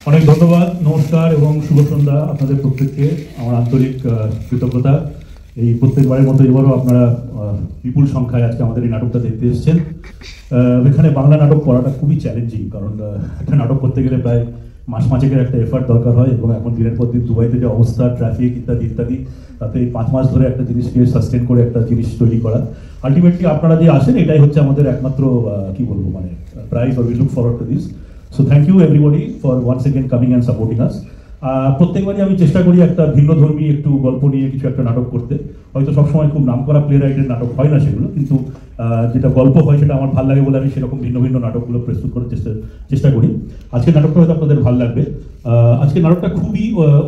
অনেক ধন্যবাদ, নমস্কার এবং শুভ সন্ধ্যা আপনাদের প্রত্যেককে। আমার আন্তরিক কৃতজ্ঞতা। এই প্রত্যেকবারের মতো এবারও আপনারা বিপুল সংখ্যায় আজকে আমাদের এই নাটকটা দেখতে এসেছেন। এখানে বাংলা নাটক করাটা খুবই চ্যালেঞ্জিং, কারণ একটা নাটক করতে গেলে প্রায় মাস পাঁচেকের একটা এফার্ট দরকার হয়, এবং এখন দিনের পর দিন দুবাইতে যে অবস্থা, ট্রাফিক ইত্যাদি ইত্যাদি, তাতে এই 5 মাস ধরে একটা জিনিসকে সাস্টেন করে একটা জিনিস তৈরি করা, আলটিমেটলি আপনারা যে আসেন এটাই হচ্ছে আমাদের একমাত্র কি বলবো মানে prize, or we look forward to this. So thank you everybody for once again coming and supporting us. প্রত্যেকবারই আমি চেষ্টা করি একটা ভিন্নধর্মী একটু গল্প নিয়ে কিছু একটা নাটক করতে। হয়তো সবসময় খুব নামকরা প্লে রাইটের নাটক হয় না সেগুলো, কিন্তু যেটা গল্প হয় সেটা আমার ভালো লাগে বলে আমি সেরকম ভিন্ন ভিন্ন নাটকগুলো প্রস্তুত করার চেষ্টা করি। আজকের নাটকটা হয়তো আপনাদের ভালো লাগবে। আজকের নাটকটা খুবই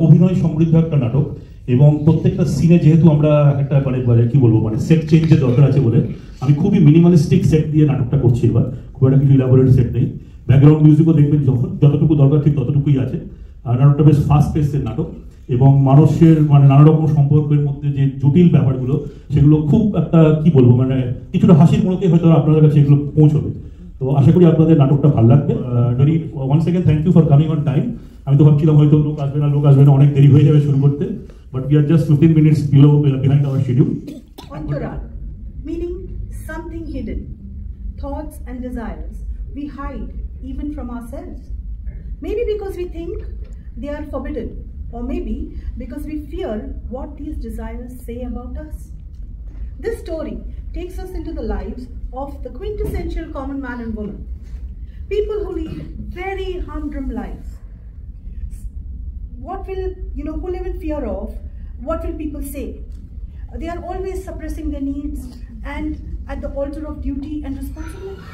অভিনয় সমৃদ্ধ একটা নাটক, এবং প্রত্যেকটা সিনে যেহেতু আমরা একটা মানে কি বলবো মানে সেট চেঞ্জের দরকার আছে বলে আমি খুবই মিনিমালিস্টিক সেট দিয়ে নাটকটা করছি এবার। খুব একটা কিছু ইলাবোরেট সেট নেই। ব্যাকগ্রাউন্ড মিউজিকও দেখবেন যখন যতটুকু দরকার ঠিক ততটুকুই আছে। নাটকটা বেশ ফাস্ট পেসের নাটক, এবং মানুষের মানে নানা রকম সম্পর্কের মধ্যে যে জটিল ব্যাপারগুলো সেগুলো খুব একটা কি বলবো মানে কিছুটা হাসির মোড়কে হয়তো আপনাদের কাছে এগুলো পৌঁছবে। তো আশা করি আপনাদের নাটকটা ভালো লাগবে। Very one second thank you for coming on time. আমি তো ভাবছিলাম হয়তো লোক আসবে না, অনেক দেরি হয়ে যাবে শুরু করতে, but we are just 15 minutes behind our schedule. Antaran, meaning something hidden, thoughts and desires we hide even from ourselves. Maybe because we think they are forbidden, or maybe because we fear what these desires say about us. This story takes us into the lives of the quintessential common man and woman, people who lead very humdrum lives. What will, who live in fear of what will people say? They are always suppressing their needs and at the altar of duty and responsibility.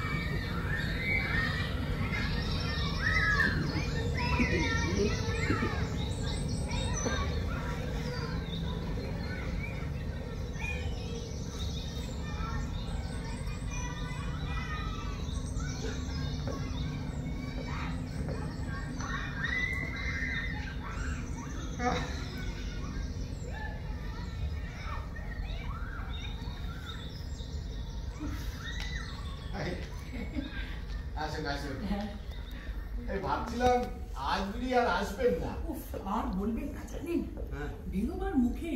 ভাবছিলাম আজকে আর আসবেন না। আর বলবেন না জানেন, বেরোবার মুখে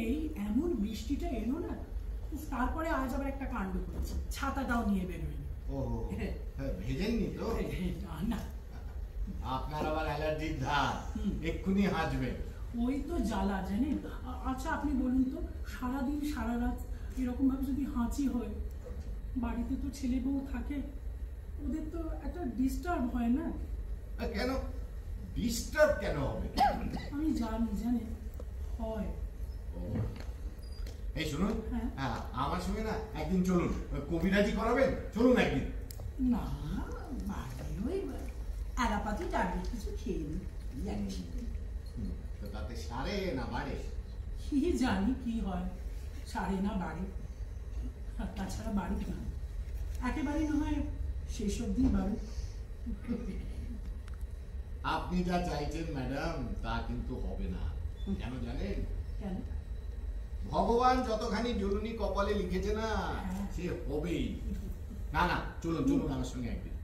এমন বৃষ্টিটা এলো না, তারপরে আজ আবার একটা কাণ্ড করেছে, ছাতাটাও নিয়ে বেরোয়নি। ও ভেজেননি তো? না, আপনার আবার অ্যালার্জির ধার, এক্ষুনি হাঁচবেন। ওই তো জ্বালা জানেন। আচ্ছা আপনি বলুন তো, সারাদিন সারা রাত এরকম ভাবে যদি হাঁচি হয়, বাড়িতে তো ছেলে বউ থাকে, ওদের তো একটা ডিস্টার্ব হয় না? কেন ডিস্টার্ব কেন হবে? আমি জানি জানেন হয়। এই শুনুন, আমার সঙ্গে না একদিন চলুন, কবিরাজি করাবেন, চলুন একদিন। না ওই অ্যালাপাতি ডাক্তার কিছু খেয়ে নি, তাতে সারে না বাড়ে? কি জানি কি হয়, সারে না বাড়ে। তাছাড়া বাড়ি না, একেবারে না হয় শেষ অবধি বাড়ি। আপনি যা চাইছেন ম্যাডাম তা কিন্তু হবে না। কেন জানেন? কেন? ভগবান যতখানি জরুরি কপালে লিখেছে না, সে হবেই। না না চলুন চলুন আমার সঙ্গে একদিন।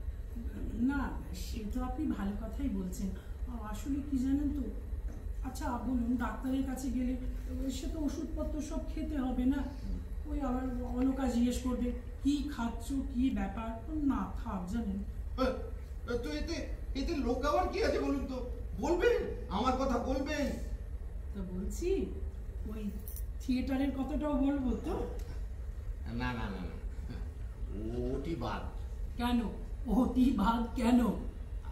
না সে তো আপনি ভালো কথাই বলছেন, আসলে কি জানেন তো, আচ্ছা বলুন ডাক্তারের কাছে গেলে সে তো ওষুধপত্র সব খেতে হবে না, ওই আবার অলকা জিজ্ঞেস করবে কি খাচ্ছ কি ব্যাপার, না থাক জানেন। তো এতে লোক আবার কি আছে বলুন তো, বলবেন আমার কথা বলবেন। তো বলছি ওই থিয়েটারের কথাটাও বলবো তো? না না না না, ওটি বাদ। কেন ওটি বাদ কেন?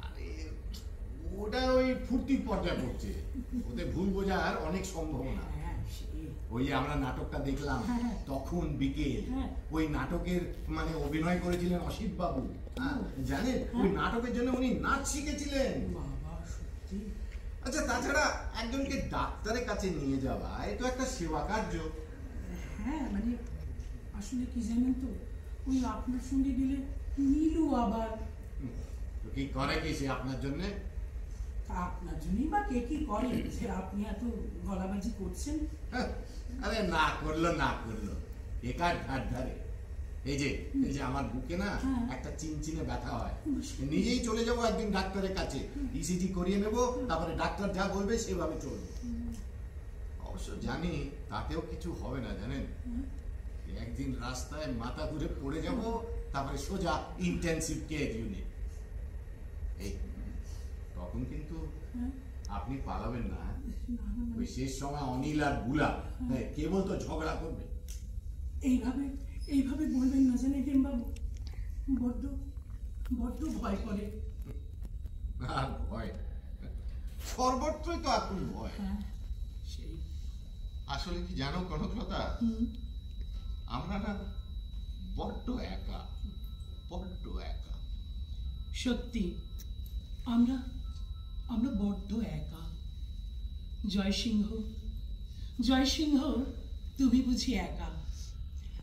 আরে ওটা ওই ফুর্তির পর্যায়ে পড়ছে, ওতে ভুল বোঝার অনেক সম্ভাবনা। ওই আমরা নাটকটা দেখলাম তখন বিকেল, ওই নাটকের মানে অভিনয় করেছিলেন অসিত বাবু, জানেন ওই নাটকের জন্য উনি নাচ শিখেছিলেন। আচ্ছা তাছাড়া একজনকে ডাক্তারের কাছে নিয়ে যাওয়া এ তো একটা সেবা কার্য। হ্যাঁ মানে আসলে কি জানেন তো, ওই আপনার সঙ্গে গেলে নীলু আবার কি করে কি সে আপনার জন্য? আপনার জন্যই বা কে কি করে যে আপনি এত গলাবাজি করছেন? আরে না করলো না করলো, একার ধার ধারে এই যে আমার বুকে না একটা চিনচিনে ব্যথা হয়, নিজেই চলে যাবো একদিন ডাক্তারের কাছে, ইসিজি করিয়ে নেবো, তারপরে ডাক্তার যা বলবে সেভাবে চলবো। অবশ্য জানি তাতেও কিছু হবে না, জানেন, একদিন রাস্তায় মাথা ঘুরে পড়ে যাব, তারপরে সোজা ইন্টেনসিভ কেয়ার ইউনিট। এই তখন কিন্তু আপনি পালাবেন না। ওই শেষ সময় অনিল আর বুলা কেবল তো ঝগড়া করবে। এইভাবে বলবেন না জানেন বাবু, বড্ড ভয় করে। আর ভয় সর্বত্রই তো আপনি ভয়। সেই আসলে কি জানো কনকলতা, আমরা না বড্ড একা। সত্যি আমরা বড্ড একা। জয়সিংহ তুমি বুঝি একা,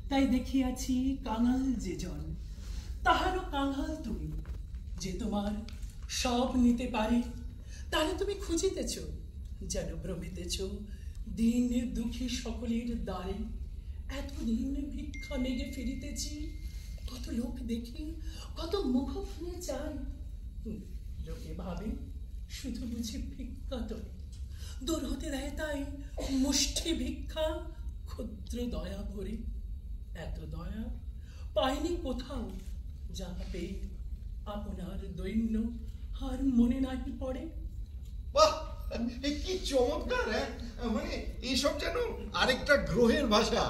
তাই দেখিয়াছি কাঙাল যে জন, তাহারও কাঙাল তুমি, যে তোমার সব নিতে পারে, তারে তুমি খুঁজিতেছ, যেন ভ্রমিতেছ দিন দুঃখী সকলের দ্বারে। এতদিন ভিক্ষা মেগে ফিরিতেছি, কত লোক দেখি, কত মুখখানে চাই, লোকে ভাবে শুধু বুঝি ভিক্ষা তোলে, দূর হতে দেয় তাই মুষ্টি ভিক্ষা, ক্ষুদ্র দয়া ভরে। এত দয়া পাইনি কোথাও, যাহা পেয়ে আপনার দৈন্য আর মনে নাহি পড়ে। বাহ, কি চমৎকার! মানে এইসব যেন আরেকটা গ্রহের ভাষা।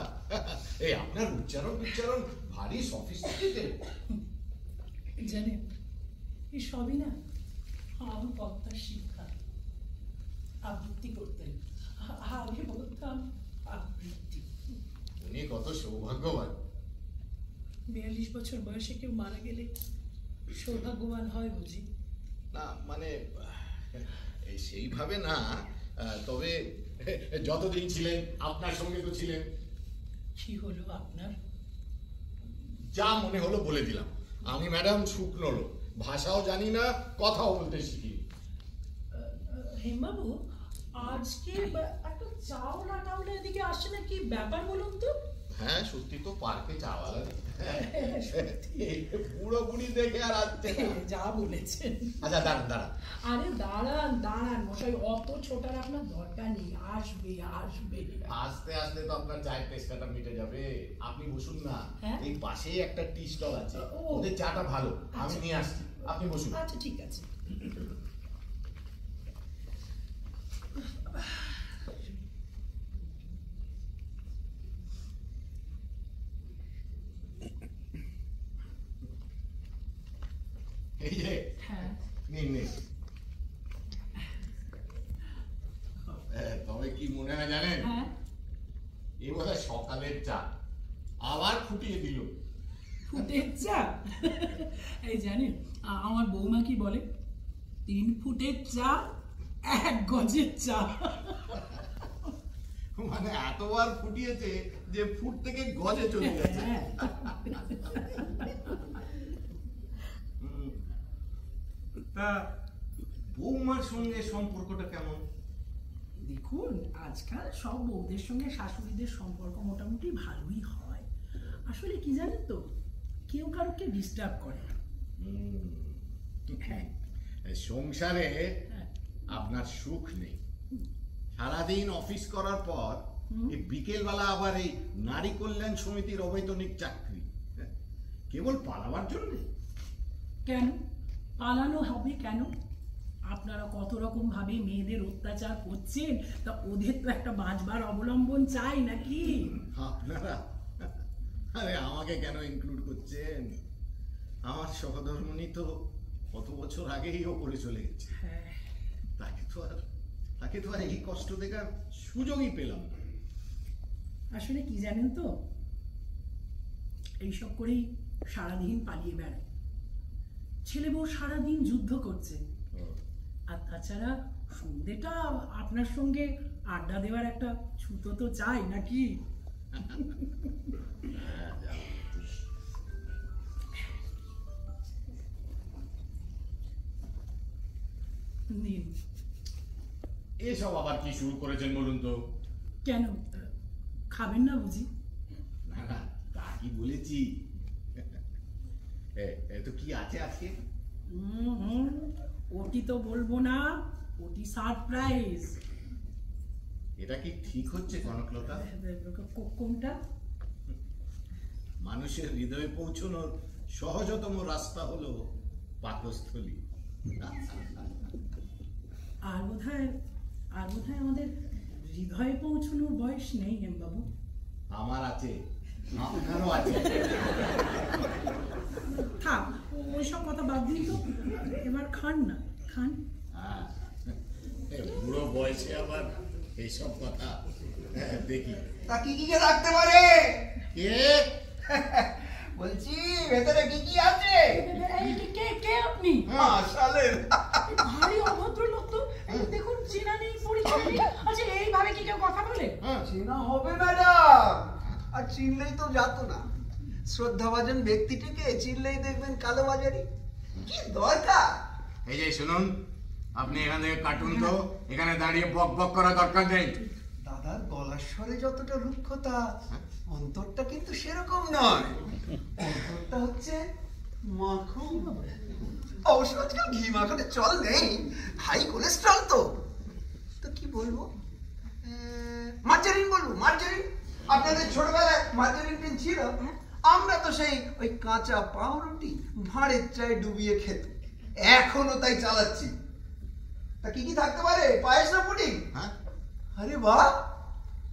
এই আপনার উচ্চারণ ভারী সফিস্টিকেটেড। জানেন, এই সবই না আমার কর্তার শিক্ষা। আবৃত্তি করতেন, আগে বলতাম আবৃত্তি। উনি কত সৌভাগ্যবান। 42 বছর বয়সে কেউ মারা গেলে সৌভাগ্যবান হয় বুঝি? না মানে সেইভাবে না, তবে যতদিন ছিলেন আপনার সঙ্গে তো ছিলেন। কি হলো আপনার? যা মনে হলো বলে দিলাম। আমি ম্যাডাম শুকনো লোক, ভাষাও জানি না, কথাও বলতে শিখি। হেমবাবু, আজকে একটা চাওলা টাওলা এদিকে আসছে না, কি ব্যাপার বলুন তো? হ্যাঁ সত্যি তো, পার্কে চাওয়ালা বুড়ো বুড়ি দেখে আর আসছে যা বলেছেন। আচ্ছা দাঁড়ান। আরে দাঁড়ান মশাই, অত ছোটার আপনার দরকার নেই, আসবে। আস্তে আস্তে তো আপনার চায়ের টেস্টটা মিটে যাবে। আপনি বসুন না, এই পাশেই একটা টি স্টল আছে, ওদের চাটা ভালো, আমি নিয়ে আসছি, আপনি বসুন। আচ্ছা ঠিক আছে। এই যে নিন। তবে কি মনে হয় জানেন, এ বোধহয় সকালের চা আবার ফুটিয়ে দিল। ফুটের চা? এই জানেন আমার বৌমা কি বলে, 3 ফুটের চা 1 গজের চা। মানে এতবার ফুটিয়েছে যে ফুট থেকে গজে চলে গেছে। তা বৌমার সঙ্গে সম্পর্কটা কেমন? দেখুন, আজকাল সব বউদের সঙ্গে শাশুড়িদের সম্পর্ক মোটামুটি ভালোই হয়। আসলে কি জানেন তো, কেউ কারোকে ডিস্টার্ব করে না। সংসারে আপনার সুখ নেই, সারাদিন অফিস করার পর বিকেল বেলা আবার এই নারী কল্যাণ সমিতির অবৈতনিক চাকরি, কেবল পালাবার জন্য। কেন পালানো হবে কেন? আপনারা কত রকম ভাবে মেয়েদের অত্যাচার করছেন, তা ওদের তো একটা বাঁচবার অবলম্বন চাই নাকি? আপনারা আরে আমাকে কেন ইনক্লুড করছেন? আমার সহধর্মিণী তো কত বছর আগেই ওপরে চলে গেছে। তাকে তো আর এই কষ্ট দেখার সুযোগই পেলাম না। আসলে কি জানেন তো, এইসব করেই সারাদিন পালিয়ে বেড়ায়। ছেলে বউ সারাদিন যুদ্ধ করছে, আর তাছাড়া সন্ধ্যেটা আপনার সঙ্গে আড্ডা দেওয়ার একটা ছুতো তো চাই নাকি? এসব আবার কি শুরু করেছেন বলুন তো? কেন খাবেন না বুঝি? না তা কি বলেছি, তো কি আছে আজকে? ওটি তো বলবো না, ওটি সারপ্রাইজ। এটা কি ঠিক হচ্ছে কনকলতা? কোনটা? মানুষের হৃদয়ে পৌঁছানোর সহজতম রাস্তা হলো পাকস্থলী। আর বোধহয় আমাদের হৃদয়ে পৌঁছানোর বয়স নেই হেমবাবু। আমার আছে, আপনারও আছে। থাক, ওইসব কথা বাদ দিন তো, এবার খান না, খান। বুড়ো বয়সে আবার এইসব কথা। দেখি তা কি কি রাখতে পারে? কে বলছি ভেতরে কি কি আছে? কে আপনি? শালের ভারী অভদ্র লোক তো। দেখুন, চেনা নেই, পরিচয় নেই। আচ্ছা, এইভাবে কি কেউ কথা বলে? চেনা হবে ম্যাডাম, আর চিনলেই তো যাতো না। শ্রদ্ধাভাজন ব্যক্তিটিকে চিনলেই দেখবেন কালোবাজারি। কি দরকার? এই যে শুনুন, আপনি এখান থেকে কাটুন তো, এখানে দাঁড়িয়ে বক বক করা দরকার নেই। দাদার গলার স্বরে যতটা রুক্ষতা, অন্তরটা কিন্তু সেরকম নয়। অন্তরটা হচ্ছে মাখন। অবশ্য আজকাল ঘি মাখনের চল নেই, হাই কোলেস্ট্রল তো। তো কি বলবো, মার্জারিন বলবো, মার্জারিন। আপনাদের ছোটবেলায় মার্জারিন পেন ছিল? আমরা তো সেই ওই কাঁচা পাউরুটি ভাঁড়ের চায়ে ডুবিয়ে খেত, এখনো তাই চালাচ্ছি। তা কি কি থাকতে পারে? পায়েস না পুডিং? আরে বাহ,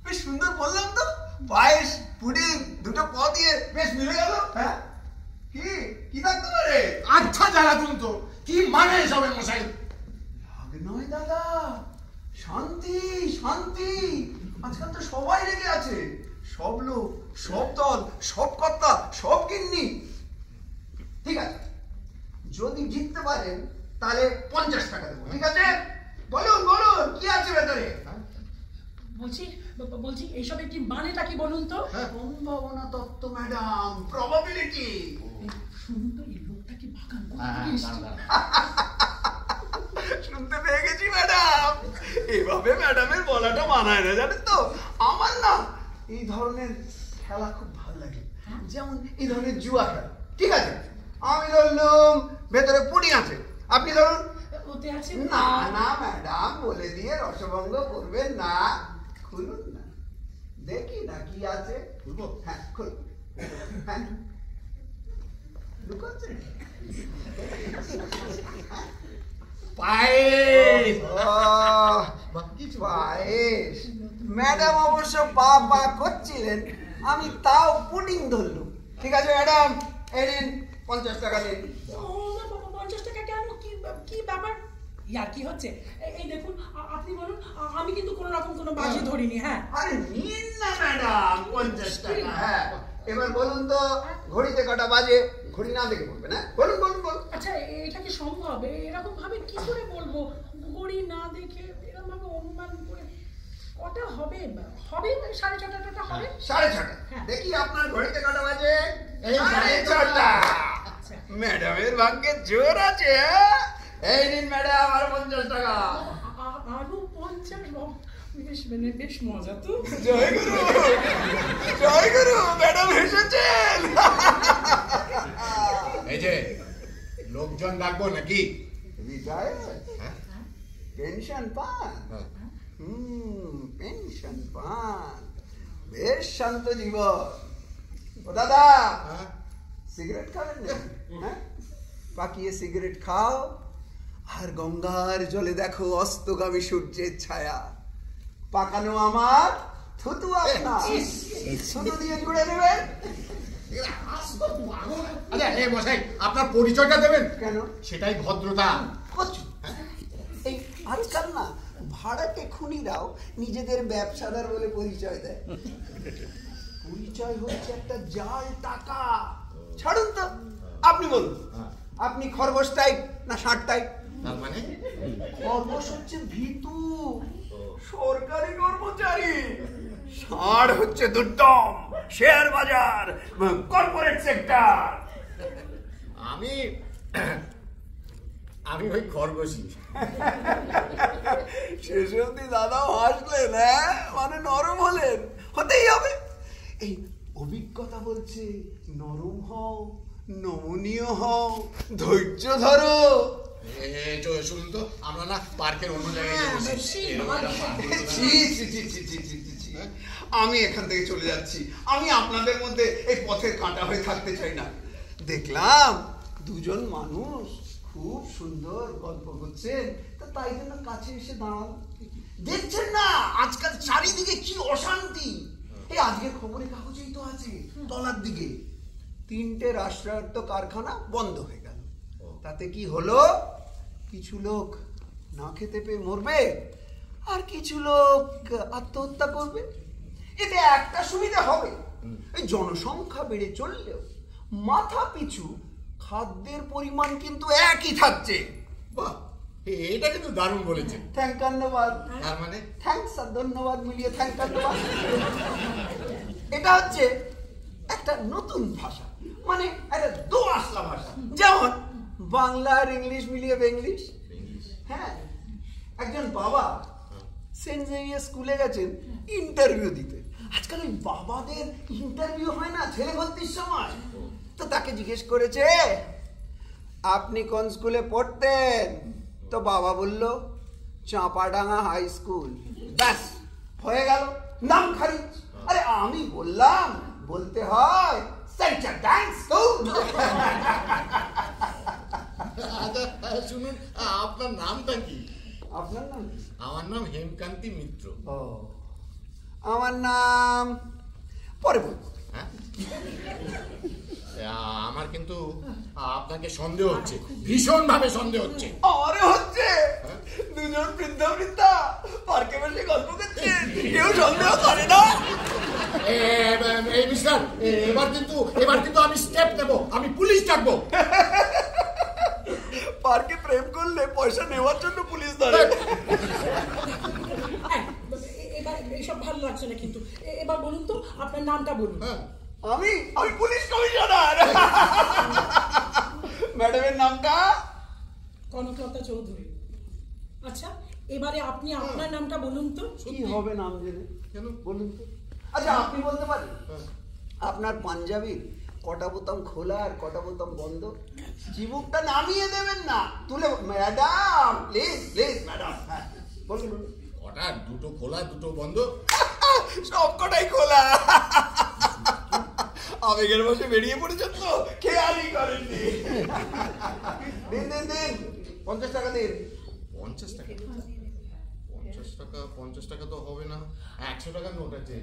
বেশ সুন্দর বললাম তো। পায়েস পুডিং দুটো প দিয়ে বেশ মিলে গেল। হ্যাঁ, কি কি থাকতে পারে? আচ্ছা জ্বালাতুন তো, কি মানে এসবের মশাই? রাগ নয় দাদা, শান্তি শান্তি। আজকাল তো সবাই রেগে আছে, সব লোক, সব দল, সব কর্তা, সব গিন্নি। ঠিক আছে, যদি জিততে পারেন তাহলে 50 টাকা দেবো। ঠিক আছে, বলুন বলুন কি আছে ভেতরে? বলছি এইসব একটি মানেটা কি বলুন তো? সম্ভাবনা তত্ত্ব ম্যাডাম, প্রবাবিলিটি। শুনুন তো, এই লোকটা কি বাগান শুনতে পেয়ে গেছি ম্যাডাম। এভাবে ম্যাডামের বলাটা মানায় না, জানেন তো। আমার না এই ধরনের খেলা খুব ভালো লাগে, যেমন এই ধরনের জুয়া খেলা। ঠিক আছে, আমি ধরলুম ভেতরে পুডিং আছে, আপনি ধরুন ওতে আছে। না না ম্যাডাম, বলে দিয়ে রসভঙ্গ করবেন না। খুলুন না, দেখি না কি আছে। খুলবো? হ্যাঁ খুলুন। হ্যাঁ, লুকাচ্ছে পায়েস। পায়েস। ম্যাডাম অবশ্য পা পা করছিলেন, আমি তাও পুডিং ধরলুম। ঠিক আছে ম্যাডাম, এই নিন 50 টাকা দিন। 50 টাকা কেন? কি ব্যাপার? ইয়ার কি হচ্ছে? এই দেখুন, আপনি বলুন, আমি কিন্তু কোনো রকম কোনো বাজি ধরিনি। হ্যাঁ, আরে নিন না ম্যাডাম, 50 টাকা। হ্যাঁ, এবার বলুন তো ঘড়িতে কটা বাজে? ঘড়ি না দেখে বলবেন। হ্যাঁ, বলুন বলুন বলুন। আচ্ছা, এটা কি সম্ভব? এরকম ভাবে কি করে বলবো? ঘড়ি না দেখে এরকম ভাবে অনুমান করে কটা হবে? হবে 6:30 হবে। 6:30? হ্যাঁ। দেখি আপনার ঘড়িতে কটা বাজে? এই 6:30। আচ্ছা, ম্যাডামের ভাগ্যে জোর আছে। এই নিন ম্যাডাম, আর 50 টাকা। আরো 50? বেশ মজা তো। জয় গুরু, জয় গুরু, ম্যাডাম এসেছেন। এই যে লোকজন ডাকবো নাকি? পেনশন পান? পেনশন পান, বেশ শান্ত জীবন। ও দাদা, সিগারেট খাবেন না? হ্যাঁ, পাকিয়ে সিগারেট খাও, আর গঙ্গার জলে দেখো অস্তগামী সূর্যের ছায়া। পাকানো আমার, থুতু আপনার। থুতু দিয়ে জুড়ে দেবেন। আরে এই মশাই, আপনার পরিচয়টা দেবেন কেন? সেটাই ভদ্রতা। কচু। এই আজকাল না ভাড়াটে খুনিরাও নিজেদের ব্যবসাদার বলে পরিচয় দেয়। পরিচয় হচ্ছে একটা জাল টাকা। ছাড়ুন তো, আপনি বলুন, আপনি খরগোশ টাইপ না ষাঁড় টাইপ? তার মানে খরগোশ হচ্ছে ভীতু, সরকারি কর্মচারী। ষাঁড় হচ্ছে দুর্দম, শেয়ার বাজার, কর্পোরেট সেক্টর। আমি ওই খরগোশী। শেষ অব্দি দাদাও হাসলেন। হ্যাঁ, মানে নরম হলেন। হতেই হবে। এই অভিজ্ঞতা বলছে নরম হও, নমনীয় হও, ধৈর্য ধরো। শুনুন তো, আমরা না পার্কের অন্য জায়গায় যাচ্ছি। ছি, ছি, ছি, ছি, ছি, ছি, ছি, ছি। আমি এখান থেকে চলে যাচ্ছি। আমি আপনাদের মধ্যে এই পথের কাঁটা হয়ে থাকতে চাই না। দেখলাম দুজন মানুষ খুব সুন্দর গল্প করছেন, তা তাই জন্য কাছে এসে দাঁড়ান। দেখছেন না আজকাল চারিদিকে কি অশান্তি। এই আজকের খবরের কাগজেই তো আছে, তলার দিকে 3টে রাষ্ট্রায়ত্ত কারখানা বন্ধ হয়ে গেল। তাতে কি হলো? কিছু লোক না খেতে পেয়ে মরবে, আর কিছু লোক আত্মহত্যা করবে। এতে একটা সুবিধা হবে, এই জনসংখ্যা বেড়ে চললেও মাথা পিছু খাদ্যের পরিমাণ কিন্তু একই থাকছে। বাহ, এটা কিন্তু দারুণ বলেছেন। ধন্যবাদ। তার মানে থ্যাঙ্কস আর ধন্যবাদ মিলিয়ে ধন্যবাদ। এটা হচ্ছে একটা নতুন ভাষা, মানে একটা দোআঁশলা ভাষা, যেমন বাংলা আর ইংলিশ মিলিয়ে বেঙ্গলিশ। হ্যাঁ, একজন বাবা সেন্ট জেভিয়ার স্কুলে গেছেন ইন্টারভিউ দিতে। আজকাল ওই বাবাদের ইন্টারভিউ হয় না ছেলে ভর্তির সময়, তো তাকে জিজ্ঞেস করেছে আপনি কোন স্কুলে পড়তেন? তো বাবা বলল চাঁপাডাঙ্গা হাই স্কুল। ব্যাস হয়ে গেল, নাম খারিজ। আরে আমি বললাম বলতে হয় সেন্টার ডান্স স্কুল। শুনুন, আপনার নামটা কি? আপনার নাম? আমার নাম হেমকান্তি মিত্র। ও, আমার নাম পরে বলবো। হ্যাঁ, আমার কিন্তু আপনাকে সন্দেহ হচ্ছে, ভীষণ ভাবে সন্দেহ হচ্ছে। আরে হচ্ছে, দুজন বৃদ্ধ বৃদ্ধা পার্কে বসে গল্প করছে, কেউ সন্দেহ করে না। এই মিস্টার, এবার কিন্তু আমি স্টেপ নেব, আমি পুলিশ ডাকবো। পার্কে প্রেম করলে পয়সা নেওয়ার জন্য পুলিশ ধরে। এবার এসব ভালো লাগছে না, কিন্তু এবার বলুন তো আপনার নামটা বলুন। আমি পুলিশ কমিশনার। ম্যাডামের নামটা কনকলতা চৌধুরী। আচ্ছা, এবারে আপনি আপনার নামটা বলুন তো। কি হবে নাম জেনে? কেন বলুন তো। আচ্ছা, আপনি বলতে পারেন আপনার পাঞ্জাবির কটা বোতাম খোলা আর কটা বোতাম বন্ধ? চিবুকটা নামিয়ে দেবেন না, তুলে। Madam please please madam. হ্যাঁ বলুন। কটা? দুটো খোলা, দুটো বন্ধ। সব কটাই খোলা। আবেগের বসে বেরিয়ে পড়েছেন তো, খেয়ালই করেননি। দিন দিন দিন, 50 টাকা দিন। 50 টাকা? 50 টাকা তো হবে না, 100 টাকার নোট আছে।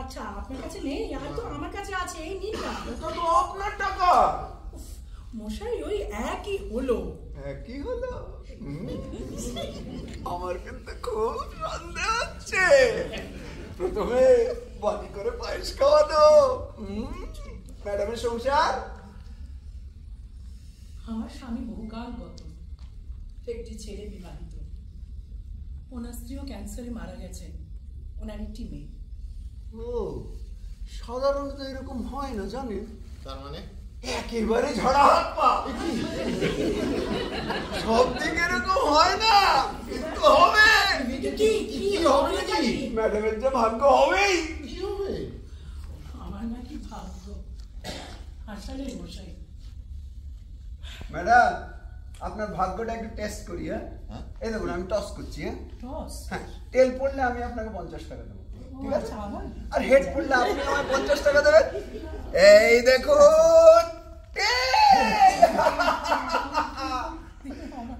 আচ্ছা, আপনার কাছে নেই? আর তো আমার কাছে আছে, এই নিন না। এটা তো আপনার টাকা। মশাই, ওই একই হলো। কি হলো? আমার কিন্তু খুব সন্দেহ হচ্ছে। প্রথমে বাড়ি করে পায়েস খাওয়ানো। ম্যাডামের সংসার? আমার স্বামী বহুকাল গত, একটি ছেলে বিবাহিত। ওনার স্ত্রীও ক্যান্সারে মারা গেছেন, ওনার একটি মেয়ে। ও, সাধারণত এরকম হয় না জানেন। তার মানে একেবারে ঝড়া হাত পা। সব দিকে এরকম হয় না, কিন্তু হবে। কি হবে নাকি? ম্যাডামের যে ভাগ্য হবেই। কি হবে? আমার নাকি ভাগ্য। আসলে মশাই, ম্যাডাম আপনার ভাগ্যটা একটু টেস্ট করি। হ্যাঁ, এই দেখুন আমি টস করছি। টস? হ্যাঁ, টেল পড়লে আমি আপনাকে 50 টাকা দেবো, ঠিক আছে? আচ্ছা, আবার? আর হেড পড়লে আপনি আমায় 50 টাকা দেবেন। এই দেখুন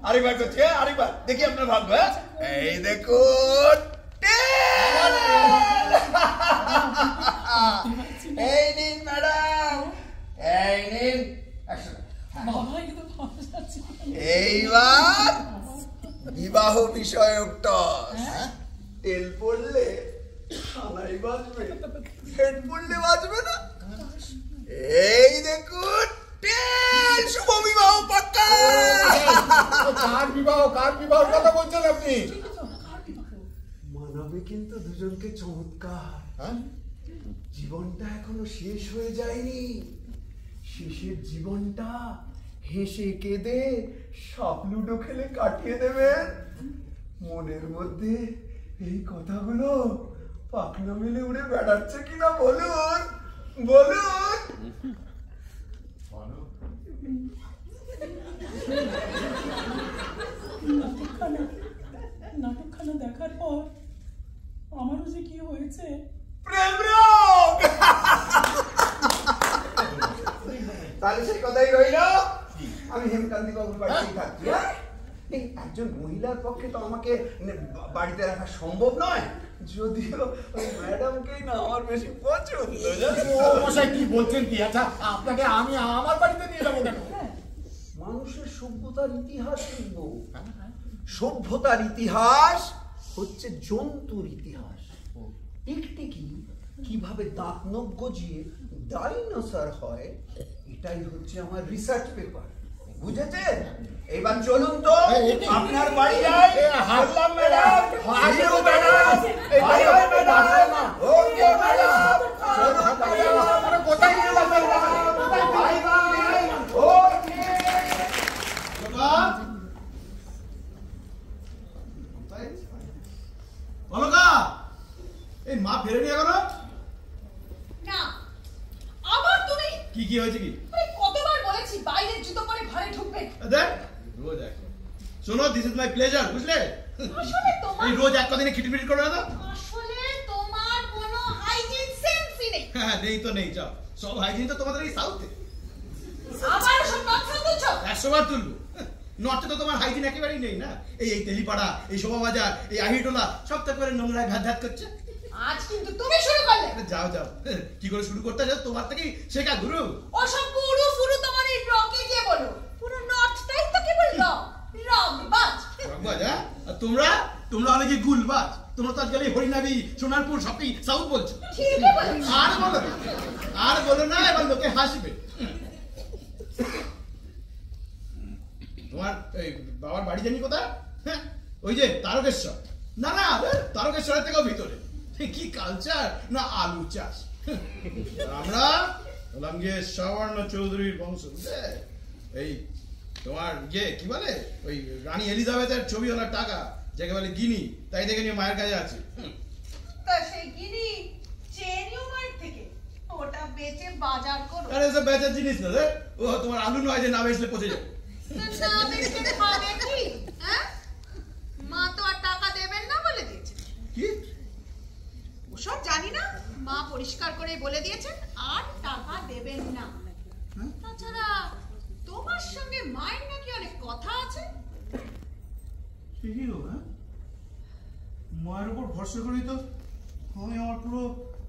আরেকবার করছি। আরেকবার দেখি আপনার ভাগ্য। এই দেখুন এই নিন ম্যাডাম, এই নিন 100 টাকা। এইবার বিবাহ বিষয়ক টস। তেল পড়লে খানাই বাজবে, হেড পড়লে বাজবে না। এই দেখুন তেল, শুভ বিবাহ পাক্কা। কার বিবাহের কথা বলছেন আপনি? মানাবে কিন্তু দুজনকে চমৎকার। জীবনটা এখনো শেষ হয়ে যায়নি। শেষের জীবনটা হেসে কেঁদে সাপ লুডো খেলে কাটিয়ে দেবেন। মনের মধ্যে এই কথাগুলো পাখনা মেলে উড়ে বেড়াচ্ছে কিনা বলুন বলুন। দেখার পর আমারও যে কি হয়েছে। প্রেম রোগ। তাহলে সেই কথাই রইল, আমি হেমকান্তি বাবুর বাড়িতেই থাকি। এই একজন মহিলার পক্ষে তো আমাকে বাড়িতে রাখা সম্ভব নয়, যদিও ওই ম্যাডামকেই না আমার বেশি পছন্দ। মশাই কি বলছেন কি? আচ্ছা আপনাকে আমি আমার বাড়িতে নিয়ে যাবো কেন? মানুষের সভ্যতার ইতিহাস শিখব। সভ্যতার ইতিহাস হচ্ছে জন্তুর ইতিহাস। টিকটিকি কিভাবে দাঁত নখ গজিয়ে ডাইনোসর হয়, এটাই হচ্ছে আমার রিসার্চ পেপার। বুঝেছেন? এবার চলুন তো আপনার বাড়ি যাই। হারলাম ম্যাডাম, হারিও ম্যাডাম, হারিও ম্যাডাম, ওকে ম্যাডাম, চলুন ম্যাডাম, কোথায় নিয়ে যাবেন madam? Bye bye, okay. Alaka, এই মা ফেরেনি এখনো? না, আবার তুমি? কি কি হয়েছে কি? কতবার বলেছি বাইরের জুতো পরে ঘরে ঢুকবে। দেখ রোজ এক। শোনো, দিস ইজ মাই প্লেজার, বুঝলে? আসলে তোমার এই রোজ এক কদিনে খিটমিট করো না। আসলে তোমার কোনো হাইজিন সেন্সই নেই। হ্যাঁ নেই তো নেই, যাও। সব হাইজিন তো তোমাদের এই সাউথে। আবার সব নষ্ট তুলছো। 100 বার তুলবো। নর্থে তো তোমার হাইজিন একেবারেই নেই না। এই তেলিপাড়া, এই শোভা বাজার, এই আহিটোলা সব তো করে নোংরা ঘাত ঘাত করছে। আজ কিন্তু তুমি শুরু করলে। যাও যাও, কি করে শুরু করতে যাও? তোমার থেকেই শেখা গুরু। ওসব গুরু ফুরু তোমার এই রকে গিয়ে বলো। পুরো নর্থটাই তো কেবল রকবাজ। রকবাজ, হ্যাঁ? আর তোমরা হলে কি গুলবাজ। তোমরা তো আজকাল হরিনাবি, সোনারপুর সবই সাউথ বলছো। ঠিকই বলেছো। আর বলো না, এবার লোকে হাসবে। তোমার এই বাবার বাড়ি জানি কোথায়? হ্যাঁ, ওই যে তারকেশ্বর। না না, তারকেশ্বরের থেকেও ভিতরে। কি কালচার না, আলু চাষ। আমরা হলাম গিয়ে সবর্ণ চৌধুরীর বংশ, বুঝলে? এই তোমার কি বলে, ওই রানী এলিজাবেথের ছবিওয়ালার টাকা যাকে বলে গিনি, তাই দেখে নিয়ে মায়ের কাছে আছে। তা সেই গিনি চেনিও মায়ের থেকে, ওটা বেচে বাজার করো। আরে এসব বেচার জিনিস না রে। ও তোমার আলু নয় যে না বেচলে পচে যাবে। না বেচে খাবে কি? হ্যাঁ, মা তো আর টাকা দেবেন না বলে দিয়েছে। কি? ওসব জানি না, মা পরিষ্কার করে বলে দিয়েছেন আর টাকা দেবেন না। তাছাড়া তোমার সঙ্গে মায়ের নাকি অনেক কথা আছে। ঠিকই গো, হ্যাঁ? মায়ের উপর ভরসা করেই তো আমি আমার পুরো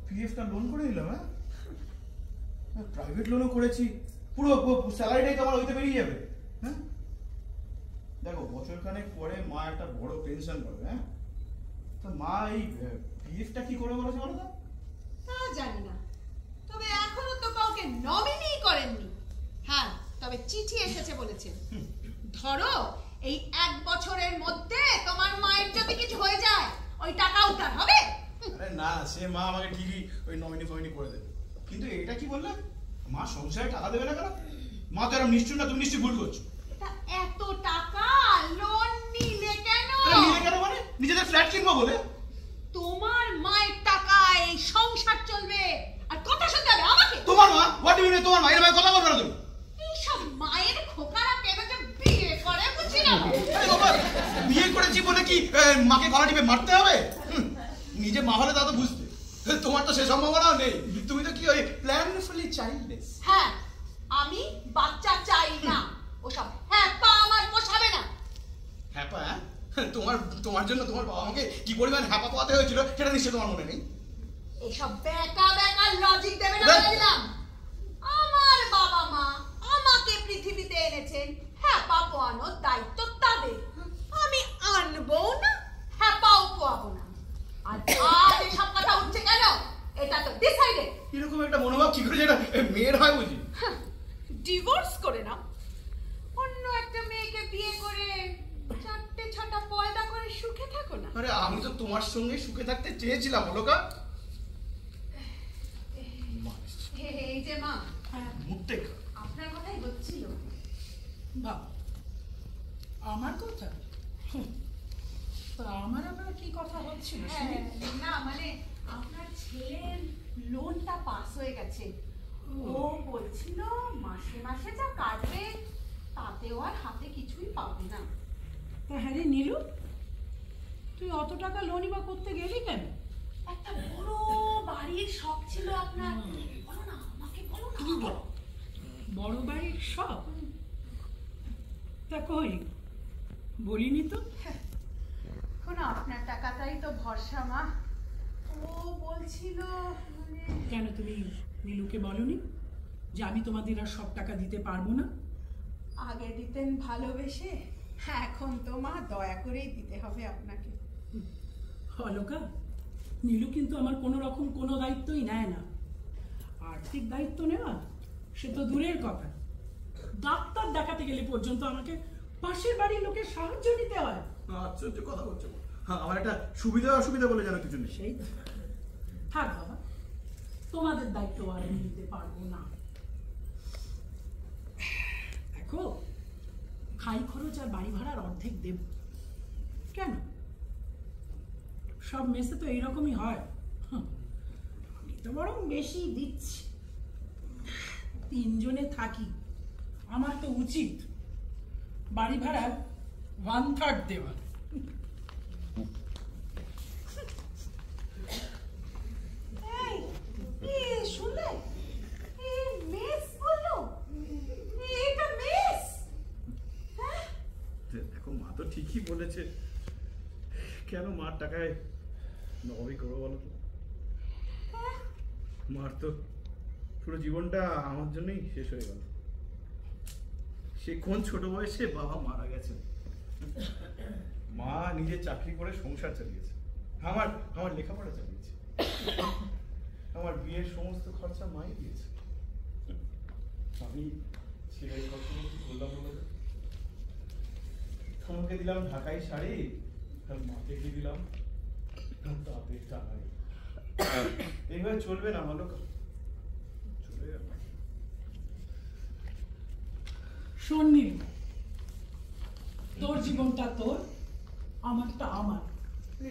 পিএফটা লোন করে নিলাম। হ্যাঁ, প্রাইভেট লোনও করেছি, পুরো স্যালারিটাই তো আমার ওইতে বেরিয়ে যাবে। হ্যাঁ, দেখো বছর খানেক পরে মা একটা বড় পেনশন পাবে। হ্যাঁ, তো মা এই পিএফটা কি করে বলেছে বলো তো? তা জানি না, তবে এখনো তো কাউকে নমিনি করেননি। হ্যাঁ, তবে চিঠি এসেছে বলেছেন। ধরো এই 1 বছরের মধ্যে তোমার মায়ের যদি কিছু হয়ে যায়, ওই টাকাও তার হবে। আরে না, সে মা আমাকে ঠিকই ওই নমিনি ফমিনি করে দেবে। কিন্তু এটা কি বললে, মা সংসারে টাকা দেবে না কেন? মা তো এরকম নিশ্চয় না, তুমি নিশ্চয়ই ভুল করছো। তা এত টাকা লোন নিলে কেন? নিলে কেন মানে? নিজেদের ফ্ল্যাট কিনবো বলে। তোমার মায়ের টাকায় এই সংসার চলবে, আর কথা শুনতে হবে আমাকে। তোমার মা? হোয়াট ইউ মিন তোমার মা? এর ভাই কথা বলবে না তুমি। এইসব মায়ের খোকারা কেন যে বিয়ে করে বুঝি না। আরে বাবা, বিয়ে করেছি বলে কি মাকে গলা টিপে মারতে হবে? নিজে মা হলে তা তো বুঝতে। তোমার তো সে সম্ভাবনাও নেই। তুমি তো কি ওই প্ল্যানফুলি চাইল্ডলেস। হ্যাঁ, আমি বাচ্চা চাই না। ওসব হ্যাপা আমার পোষাবে না। হ্যাপা? তোমার জন্য তোমার বাবা আমাকে কি পরিমাণ হ্যাপা পাওয়াতে হয়েছিল সেটা নিশ্চয় তোমার মনে নেই। এসব বেকা লজিক দেবে না বলে দিলাম। আমার বাবা মা আমাকে পৃথিবীতে এনেছেন, হ্যাপা পোয়ানোর দায়িত্ব তাদের। আমি আনবো না, হ্যাপাও পোয়াবো না। আর আজ এসব কথা উঠছে কেন? এটা তো ডিসাইডেড। এরকম একটা মনোভাব কি করে যেটা মেয়ের হয় বুঝি? ডিভোর্স করে নাও, অন্য একটা মেয়েকে বিয়ে করে 4-6টা পয়দা করে সুখে থাকো না। আরে আমি তো তোমার সঙ্গে সুখে থাকতে চেয়েছিলাম অলকা। এই যে মা, মুখতে আপনার কথাই হচ্ছিল। বাবা, আমার কথা? তা আমার আবার কি কথা হচ্ছিল? না মানে আপনার ছেলের লোনটা পাস হয়ে গেছে। ও বলছিল মাসে মাসে যা কাটবে তাতেও আর হাতে কিছুই পাবে না। তা হ্যাঁ রে নীলু, তুই অত টাকা লোনই বা করতে গেলি কেন? একটা বড় বাড়ির শখ ছিল আপনার, বলো না আমাকে, বলো না। তুমি বলো, বড় বাড়ির শখ? তা কই বলিনি তো। এখন আপনার টাকাটাই তো ভরসা মা। ও বলছিল মানে কেন তুমি নীলুকে বলনি যে আমি তোমাদের আর সব টাকা দিতে পারবো না? আগে দিতেন ভালোবেসে, এখন তো মা দয়া করেই দিতে হবে আপনাকে। অলকা, নীলু কিন্তু আমার কোনো রকম কোনো দায়িত্বই নেয় না। আর্থিক দায়িত্ব নেওয়া সে তো দূরের কথা, ডাক্তার দেখাতে গেলে পর্যন্ত আমাকে পাশের বাড়ির লোকের সাহায্য নিতে হয়। আশ্চর্য কথা বলছো। হ্যাঁ, আমার একটা সুবিধা অসুবিধা বলে জানো কিছু নেই। সেই থাক বাবা, তোমাদের দায়িত্ব আর আমি নিতে পারবো না। দেখো, খাই খরচ আর বাড়ি ভাড়ার অর্ধেক দেব। কেন, সব মেসে তো এইরকমই হয়। আমি তো বরং বেশি দিচ্ছি। 3 জনে থাকি, আমার তো উচিত বাড়ি ভাড়ার 1/3 দেওয়া। শুনলে মেস বললো, এটা মেস। দেখো, মা তো ঠিকই বলেছে। কেন মার টাকায় নবী করবো বলো তো? মার তো পুরো জীবনটা আমার জন্যই শেষ হয়ে গেল। সে কোন ছোট বয়সে বাবা মারা গেছে, মা নিজে চাকরি করে সংসার চালিয়েছে, আমার আমার লেখাপড়া চালিয়েছে, আমার বিয়ের সমস্ত খরচা মাই দিয়েছে। আমি ছেলের কষ্ট বললাম বলো, তোমাকে দিলাম ঢাকাই শাড়ি, আর মাকে কি দিলাম তাদের টাকাই। এইভাবে চলবে না বলো, চলে যাবে। শোন নীলু, তোর জীবনটা তোর, আমারটা আমার।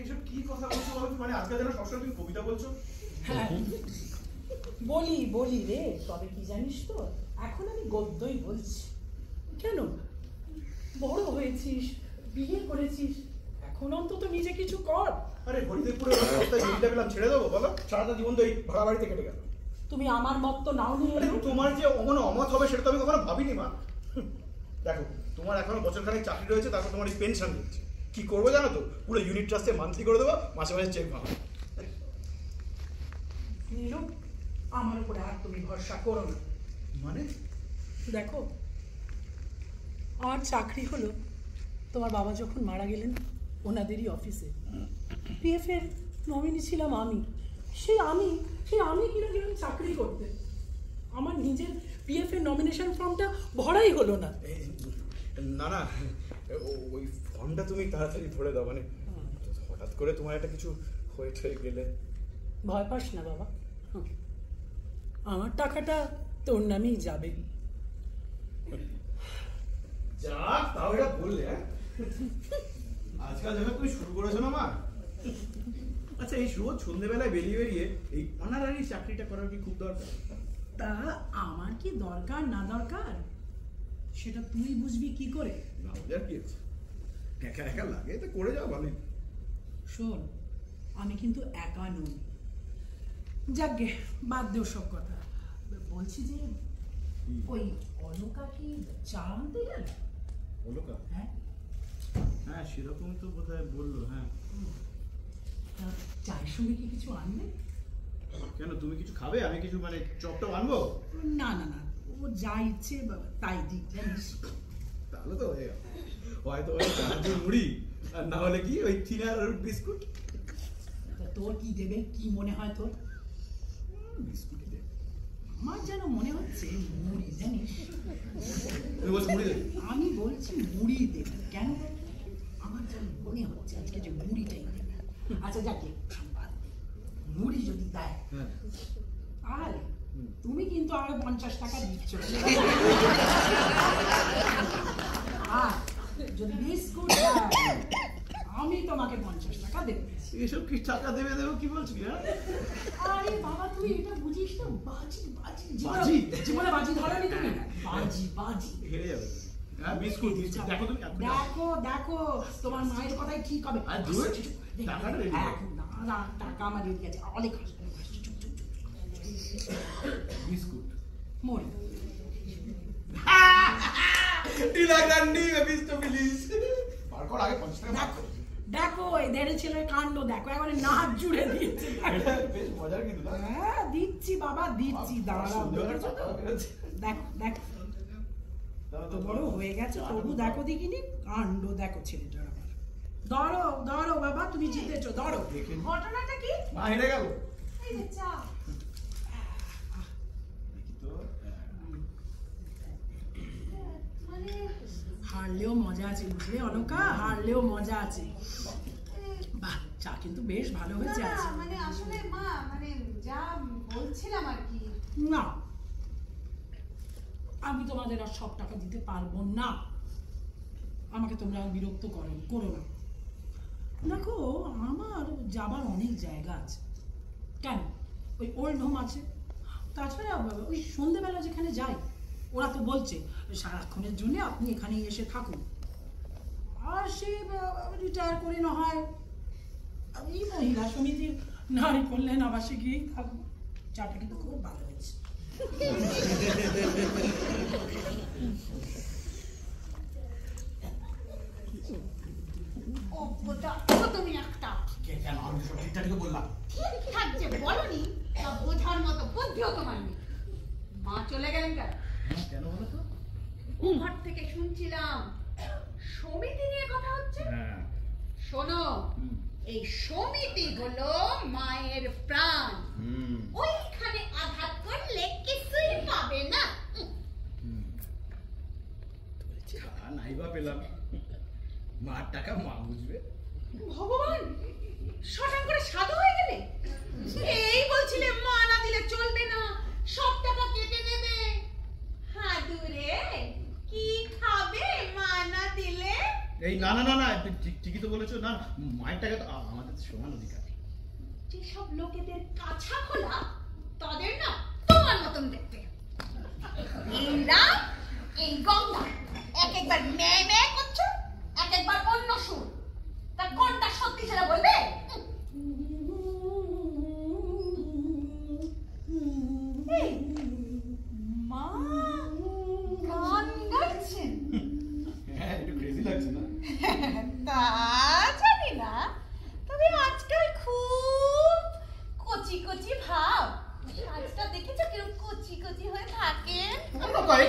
এইসব কি কথা বলছো বলো তো? মানে আজকে যেন সবসময় তুমি কবিতা বলছো। হ্যাঁ বলি রে, তবে কি জানিস তো, এখন আমি গদ্যই বলছি। কেন, বড় হয়েছিস, বিয়ে করেছিস, এখন অন্তত নিজে কিছু কর। আরে হরিদেবপুরে রাস্তায় জমিটা পেলাম, ছেড়ে দেবো বলো? সারাটা জীবন তো এই ভাড়া বাড়িতে কেটে গেল। তুমি আমার মত তো নাও নিয়ে এলো। তোমার যে অমন অমত হবে সেটা তো আমি কখনো ভাবিনি মা। দেখো, তোমার এখনো বছরখানেক চাকরি রয়েছে, তারপর তোমার এই পেনশন দিচ্ছে। কি করবো জানো তো? পুরো ইউনিট ট্রাস্টে মান্থলি করে দেবো, মাসে মাসে চেক ভাঙা। নীলু, আমার উপরে আর তুমি ভরসা করো না। মানে দেখো, আমার চাকরি হলো তোমার বাবা যখন মারা গেলেন ওনাদেরই অফিসে। পিএফ এর নমিনি ছিলাম আমি। সেই আমি কিনা গেলাম চাকরি করতে। আমার নিজের পিএফ এর নমিনেশন ফর্মটা ভরাই হলো না। না না, ওই ফর্মটা তুমি তাড়াতাড়ি ভরে দাও। মানে হঠাৎ করে তোমার একটা কিছু হয়ে গেলে। ভয় পাস না বাবা, আমার টাকাটা তোর নামেই যাবে। যাক, তাও এটা বললে। আজকাল যখন তুমি শুরু করেছো না মা। আচ্ছা, এই রোজ সন্ধ্যেবেলায় বেরিয়ে এই অনারারি চাকরিটা করার কি খুব দরকার? তা আমার কি দরকার না দরকার সেটা তুই বুঝবি কি করে? না বোঝার কি আছে, একা একা লাগে তো করে যাও ভালোই। শোন, আমি কিন্তু একা নই। যাকগে, বাদ দেও সব কথা। বলছি যে ওই অলকা কি চা আনতে গেল? অলকা? হ্যাঁ হ্যাঁ, সেরকম তো বোধহয় বললো। হ্যাঁ, চায়ের সঙ্গে কি কিছু আনবে? কেন, তুমি কিছু খাবে? আমি কিছু মানে চপটা আনবো? না না না, ও যা ইচ্ছে তাই দিক, জানিস। তাহলে তো হয়ে গেল। হয়তো ওই চানাচুর মুড়ি, আর না হলে কি ওই থিনার বিস্কুট। তোর কি দেবে, কি মনে হয় তোর? বিস্কুটই দেবে। আমার যেন মনে হচ্ছে মুড়ি, জানিস। তুমি বলছো মুড়ি দেবে? আমি বলছি মুড়ি দেবে। কেন? আমার যেন মনে হচ্ছে আজকে যে মুড়িটাই দেবে। আচ্ছা যাকে মুড়ি যদি দেয় তাহলে তুমি কিন্তু আরো 50 টাকা দিচ্ছ। আর যদি বিস্কুট দেয় আমি তোমাকে 50 টাকা দেবো। এসব কি টাকা দেবে কি বলছিস? আরে বাবা, তুই এটা বুঝিস না? বাজি বাজি বাজি? জীবনে বাজি ধরেনি তুমি? বাজি বাজি হেরে যাবে। হ্যাঁ বিস্কুট বিস্কুট দেখো তুমি দেখো দেখো তোমার মায়ের কথাই ঠিক হবে। আর দূর টাকাটা রেডি না টাকা আমার রেডি আছে, অনেক বিস্কুট মরি। টিলা গ্রান্ডি বিস্ট প্লিজ বার কর আগে 50 টাকা দেখো দেখো এদের ছেলের কাণ্ড দেখো, একেবারে নাচ জুড়ে দিয়েছে। বেশ মজার কিন্তু না? হ্যাঁ দিচ্ছি বাবা দিচ্ছি, দাঁড়াও দেখেছো তো? দেখো দেখো তো বড় হয়ে গেছে তবু দেখো দেখিনি কাণ্ড দেখো ছেলেটার আমার। ধরো ধরো বাবা তুমি জিতেছো, ধরো। ঘটনাটা কি? মা হেরে গেল। এই যে চা। তো মানে হারলেও মজা আছে বুঝলে অলকা, হারলেও মজা আছে। বাহ চা কিন্তু বেশ ভালো হয়েছে না, আজ। মানে আসলে মা মানে যা বলছিলাম আর কি। না আমি তোমাদের আর সব টাকা দিতে পারবো না, আমাকে তোমরা বিরক্ত করো না। দেখো আমার যাবার অনেক জায়গা আছে, কেন ওই ওল্ড হোম আছে, তাছাড়া ওই সন্ধ্যেবেলা যেখানে যাই ওরা তো বলছে সারাক্ষণের জন্য আপনি এখানেই এসে থাকুন, আর সে রিটায়ার করে না হয় আমি মহিলা সমিতির নারী কল্যাণ আবাসে গিয়েই থাকবো। চাটা কিন্তু খুব ভালো হয়েছে। তুমি একটা কেন আমি সব ঠিকঠাক বললাম? ঠিকঠাক যে বলনি তা বোঝার মতো বুদ্ধিও তোমার নেই। মা চলে গেলেন কেন? কেন বলো তো? ঘর থেকে শুনছিলাম সমিতি নিয়ে কথা হচ্ছে। হ্যাঁ শোনো, এই সমিতি হলো মায়ের প্রাণ, ওইখানে আঘাত করলে কিছুই পাবে না। নাইবা পেলাম, মার টাকা মা বুঝবে। ভগবান, শটান করে সাধু হয়ে গেলে। এই বলছিলে মা না দিলে চলবে না, সব টাকা কেটে নেবে। হাদুরে কি খাবে মা না দিলে? এই না না না না ঠিকই তো বলেছো, না মায়ের টাকা তো আমাদের সমান অধিকার। যেসব লোকেদের কাছা খোলা তাদের না তোমার মতন দেখতে। এই রাম, এই গঙ্গা এক একবার মেয়ে মেয়ে করছো, এক একবার অন্য সুর। তা কোনটা সত্যি সেটা বলবে? এই, মা গান গাইছেন? হ্যাঁ একটু ক্রেজি লাগছে না? তা জানি না, তবে আজকাল খুব কচি কচি ভাব। আজটা দেখেছো কিরকম কচি কচি হয়ে থাকে?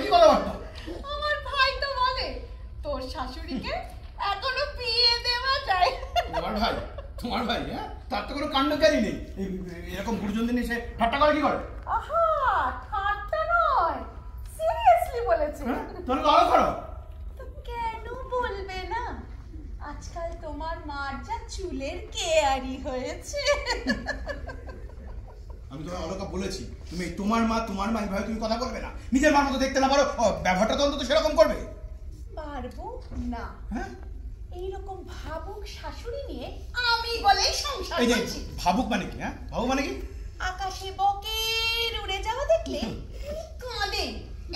কি কথাবার্তা? আমার ভাই তো বলে তোর শাশুড়িকে এখনো বিয়ে দেওয়া যায়। তোমার ভাই হ্যাঁ, তার তো কোনো কাণ্ডকারী নেই। এরকম গুরুজন দিন এসে ঠাট্টা করে কি করে? আহা, ঠাট্টা নয়, সিরিয়াসলি বলেছে। তোর তো আরো খারাপ। তো কেন বলবে না? আজকাল তোমার মার যা চুলের কেয়ারি হয়েছে। আমি তোমার অলকা বলেছি তুমি তোমার মা এইভাবে তুমি কথা বলবে না। নিজের মার মতো দেখতে না পারো, ব্যবহারটা তো অন্তত সেরকম করবে। পারবো না। হ্যাঁ এইরকম ভাবুক শাশুড়ি নিয়ে আমি বলেই সংসার এই যে করছি। ভাবুক মানে কি? হ্যাঁ ভাবুক মানে কি? আকাশে বকের উড়ে যাওয়া দেখলে কাঁদে,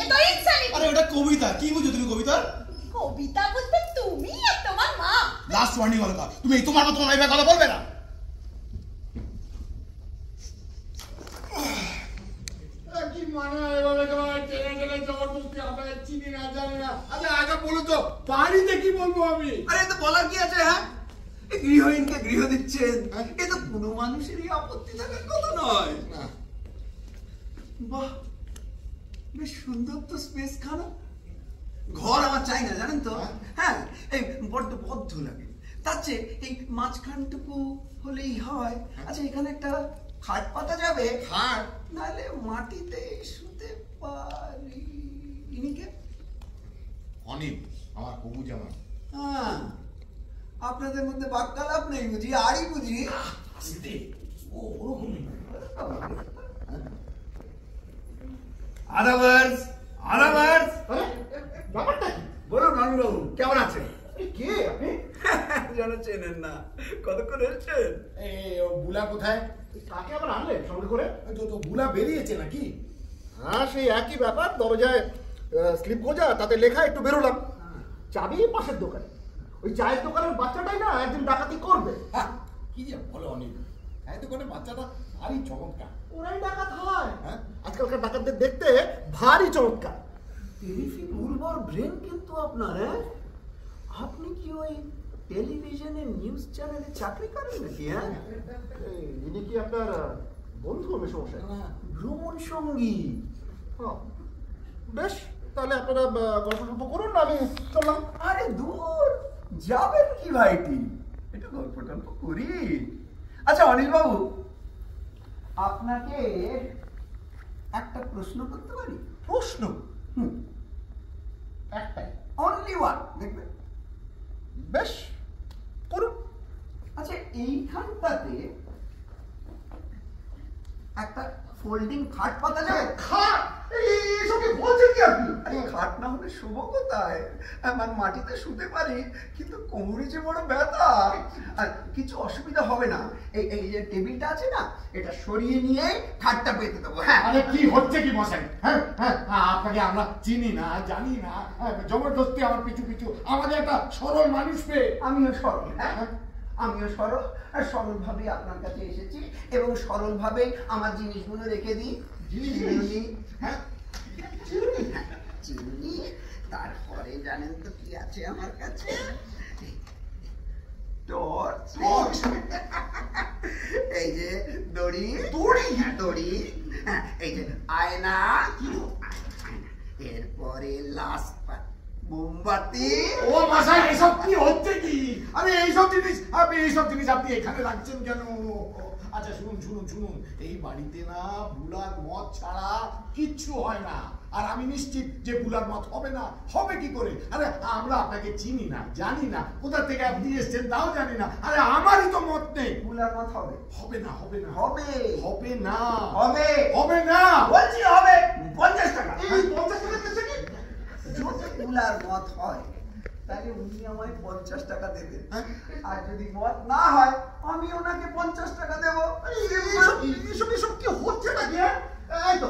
এ তো ইনসানিটি। আরে ওটা কবিতা, কি বুঝো তুমি কবিতা? কবিতা বুঝবে তুমি আর তোমার মা। লাস্ট ওয়ার্নিং অলকা, তুমি তোমার মতো এইভাবে কথা বলবে না। কি মানে এভাবে তোমার টেনে টেনে জবরদস্তি আপনাকে চিনি না জানি না। আচ্ছা আগে বলো তো বাড়িতে কি বলবো আমি? আরে তো বলার কি আছে? হ্যাঁ গৃহহীনকে গৃহ দিচ্ছেন, এ তো কোনো মানুষেরই আপত্তি থাকার কথা নয়। বাহ বেশ সুন্দর তো স্পেস খানা। ঘর আমার চাই না জানেন তো। হ্যাঁ এই বড্ড বদ্ধ লাগে, তার চেয়ে এই মাঝখানটুকু হলেই হয়। আচ্ছা এখানে একটা খাট পাতা যাবে? খাট? নাহলে মাটিতে শুতে পারি। ইনিকে অনিল আমার কবু জামাই। হ্যাঁ আপনাদের মধ্যে বাক্যালাপ নেই বুঝি? আরই বুঝি। আদাবার্স ব্যাপারটা কি বলুন নানুবাবু, কেমন আছেন? কে আপনি? যেন চেনেন না, কতক্ষণ এসছেন? বুলা কোথায়? কাকে আবার আনলেন সঙ্গে করে? তো বুলা বেরিয়েছে নাকি? হ্যাঁ সেই একই ব্যাপার, দরজায় স্লিপ গোজা, তাতে লেখা, একটু বেরোলাম। চাবি পাশের দোকানে। ওই চায়ের দোকানের বাচ্চাটাই না একদিন ডাকাতি করবে। হ্যাঁ, কি যে বলো অনিল, এই দোকানের বাচ্চাটা ভারী চমৎকার। ওরাই ডাকাত হয়। হ্যাঁ? আজকালকার ডাকাতদের দেখতে ভারী চমৎকার। টেরিফিক উর্বর ব্রেন কিন্তু আপনার। হ্যাঁ, আপনি কি ওই টেলিভিশনের নিউজ চ্যানেলে চাকরি করেন নাকি? হ্যাঁ, ইনি কি আপনার বন্ধু মেশমশাই? ভ্রমণ সঙ্গী। বেশ, তাহলে আপনারা গল্প টল্প করুন, আমি চললাম। আরে দূর যাবেন কি ভাইটি, একটু গল্প টল্প করি। আচ্ছা অনিল বাবু, আপনাকে একটা প্রশ্ন করতে পারি? প্রশ্ন? একটাই, অনলি ওয়ান, দেখবেন? বেশ, করুন। আচ্ছা, এইখানটাতে একটা ফোল্ডিং খাট পাতা যায়? খাট? এইসব কি বলছেন কি আপনি? আরে খাট না হলে শুভ কোথায়? আমার মাটিতে শুতে পারি, কিন্তু কোমরে যে বড় ব্যথা। আর কিছু অসুবিধা হবে না, এই যে টেবিলটা আছে না, এটা সরিয়ে নিয়ে খাটটা পেতে দেবো। হ্যাঁ। আরে কি হচ্ছে কি মশাই? হ্যাঁ হ্যাঁ, আপনাকে আমরা চিনি না, জানি না, জবরদস্তি আমার পিছু পিছু আমাদের একটা সরল মানুষ পেয়ে। আমিও সরল। হ্যাঁ, আমিও সরল, আর সরল ভাবে আপনার কাছে এসেছি, এবং সরল ভাবে আমার জিনিসগুলো রেখে দিই। চিরুনি, হ্যাঁ চিরুনি, তারপরে জানেন তো কি আছে আমার কাছে? টর্চ, এই যে দড়ি, দড়ি, হ্যাঁ দড়ি, হ্যাঁ এই যে আয়না, এরপরে লাস্ট মোমবাতি। ও মশাই, এইসব কি হচ্ছে কি? আরে এইসব জিনিস আপনি এখানে রাখছেন কেন? আচ্ছা শুনুন শুনুন শুনুন, এই বাড়িতে না বুলার মদ ছাড়া কিচ্ছু হয় না। আর আমি নিশ্চিত যে বুলার মদ হবে না। হবে কি করে? আরে আমরা আপনাকে চিনি না, জানি না, কোথা থেকে আপনি এসেছেন তাও জানি না। আরে আমারই তো মত নেই। বুলার মদ হবে? হবে না, হবে না, হবে, হবে না, হবে, হবে না বলছি হবে। 50 টাকা। এই 50 টাকা দিচ্ছে কি? যদি বুলার মদ হয় তাহলে উনি আমায় 50 টাকা দেবেন, আর যদি মদ না হয় আমি ওনাকে 50 টাকা দেবো। এইসব কি হচ্ছে নাকি? এই তো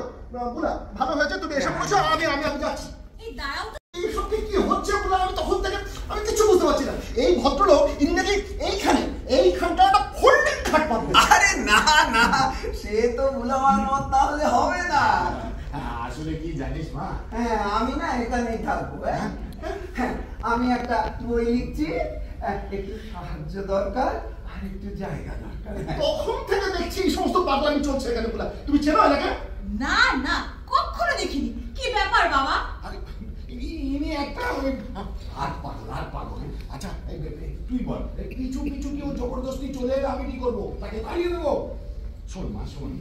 বুলা, ভালো হয়েছে তুমি এসব বলছো। আমি যাচ্ছি। এই দাঁড়াও তো। এইসব কি হচ্ছে বুলা? আমি তখন থেকে আমি কিছু বুঝতে পারছি না। এই ভদ্রলোক ইনি নাকি এইখানটা একটা ফোল্ডিং খাট পাবেন। আরে না না, সে তো বুলার মদ না হলে হবে না। আসলে কি জানিস মা, হ্যাঁ, আমি না এখানেই থাকবো। হ্যাঁ, আমি একটা বই লিখছি, একটু সাহায্য দরকার, আর একটু জায়গা দরকার। তখন থেকে দেখছি এই সমস্ত পাগলামি চলছে এখানে বুলা। তুমি চেনো এলাকা? না না, কখনো দেখিনি। কি ব্যাপার বাবা? আরে ইনি একটা ওই আর পাগল। আচ্ছা তুই বল, পিছু পিছু কেউ জবরদস্তি চলে এলে আমি কি করবো? তাকে তাড়িয়ে দেবো? শোন মা শোন,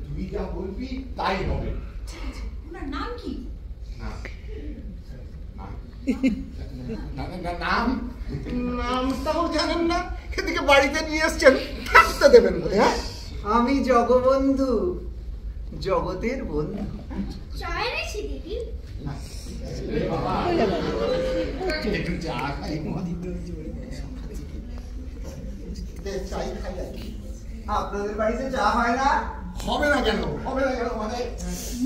তুই যা বলবি তাই হবে। ঠিক আছে, ওনার নাম কি? নামটাও জানেন না, এদিকে বাড়িতে নিয়ে এসছেন, থাকতে দেবেন বলে। হ্যাঁ, আমি জগবন্ধু, জগতের বন্ধু। চায় এনেছি দিদি। একটু চা খাই। চাই খাই আর কি। আপনাদের বাড়িতে চা হয় না? হবে না কেন? হবে না কেন মানে?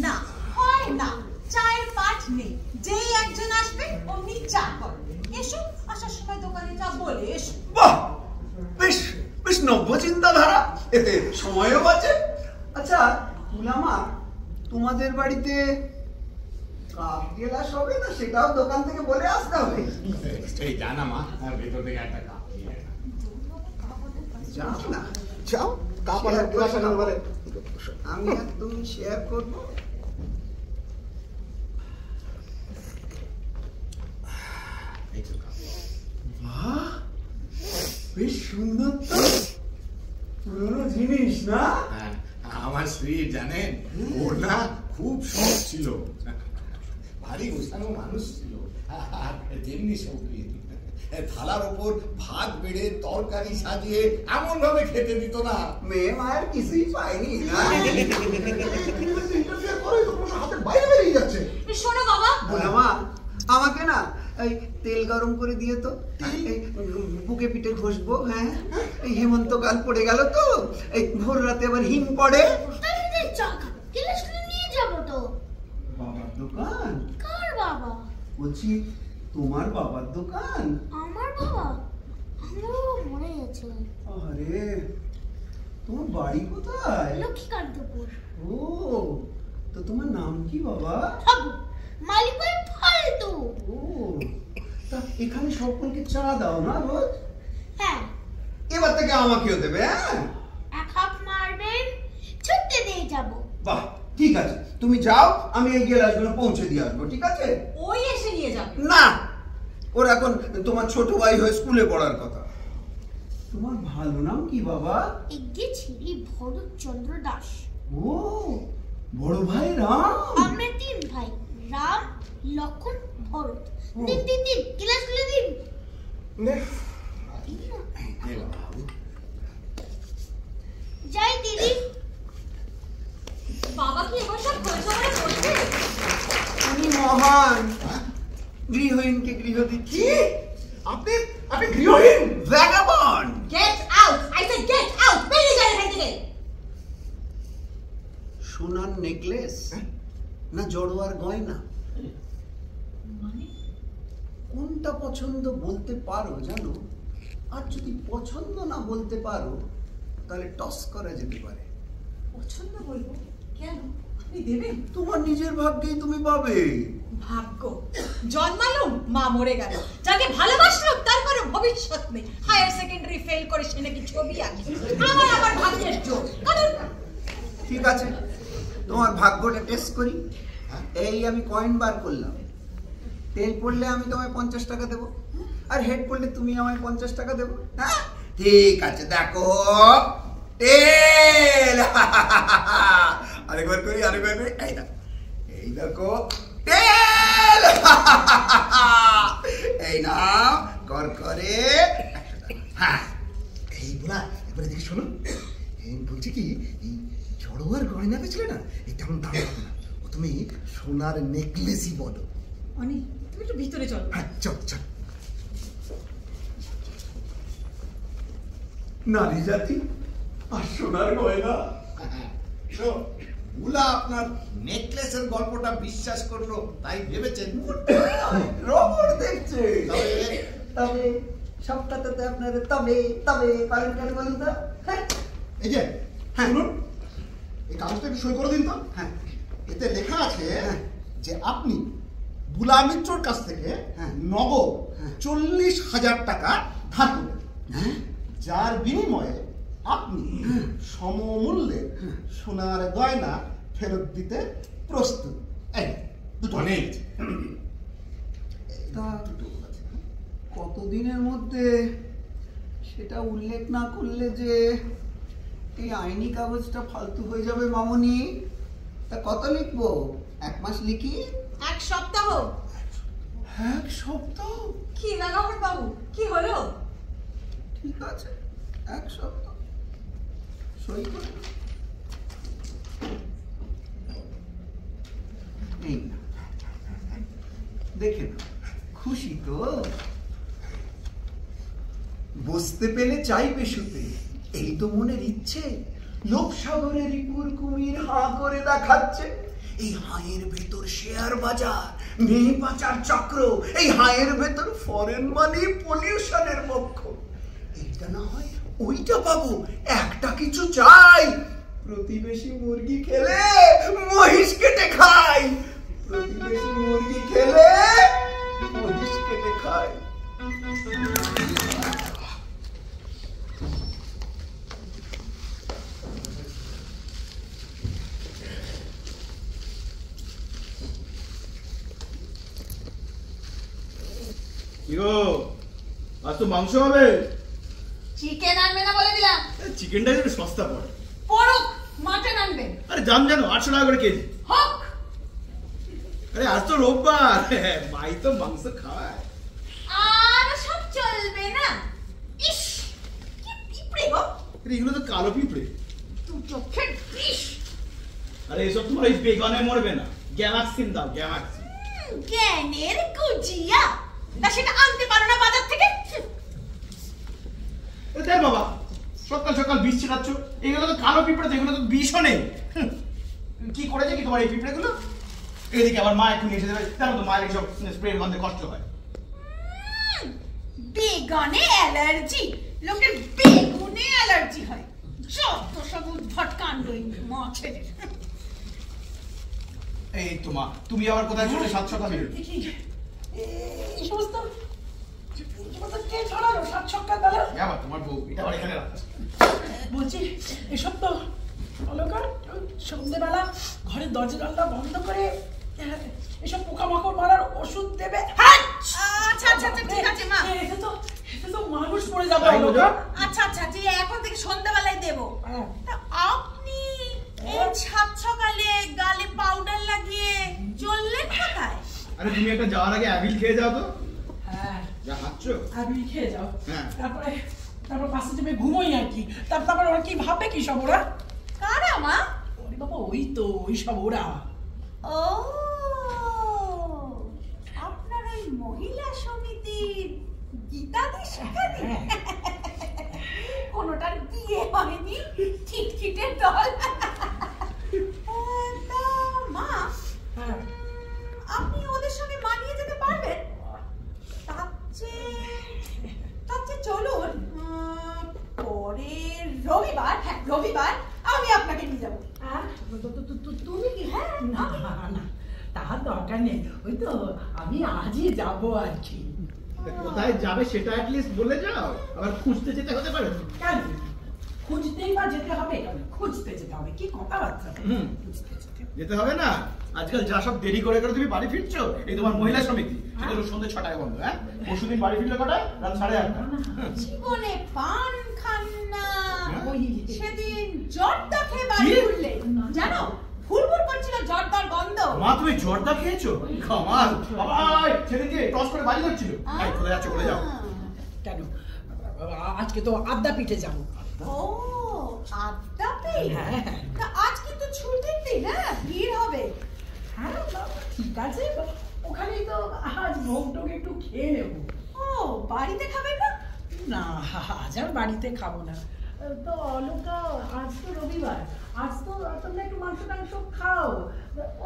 না, হয় না। চায়ের পাঠ নেই, যেই একজন আসবে অমনি চা করবে। এসো, আসার সময় দোকানে চা বলে এসো। বাহ, বেশ বেশ নব্য চিন্তাধারা, এতে সময়ও বাঁচে। আচ্ছা বুলামা, তোমাদের বাড়িতে কাপ গেলাস হবে না? সেটাও দোকান থেকে বলে আসতে হবে। এই জানা মা, ভেতর থেকে একটা কাপ যাও না, যাও, কাপ আর গ্লাস আনার বলে। আমি আর তুমি শেয়ার করবো। বাহ, বেশ সুন্দর তো, পুরনো জিনিস না? আমার স্ত্রী জানেন, ওর না খুব শখ ছিল, ভারী গোছানো মানুষ ছিল, আর যেমনি শৌখিন, থালার ওপর ভাত বেড়ে তরকারি সাজিয়ে এমন ভাবে খেতে দিত না, মেয়ে মায়ের কিছুই পায়নি না? হাতের বাইরে বেরিয়ে যাচ্ছে। শোনো বাবা, বুলামা, আমাকে না এই তেল গরম করে দিয়ে তো, এই বুকে পিঠে ঘষবো। হ্যাঁ, এই হেমন্তকাল পড়ে গেল তো, এই ভোর রাতে আবার হিম পড়ে। চা খাবো, গেলাসগুলো নিয়ে যাবো তো। বাবার দোকান? কার বাবা? বলছি তোমার বাবার দোকান? আমার বাবা মরে গেছে। আরে তোমার বাড়ি কোথায়? লক্ষ্মীকান্তপুর। ও, তো তোমার নাম কি বাবা? মালিক ভাই ফালতু। ও, তা এখানে সকলকে চা দাও না রোজ? হ্যাঁ। এবার থেকে আমাকেও দেবে? হ্যাঁ, এক হাফ মারবেন, ছুটতে দিয়ে যাবো। বাহ, ঠিক আছে, তুমি যাও, আমি এই গ্লাসগুলো পৌঁছে দিয়ে আসবো, ঠিক আছে? ওই এসে নিয়ে যাবে না, ওর এখন তোমার ছোট ভাই হয়ে স্কুলে পড়ার কথা। তোমার ভালো নাম কি বাবা? এগিয়ে ছিলি ভরতচন্দ্র দাস। ও, বড় ভাই রাম? আমরা 3 ভাই, রাম, লক্ষণ, ভরত। দিন দিন দিন, গ্লাসগুলো দিন। যাই দিদি। বাবা কি এবার সব খোঁজখবরে করছে? আমি মহান গৃহহীনকে গৃহ দিচ্ছি। আপনি গৃহহীন? Vagabond. Get out, I said get out, বেরিয়ে যান এখান থেকে। সোনার নেকলেস না জড়োয়ার গয়না? কোনটা পছন্দ বলতে পারো জানো? আর যদি পছন্দ না বলতে পারো তাহলে টস করা যেতে পারে। পছন্দ বলবো কেন? আপনি দেবেন? তোমার নিজের ভাগ্যেই তুমি পাবে। ভাগ্য? জন্মালুম, মা মরে গেল, যাকে ভালোবাসলাম তার কোনো ভবিষ্যৎ নেই। হায়ার সেকেন্ডারি ফেল করে সে নাকি ছবি আঁকে। আমার ভাগ্যের জোর। ঠিক আছে, তোমার ভাগ্যটা টেস্ট করি। এই আমি কয়েন বার করলাম। তেল পড়লে আমি তোমায় 50 টাকা দেবো, আর হেড পড়লে তুমি আমায় 50 টাকা দেবো। হ্যাঁ, ঠিক আছে, দেখো তেল। আরেকবার করি, আরেকবার করি। এই দেখো তেল। এই না কর করে। হ্যাঁ, এই বলা, এবারে দেখি শোনো, এই বলছি কি, এই জড়োয়ার গয়না পেয়েছিলে না, এই তেমন দাম হবে না, ও তুমি সোনার নেকলেসই বলো। অনিল, তুমি একটু ভিতরে চলো। হ্যাঁ, চল চল। নারী জাতি আর সোনার গয়না। বুলা আপনার নেকলেসের গল্পটা বিশ্বাস করলো তাই ভেবেছেন রবর দেখছে। তবে সবটাতে তো আপনার তবে তবে পালন করে বলুন তো। হ্যাঁ, এই যে, হ্যাঁ, শুনুন, এই কাগজটা একটু সই করে দিন তো। হ্যাঁ, এতে লেখা আছে যে আপনি বুলা মিত্রর কাছ থেকে নগদ 40,000 টাকা ধার করবেন, যার বিনিময়ে আপনি সমমূল্যে সোনার গয়না ফেরত দিতে প্রস্তুত। এই দুটো নেই। তা কতদিনের মধ্যে সেটা উল্লেখ না করলে যে এই আইনি কাগজটা ফালতু হয়ে যাবে মামনি। তা কত লিখবো? 1 মাস লিখি? 1 সপ্তাহ? 1 সপ্তাহ? কি রাঘবন বাবু, কি হলো? ঠিক আছে, 1 সপ্তাহ সই করে। এই না, দেখে না, খুশি তো? বসতে পেলে চাইবে শুতে, এই তো মনের ইচ্ছে। লোকসাগরে রিপুর কুমির হাঁ করে দেখাচ্ছে। এই হাঁয়ের ভেতর শেয়ার বাজার, মেয়ে পাচার চক্র, এই হাঁয়ের ভেতর ফরেন মানি, পলিউশনের পক্ষ। এইটা না হয় ওইটা পাবো, একটা কিছু চাই। প্রতিবেশী মুরগি খেলে মহিষ কেটে খাই, প্রতিবেশী মুরগি খেলে মহিষ কেটে খাই। কি গো, আজ তো মাংস হবে? চিকেন আনবে না বলে দিলাম। চিকেনটা একটু সস্তা পড়ে। পরক, মাটন আনবে। আরে দাম জানো, 800 টাকা করে কেজি। হক। আরে আজ তো রোববার, মাই তো মাংস খায়। আর সব চলবে না। ইস, কি পিঁপড়ে গো। আরে এগুলো তো কালো পিঁপড়ে। তুই চোখের বিষ। আরে এসব তোমার এই বেগনে মরবে না, গ্যামাক্সিন দাও, গ্যামাক্সিন। জ্ঞানের গুজিয়া, তা সেটা আনতে পারো না বাজার থেকে? দেখ বাবা, সকাল সকাল বিষ ছিটাচ্ছ, এগুলো তো কালো পিঁপড়ে, এগুলো তো বিষও নেই। কি করেছে কি তোমার এই পিঁপড়েগুলো? এদিকে আবার মা এখন এসে দেবে, জানো তো মায়ের এইসব স্প্রের গন্ধে কষ্ট হয়। বেগানে অ্যালার্জি, লোকের বেগুনে অ্যালার্জি হয়, যত সব উদ্ভট কাণ্ড এই মা ছেলের। এই তো মা, তুমি আবার কোথায় চলে সাত সকালে? এই সমস্ত কে ছড়ালো সাত সকালবেলা? আবার তোমার বউ, এটা আবার এখানে রাখছে। বলছি এসব তো অলকার সন্ধ্যেবেলা ঘরের দরজা জানলা বন্ধ করে এসব পোকামাকড় মারার ওষুধ দেবে। আচ্ছা আচ্ছা আচ্ছা ঠিক আছে মা, এতে তো মানুষ মরে যাবে অলকার। আচ্ছা আচ্ছা যে এখন থেকে সন্ধ্যাবেলায় দেবো। তা আপনি এই সাত সকালে গালে পাউডার লাগিয়ে চললেন কোথায়? আরে তুমি একটা যাওয়ার আগে অ্যাবিল খেয়ে যাও তো। হ্যাঁ যা খাচ্ছো অ্যাবিল খেয়ে যাও, হ্যাঁ। তারপর পাশে চেপে ঘুমোই আর কি। তারপর ওরা কি ভাববে কি সব ওরা? কারা মা? ওরে বাবা ওই তো ওই সব ওরা। ও আপনার ওই মহিলা সমিতির গীতাদি শিখাদি, কোনোটার বিয়ে হয়নি, খিটখিটের দল। তা মা আপনি ওদের সঙ্গে মানিয়ে যেতে পারবেন? তার চেয়ে চলুন পরের রবিবার, হ্যাঁ রবিবার আমি আপনাকে নিয়ে যাবো। তুমি কি? হ্যাঁ না না তার দরকার নেই, ওই তো আমি আজই যাবো আর কি। কোথায় যাবে সেটা অ্যাটলিস্ট বলে যাও, আবার খুঁজতে যেতে হতে পারে। কেন খুঁজতেই বা যেতে হবে? খুঁজতে যেতে হবে কি কথাবার্তা? যেতে হবে না, আজকাল যা সব দেরি করে করে তুমি বাড়ি ফিরছো, এই তোমার মহিলা সমিতি সেটা সন্ধ্যে 6টায় বন্ধ। হ্যাঁ পরশুদিন বাড়ি ফিরলে কটায়? রাত 8:30। জীবনে পান খান না, সেদিন জর্দা খেয়ে বাড়ি উঠলে জানো, ফুলফুল করছিল জর্দার গন্ধ। মা তুমি জর্দা খেয়েছো? কামাল বাবা, সেদিনকে টস করে বাড়ি যাচ্ছিল। এই কোথায় যাচ্ছো বলে যাও। কেন আজকে তো আদ্যা পিঠে যাবো। ও আদ্যা পিঠে? হ্যাঁ তা আজ কিন্তু ছুটির দিন, হ্যাঁ ভিড় হবে। হ্যাঁ ঠিক আছে, ওখানেই তো আজ ভোগ টোগ একটু খেয়ে নেবো। ও বাড়িতে খাবেন না? না আজ আর বাড়িতে খাবো না। তো অলকা আজ তো রবিবার, আজ তো তোমরা একটু মাংস টাংস খাও।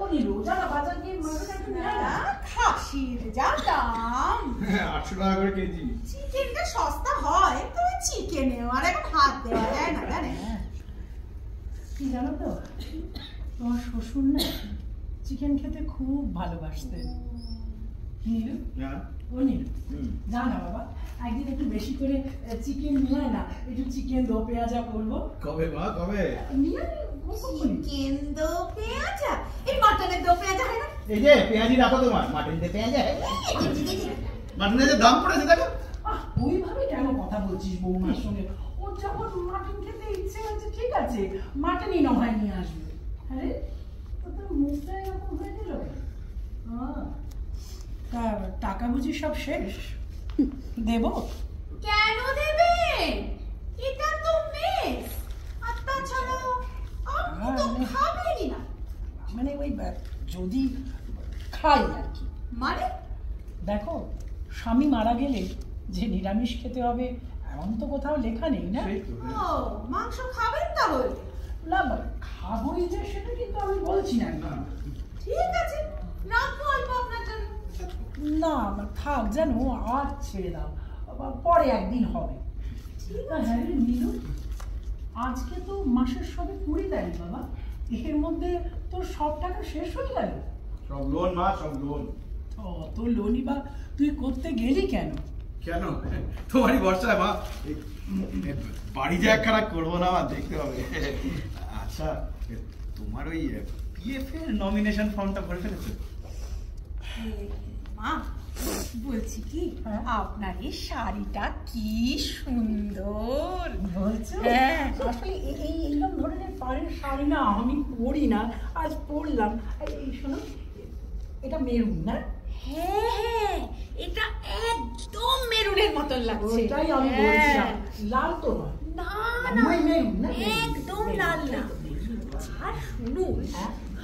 ও নিলো যারা বাজার গিয়ে মাংস টাংস নেয় না? খাসির যা দাম, 800 টাকা করে কেজি। চিকেনটা সস্তা হয়, তবে চিকেনেও আর এখন হাত দেওয়া যায় না জানেন। কি জানো তো, তোমার শ্বশুর না চিকেন খেতে খুব ভালোবাসতেন। নীলু, ও নীলু যা না বাবা, একদিন একটু বেশি করে চিকেন নিয়ে না, একটু চিকেন দো পেঁয়াজা করবো। কবে মা কবে? চিকেন দো পেঁয়াজা? এই মাটনের দো পেঁয়াজা হয় না? এই যে পেঁয়াজি রাখো তোমার, মাটন দিয়ে পেঁয়াজা। মাটনের যে দাম পড়েছে দেখো। ওইভাবে কেন কথা বলছিস বৌমার সঙ্গে? ও যখন মাটন খেতে ইচ্ছে হচ্ছে ঠিক আছে, মাটনই না হয় নিয়ে আসবে। আরে তোর মুখটা এরকম হয়ে গেল। তা টাকা বুঝি সব শেষ? দেব? কেন দেবেন? এটা তো মেস, আর তাছাড়া আপনি তো খাবেনই না। মানে ওই যদি খাই আর কি। মানে দেখো, স্বামী মারা গেলে যে নিরামিষ খেতে হবে এমন তো কোথাও লেখা নেই না। ও মাংস খাবেন তাহলে? না খাবোই যে সেটা কিন্তু আমি বলছি না। ঠিক আছে রাখবো অল্প আপনার জন্য। না থাক, জানো আর ছেড়ে দাও, পরে একদিন হবে। ঠিক আছে। হ্যাঁ নীলু, আজকে তো মাসের সবে 20 তারিখ বাবা, এর মধ্যে তোর সব টাকা শেষ হয়ে গেল। সব লোন মা, সব লোন। অত লোনই বা তুই করতে গেলি কেন? কেন তোমারই ভরসায় মা, বাড়ি যা একখানা করবো না আমার দেখতে হবে। আচ্ছা তোমার ওই পিএফ এর নমিনেশন ফর্মটা ভরে ফেলেছো? মা বলছি কি, আপনার এই শাড়িটা কি সুন্দর বলছো? হ্যাঁ আসলে এইরকম ধরনের পাড়ের শাড়ি না আমি পরি না, আজ পরলাম। এই শোনো, এটা মেরুন না? হ্যাঁ হ্যাঁ এটা একদম মেরুনের মতন লাগছে। ওইটাই আমি বলছিলাম, লাল তো নয়। না না মেরুন না, একদম লাল না। আর শুনুন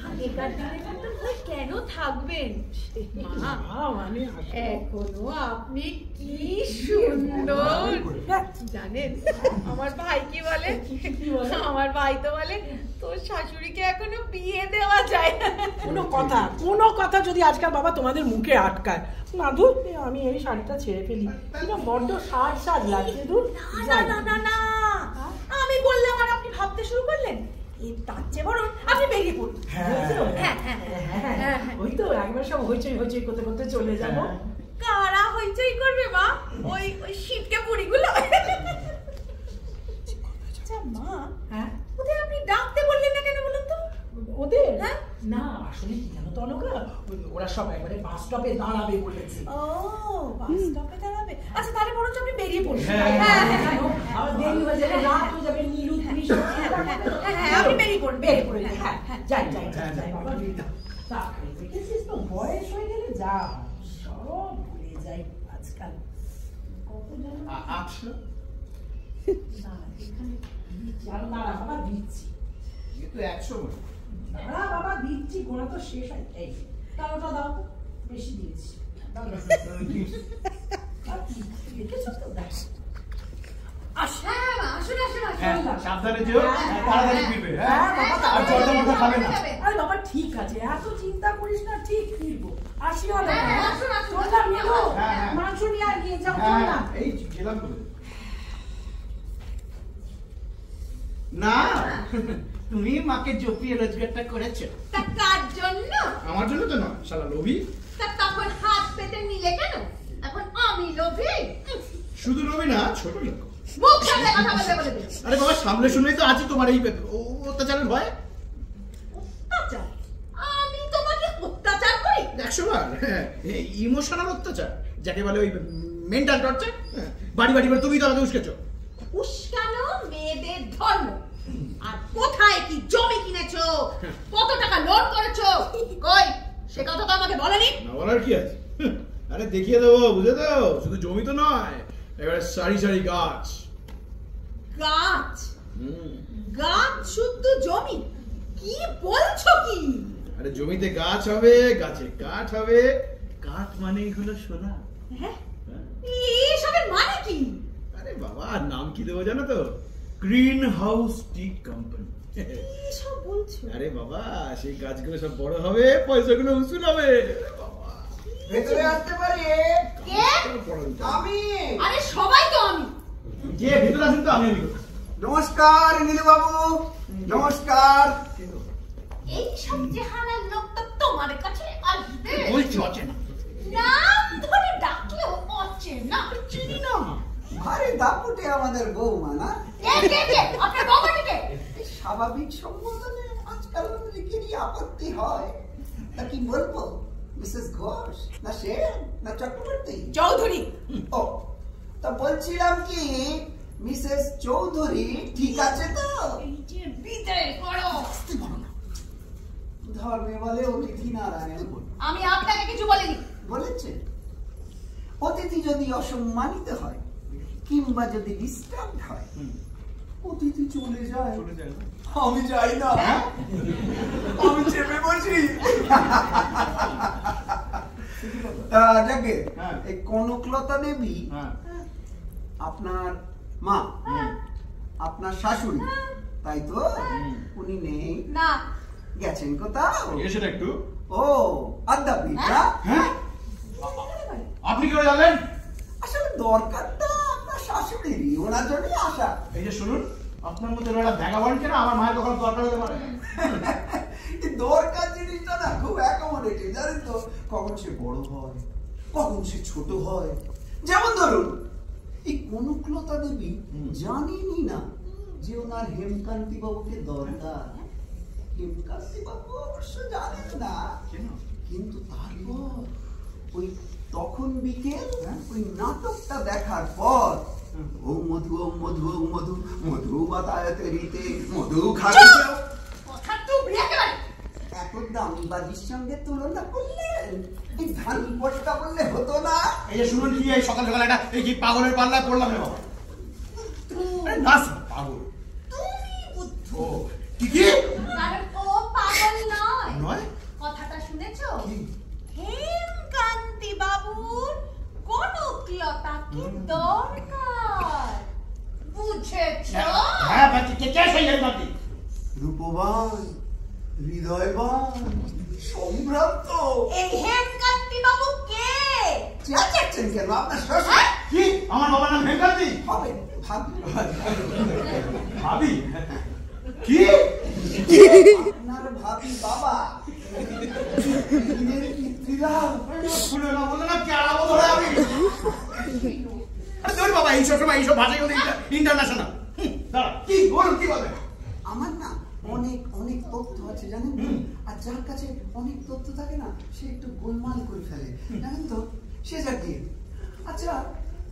আগেকার দিনের মতো ভয় কেন থাকবেন মা? এখনো আপনি কি সুন্দর জানেন। আমার ভাই কি বলে, আমার ভাই তো বলে তোর শাশুড়িকে এখনো বিয়ে দেওয়া যায়। কোনো কথা যদি আজকাল বাবা তোমাদের মুখে আটকায়, মাধু আমি এই শাড়িটা ছেড়ে ফেলি, কিন্তু বড্ড সাজ সাজ লাগছে। না না না না, আমি বললাম আর আপনি ভাবতে শুরু করলেন। তার চেয়ে বরং আপনি বেরিয়ে পড়ুন। ওই তো একবার সব হইচই হইচই করতে করতে চলে যাবো। কারা হইচই করবে মা? ওই ওই শীতকে বুড়িগুলো। আচ্ছা মা, ওদের আপনি ডাকতে বললেন না কেন বলুন তো? ওদের না আসলে কি জানো তো অনঘা, ওরা সব একবারে বাস স্টপে দাঁড়াবে বলেছে। ও বাস স্টপে দাঁড়াবে। আচ্ছা তাহলে বরং আপনি বেরিয়ে পড়ুন। আবার দেরি হয়ে যাবে, রাত হয়ে যাবে, নীলু তুমি আপনি বেরিয়ে পড়ুন। যাই বাবা দেখেছিস তো, বয়স হয়ে গেলে যা সব ভুলে যাই আজকাল। কত জানো আচ্ছা না এখানে দাঁড়া বাবা দিচ্ছি, তো 100 দাঁড়া বাবা দিচ্ছি, গোনা তো শেষ হয়। এই তার ওটা দাও তো, বেশি দিয়েছি। দেখেছো তো, দেখ সাবধানে যেও, তাড়াতাড়ি ফিরবে। আর জলটা মাথা খাবে না। আরে বাবা ঠিক আছে, এত চিন্তা করিস না, ঠিক ফিরবো। আসিও না, মাংস নিয়ে আর গিয়ে যাও না। এই গেলাম বলে না, তুমি মাকে জপিয়ে রোজগারটা করেছো। তা কার জন্য? আমার জন্য তো নয়, শালা লোভী। তা তখন হাত পেতে নিলে কেন? এখন আমি লোভী? শুধু লোভী না, ছোট লোক। মুখ সামলে কথা বলতে বলে দিন। আরে বাবা সামলে শুনেই তো আছি তোমার এই অত্যাচারের ভয়। অত্যাচার? আমি তোমাকে অত্যাচার করি? 100 বার। ইমোশনাল অত্যাচার, যাকে বলে ওই মেন্টাল টর্চার। বাড়ি বাড়ি করে তুমি তো আমাকে উস্কেছো। উস্কানো মেয়েদের ধর্ম। আর কোথায় কি জমি কিনেছো, কত টাকা লোন করেছো, কই সে কথা তো আমাকে বলেনি। না বলার কি আছে? আরে দেখিয়ে দেবো, বুঝে দাও। শুধু জমি তো নয়, এবারে সারি সারি গাছ। গাছ? গাছ শুদ্ধ জমি? কি বলছো কি? আরে জমিতে গাছ হবে, গাছে কাঠ হবে, কাঠ মানেই হলো সোনা। হ্যাঁ, এসবের মানে কি? আরে বাবা নাম কি দেবো জানো তো? গ্রিন হাউস টি কোম্পানি। কি সব বলছো? আরে বাবা সেই গাছগুলো সব বড় হবে, পয়সাগুলো উসুল হবে। ভেতরে আসতে পারি? কে? আমি। আরে সবাই তো আমি। কে ভেতরে আসুন তো, আমি। নমস্কার নীলু বাবু, নমস্কার। এই সব জাহানের লোক তো তোমার কাছে আসবে? বলছি অচেনা। নাম ধরে ডাকলেও অচেনা। চিনি না। আরে দাপুটে আমাদের বৌমা না? আপনার বৌমাটিকে? স্বাভাবিক সম্বোধনে আজকাল অনেকেরই আপত্তি হয়। তা কি বলবো, মিসেস ঘোষ না সেন না চক্রবর্তী? চৌধুরী। ও তা বলছিলাম কি, মিসেস চৌধুরী ঠিক আছে তো? এই যে বিদায় করো। ধর্মে বলে অতিথি নারায়ণ। আমি আপনাকে কিছু বলিনি। বলেছে অতিথি যদি অসম্মানিত হয় কিংবা যদি ডিস্টার্ব হয়, অতিথি চলে যায়, আমি যাই না, আমি চেপে বসি। যাকে এই কনকলতা দেবী আপনার মা, আপনার শাশুড়ি, তাই তো? উনি নেই না, গেছেন কোথাও? এসে একটু। ও আদ্যাপীঠ। হ্যাঁ আপনি কি জানলেন? আসলে দরকারটা আপনার শাশুড়িরই, ওনার জন্যই আসা। এই যে শুনুন, আপনার মধ্যে একটা দেখা বলেন না, আমার মায়ের দোকান দরকার হতে পারে। এই দরকার জিনিসটা না খুব অ্যাকোমোডেটিভ, জানেন তো? কখন সে বড় হয়, কখন সে ছোট হয়। যেমন ধরুন এই কনকলতা দেবী জানেনই না যে ওনার হেমকান্তি বাবুকে দরকার। হেমকান্তি বাবু অবশ্য জানেন না, কিন্তু তারপর ওই তখন বিকেল ওই নাটকটা দেখার পর ও মধু ও মধু ও মধু মধু বাতায়তে রীতে মধু খাইতে, কথা চুপ রেখে এত দামি বাজির সঙ্গে তুলনা করলেন, এই ধান পটকা বললে হতো না? এই যে শুনুন কি, এই সকাল সকাল একটা এই কি পাগলের পাল্লায় পড়লাম রে বাবা। না পাগল তুমি বুদ্ধ। ও কি কি? কারণ ও পাগল নয়, কে সেই হেমকান্তি? রূপবান, হৃদয়বান, সম্ভ্রান্ত। এই হেমকান্তি বাবু কে? চেঁচাচ্ছেন কেন? আপনার শ্বশুর। কি আমার বাবার নাম হেমকান্তি? হবে, ভাবি। ভাবি? কি? আপনার ভাবি বাবা। দিনের পিতৃলাভ। শুনে না বলে না কেড়াবো ধরে আমি। আরে তোর বাবা এইসব সময় এইসব ভাষাই হলো ইন্টারন্যাশনাল। দাঁড়া, কি বলুন, কি বলবেন? আমার না অনেক অনেক তথ্য আছে জানেন তো? আর যার কাছে অনেক তথ্য থাকে না সে একটু গোলমাল করে ফেলে জানেন তো, সে যাকে। আচ্ছা,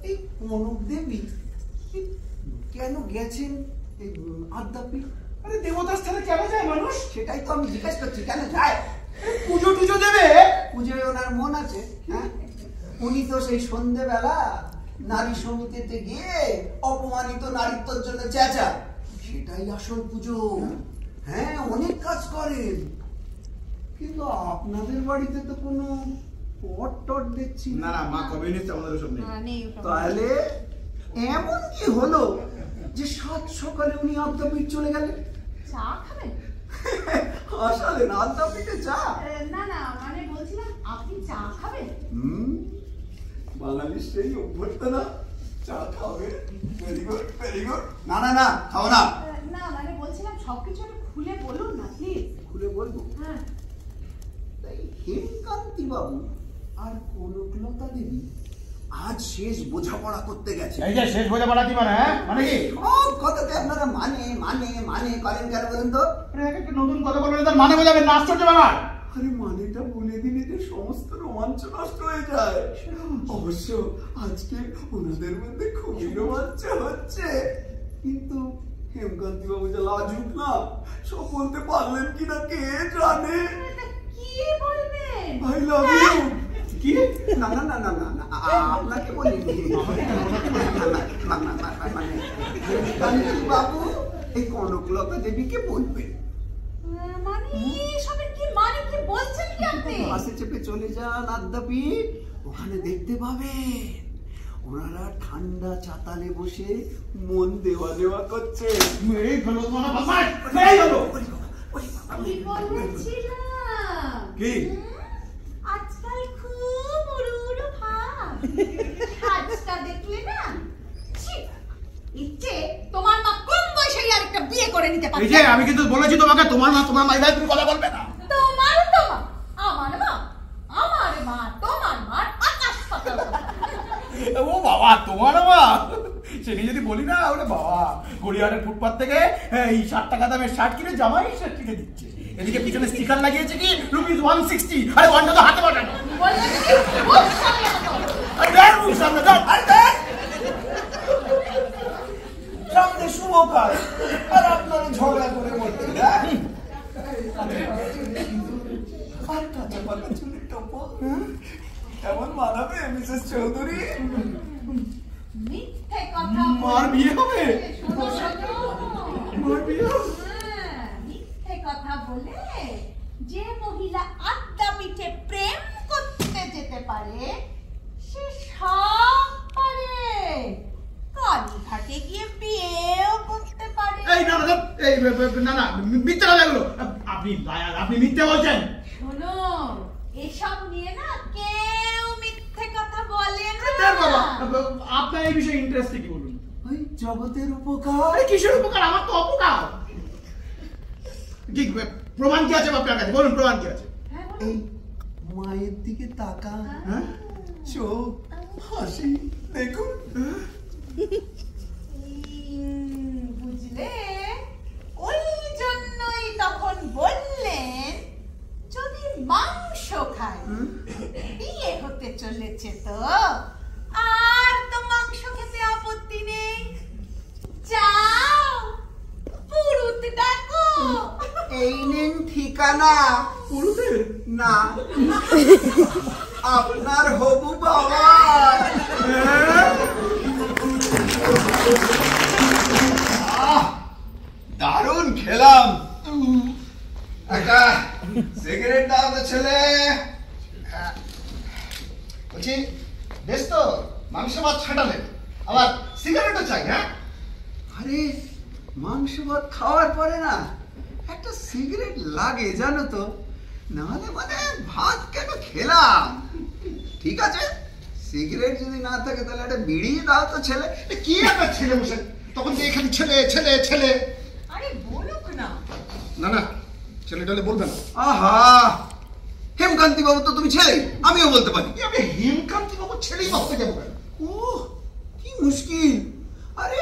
এই কনক দেবী কেন গেছেন এই আদ্যাপীঠ? আরে দেবতার স্থানে কেন যায় মানুষ? সেটাই তো আমি জিজ্ঞেস করছি, কেন যায়? পুজো টুজো দেবে? পুজোয় ওনার মন আছে, হ্যাঁ? উনি তো সেই সন্ধ্যেবেলা নারী সমিতিতে গিয়ে অপমানিত নারীত্বর জন্য চেঁচা, সেটাই আসল পুজো। হ্যাঁ, অনেক কাজ করেন, কিন্তু আপনাদের বাড়িতে তো কোনো পট টট দেখছি না না, মা কবে নিচ্ছে আমাদের ওসব নেই। তাহলে এমন কি হলো যে সাত সকালে উনি আদ্যাপীঠ চলে গেলেন? চা খাবেন? আসলেন আদ্যাপীঠে চা? না না, মানে বলছিলাম আপনি চা খাবেন? বাঙালির সেই অভ্যর্থনা, চা খাবে। Very good, very good. না না না, খাও না। না মানে বলছিলাম সবকিছু একটু খুলে বলুন না প্লিজ। খুলে বলবো? হ্যাঁ। তাই হেমকান্তি বাবু আর কনকলতা দেবী আজ শেষ বোঝাপড়া করতে গেছে। এই যে শেষ বোঝাপড়া কি মানে? হ্যাঁ, মানে কি? সব কথাতে আপনারা মানে মানে মানে করেন কেন বলেন তো? একটা নতুন কথা বলবেন, তার মানে বোঝাবেন না, আশ্চর্য ব্যাপার। আরে মানেটা বলে দিলে যে সমস্ত রোমাঞ্চ নষ্ট হয়ে যায়। অবশ্য আজকে ওনাদের মধ্যে খুবই রোমাঞ্চ হচ্ছে, কিন্তু হেমকান্তি বাবু যা লাজুক না, সব বলতে পারলেন কিনা কে জানে। কি বলবেন? I love you. কি? না না না না না, আপনাকে বলিনি। মানে হেমকান্তি বাবু এই কনকলতা দেবীকে বলবেন। মানে সবের কি মানে, কি বলছেন কি আপনি? বাসে চেপে চলে যান আদ্যাপীঠ, ওখানে দেখতে পাবেন ওনারা ঠান্ডা চাতালে বসে মন দেওয়া দেওয়া করছে। এই হলো তোমার বাবা, এই হলো। কি বলেছিলাম? কি? আজকাল খুব উড়ুড়ু ভাব। আজটা দেখলে না, ছি, ইচ্ছে তোমার মা কম বয়সেই আরেকটা বিয়ে করে নিতে পারে। এই যে আমি কিন্তু বলেছি তোমাকে, তোমার মা তোমার মায়ের তুমি কথা বলবে না। তোমার আমার মা, আমার মা তোমার মা আকাশ পাতাল। ও বাবা, তোমার মা? সেদিন যদি বলি না, ওরে বাবা, গড়িয়াহাটের ফুটপাত থেকে এই 60 টাকা দামের শার্ট কিনে জামাই শার্ট কিনে দিচ্ছে। এদিকে পিছনে স্টিকার লাগিয়েছে কি রুপিস 160। আরে ওয়ানটা তো হাতে বাটানো। সামনে শুভ কাজ আর আপনার ঝগড়া করে মরতে আর কাঁচা পাতা চুলের টপো এমন মানাবে মিসেস চৌধুরী? মিথ্যে কথা। মার বিয়ে হবে? মার বিয়ে হবে? মিথ্যে কথা বলে যে মহিলা আদ্যাপীঠে প্রেম করতে যেতে পারে সে সব পারে, কালীঘাটে গিয়ে বিয়েও করতে পারে। এই না না, এই না না, মিথ্যে কথা এগুলো। আপনি লায়ার, আপনি মিথ্যে বলছেন। শোনো, এসব নিয়ে না কেউ মিথ্যে কথা বলে না। বাবা, আপনার এই বিষয়ে ইন্টারেস্ট কি বলুন? ওই জগতের উপকার। কিসের উপকার? আমার তো অপকার। কি প্রমাণ কি আছে আপনার কাছে? বলুন, প্রমাণ কি আছে? এই মায়ের দিকে তাকা, চোখ, হাসি দেখুন। বুঝলে, ওই জন্যই তখন বললেন যদি মাংস খায় বিয়ে হতে চলেছে তো আর তো মাংস খেতে আপত্তি নেই। যাও পুরুত ডাকো। এই নিন ঠিকানা। পুরুতে না, আপনার হবু বাবা। দারুণ খেলাম। একটা সিগারেট দাও তো ছেলে। বলছি বেশ তো, মাংস ভাত ছাটালেন, আবার সিগারেটও চাই? হ্যাঁ, আরে মাংস ভাত খাওয়ার পরে না একটা সিগারেট লাগে জানো তো, নাহলে মানে ভাত কেন খেলাম। ঠিক আছে, সিগারেট যদি না থাকে তাহলে একটা বিড়ি দাও তো ছেলে। কি একটা ছেলে বসে, তখন যে এখানে ছেলে ছেলে ছেলে। আরে বলুক না। না না, ছেলে টলে বলবে না। আহা, হেমকান্তি বাবু তো তুমি ছেলে, আমিও বলতে পারি। আমি হেমকান্তি বাবু ছেলেই ভাবতে যাবো কেন? ও কি মুশকিল। আরে